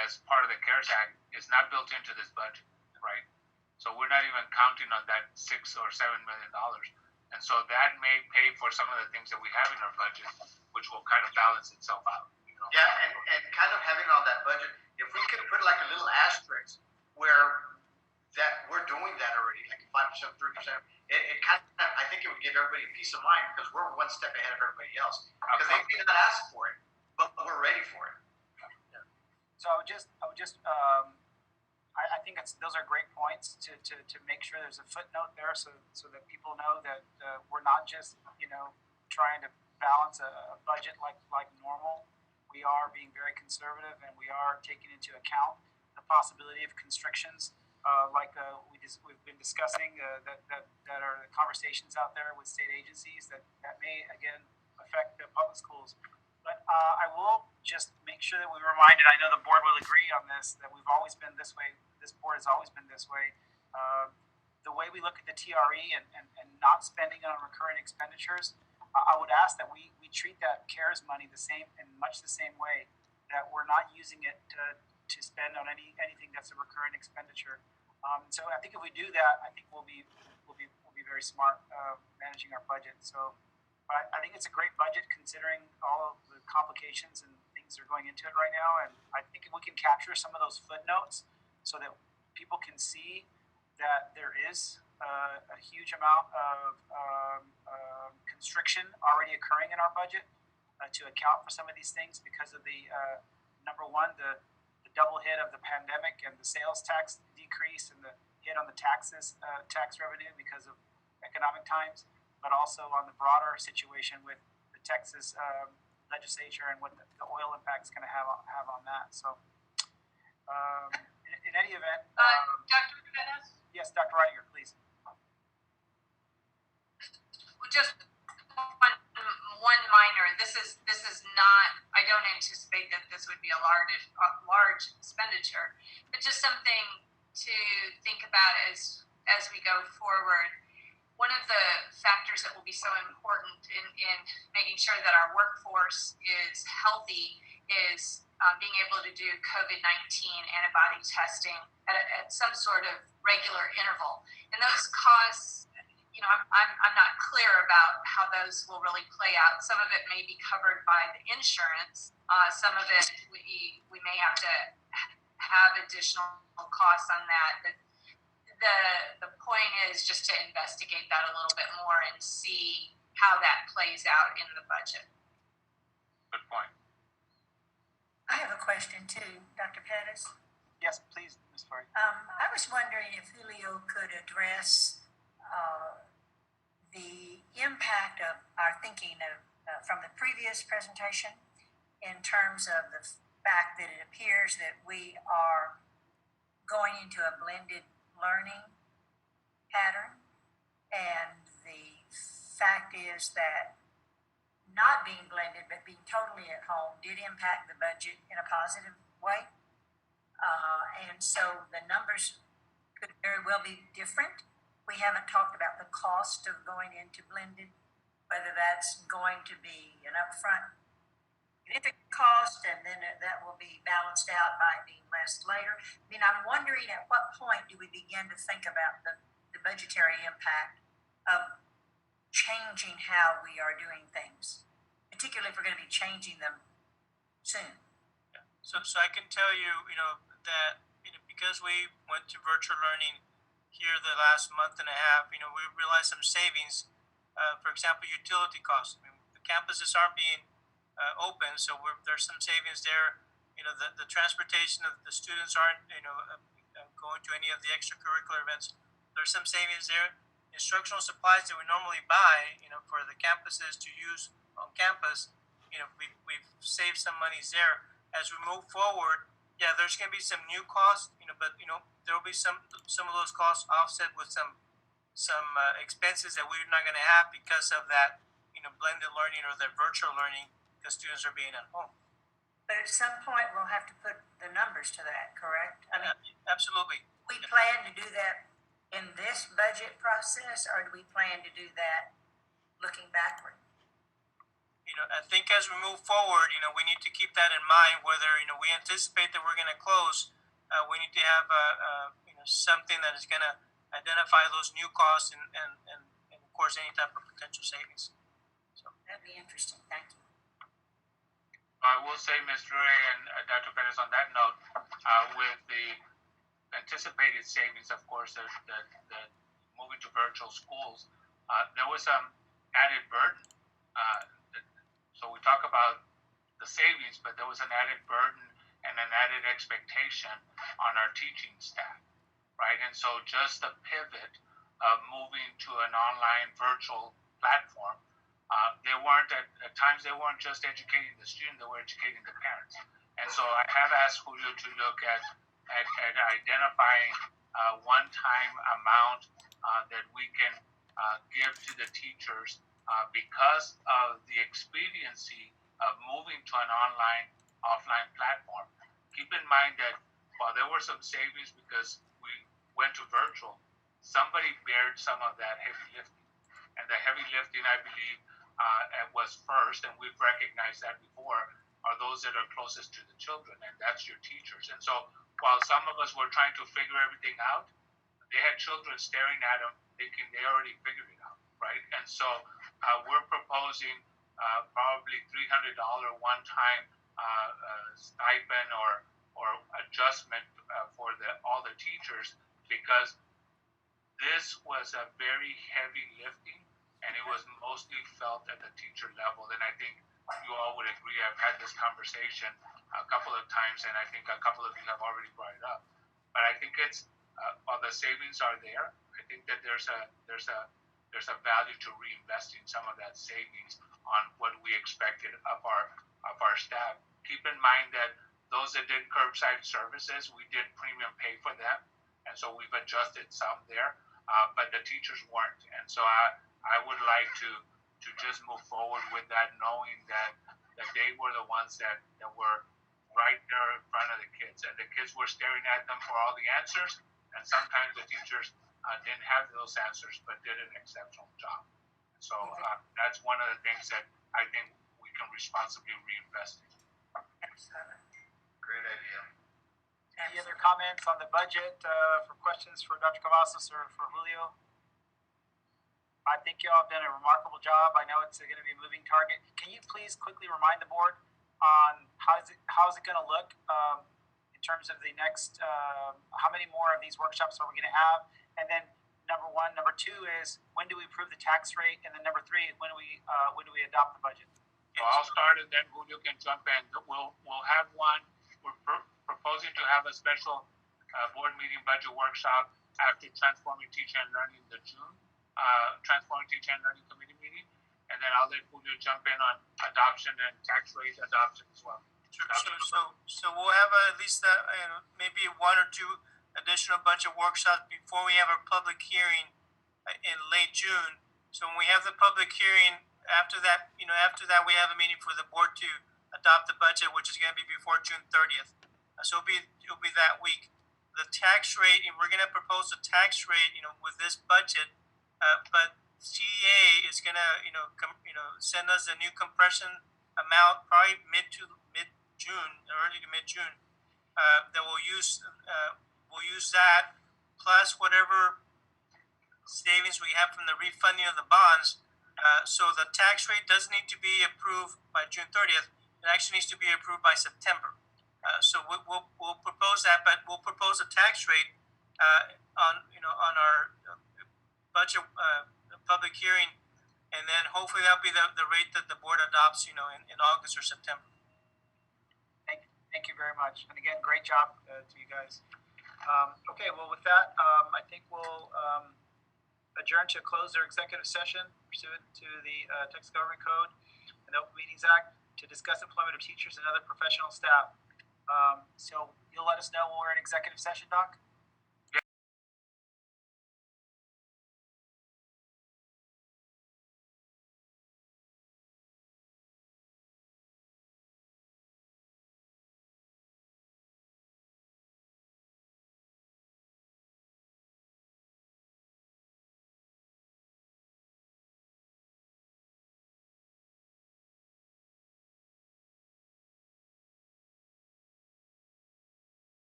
S3: as part of the CARES Act is not built into this budget, right? So we're not even counting on that $6 or $7 million, and so that may pay for some of the things that we have in our budget, which will kind of balance itself out.
S9: Yeah, and kind of having on that budget, if we could put like a little asterisk where that we're doing that already, like 5%, 3%, it kind of, I think it would give everybody peace of mind because we're one step ahead of everybody else. Because they may not ask for it, but we're ready for it.
S10: Yeah. So I would just, I think those are great points to make sure there's a footnote there so that people know that we're not just trying to balance a budget like normal. We are being very conservative, and we are taking into account the possibility of constrictions, we've been discussing that are the conversations out there with state agencies that may again affect the public schools. But I will just make sure that we remind, and I know the board will agree on this, that we've always been this way. This board has always been this way. The way we look at the TRE and not spending on recurring expenditures, I would ask that we treat that CARES money in much the same way, that we're not using it to spend on anything that's a recurring expenditure. So I think if we do that, I think we'll be very smart managing our budget. So, but I think it's a great budget considering all of the complications and things that are going into it right now. And I think if we can capture some of those footnotes so that people can see that there is a huge amount of constriction already occurring in our budget to account for some of these things because of the number one, the double hit of the pandemic and the sales tax decrease and the hit on the tax revenue because of economic times, but also on the broader situation with the Texas legislature and what the oil impact is going to have on that. So in any event,
S7: Dr. Pettis?
S10: Yes, Dr. Reitinger, please.
S7: Just one minor. This is not. I don't anticipate that this would be a large expenditure, but just something to think about as we go forward. One of the factors that will be so important in making sure that our workforce is healthy is being able to do COVID-19 antibody testing at some sort of regular interval, and those costs. I'm not clear about how those will really play out. Some of it may be covered by the insurance. Some of it we may have to have additional costs on that. But the point is just to investigate that a little bit more and see how that plays out in the budget.
S3: Good point.
S4: I have a question too, Dr. Pettis.
S10: Yes, please, Ms. Fleury.
S4: I was wondering if Julio could address the impact of our thinking from the previous presentation in terms of the fact that it appears that we are going into a blended learning pattern, and the fact is that not being blended but being totally at home did impact the budget in a positive way, and so the numbers could very well be different. We haven't talked about the cost of going into blended, whether that's going to be an upfront significant cost and then that will be balanced out by being less later. I mean, I'm wondering at what point do we begin to think about the budgetary impact of changing how we are doing things, particularly if we're going to be changing them soon.
S5: So I can tell you, that because we went to virtual learning here the last month and a half, we realized some savings. For example, utility costs. The campuses aren't being open, so there's some savings there. The transportation of the students aren't, going to any of the extracurricular events. There's some savings there. Instructional supplies that we normally buy, for the campuses to use on campus, we've saved some monies there. As we move forward, yeah, there's going to be some new costs, but there will be some of those costs offset with some expenses that we're not going to have because of that, blended learning or that virtual learning because students are being at home.
S4: But at some point, we'll have to put the numbers to that, correct? I mean,
S5: absolutely.
S4: we plan to do that in this budget process, or do we plan to do that looking backward?
S5: You know, I think as we move forward, you know, we need to keep that in mind. Whether you know we anticipate that we're going to close, we need to have you know something that is going to identify those new costs and of course any type of potential savings. So
S4: That'd be interesting. Thank you.
S3: I will say, Mr. Ray and Dr. Perez, on that note, with the anticipated savings, of course, that moving to virtual schools, there was some added burden. So we talk about the savings, but there was an added burden and an added expectation on our teaching staff, right? And so just the pivot of moving to an online virtual platform, they weren't at times they weren't just educating the student, they were educating the parents. And so I have asked Julio to look at identifying a one-time amount that we can give to the teachers because of the expediency of moving to an offline platform. Keep in mind that while there were some savings because we went to virtual, somebody bared some of that heavy lifting. And the heavy lifting, I believe, was first, and we've recognized that before, are those that are closest to the children, and that's your teachers. And so while some of us were trying to figure everything out, they had children staring at them thinking they already figured it out, right? And so we're proposing probably $300 one-time stipend or adjustment for all the teachers, because this was a very heavy lifting, and it was mostly felt at the teacher level. And I think you all would agree. I've had this conversation a couple of times, and I think a couple of you have already brought it up. But I think it's while the savings are there, I think that there's a value to reinvesting some of that savings on what we expected of our staff. Keep in mind that those that did curbside services, we did premium pay for them, and so we've adjusted some there, but the teachers weren't. And so I would like to just move forward with that, knowing that they were the ones that were right there in front of the kids, and the kids were staring at them for all the answers, and sometimes the teachers didn't have those answers but did an exceptional job. So that's one of the things that I think we can responsibly reinvest in.
S9: Great idea.
S10: Any other comments on the budget for questions for Dr. Cavazos or for Julio? I think y'all have done a remarkable job. I know it's going to be a moving target. Can you please quickly remind the board on how is it going to look in terms of the next, how many more of these workshops are we going to have? And then number one, number two is when do we approve the tax rate? And then number three, when do we adopt the budget?
S3: So I'll start, and then Julio can jump in. We'll have one. We're proposing to have a special board meeting budget workshop after Transforming Teaching and Learning, the June Transforming Teaching and Learning Committee meeting, and then I'll let Julio jump in on adoption and tax rate adoption as well.
S5: So we'll have at least maybe one or two additional budget workshops before we have our public hearing in late June. So when we have the public hearing, after that we have a meeting for the board to adopt the budget, which is going to be before June 30th. So it'll be that week. The tax rate, and we're going to propose a tax rate, with this budget, but CEA is going to, send us a new compression amount probably mid-June, early to mid-June. That we'll use that plus whatever savings we have from the refunding of the bonds. So the tax rate doesn't need to be approved by June 30th. It actually needs to be approved by September. So we'll propose that, but we'll propose a tax rate on our budget public hearing, and then hopefully that'll be the rate that the board adopts, in August or September.
S10: Thank you very much, and again, great job to you guys. Okay, well, with that, I think we'll adjourn to close our executive session pursuant to the Texas Government Code and the Open Meetings Act to discuss employment of teachers and other professional staff. So you'll let us know when we're in executive session, Doc?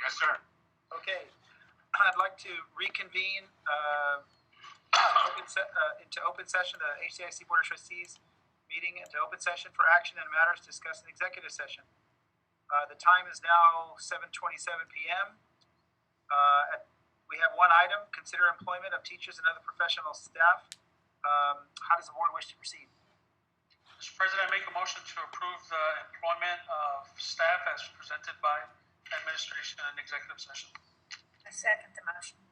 S3: Yes, sir.
S10: Okay, I'd like to reconvene into open session, the HCIC Board of Trustees meeting into open session for action and matters discussed in executive session. The time is now 7:27 p.m. We have one item, consider employment of teachers and other professional staff. How does the board wish to proceed?
S12: Mr. President, I make a motion to approve the employment of staff as presented by administration in executive session.
S4: I second the motion.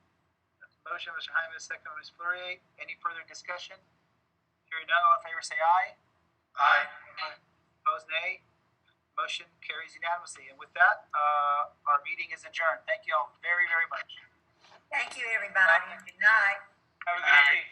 S10: Motion, Mr. Jaime, second, Ms. Fleury. Any further discussion? Hearing none, all in favor say aye.
S12: Aye.
S10: Opposed, nay. Motion carries unanimously. And with that, our meeting is adjourned. Thank you all very, very much.
S4: Thank you, everybody. Good night.
S10: Have a good evening.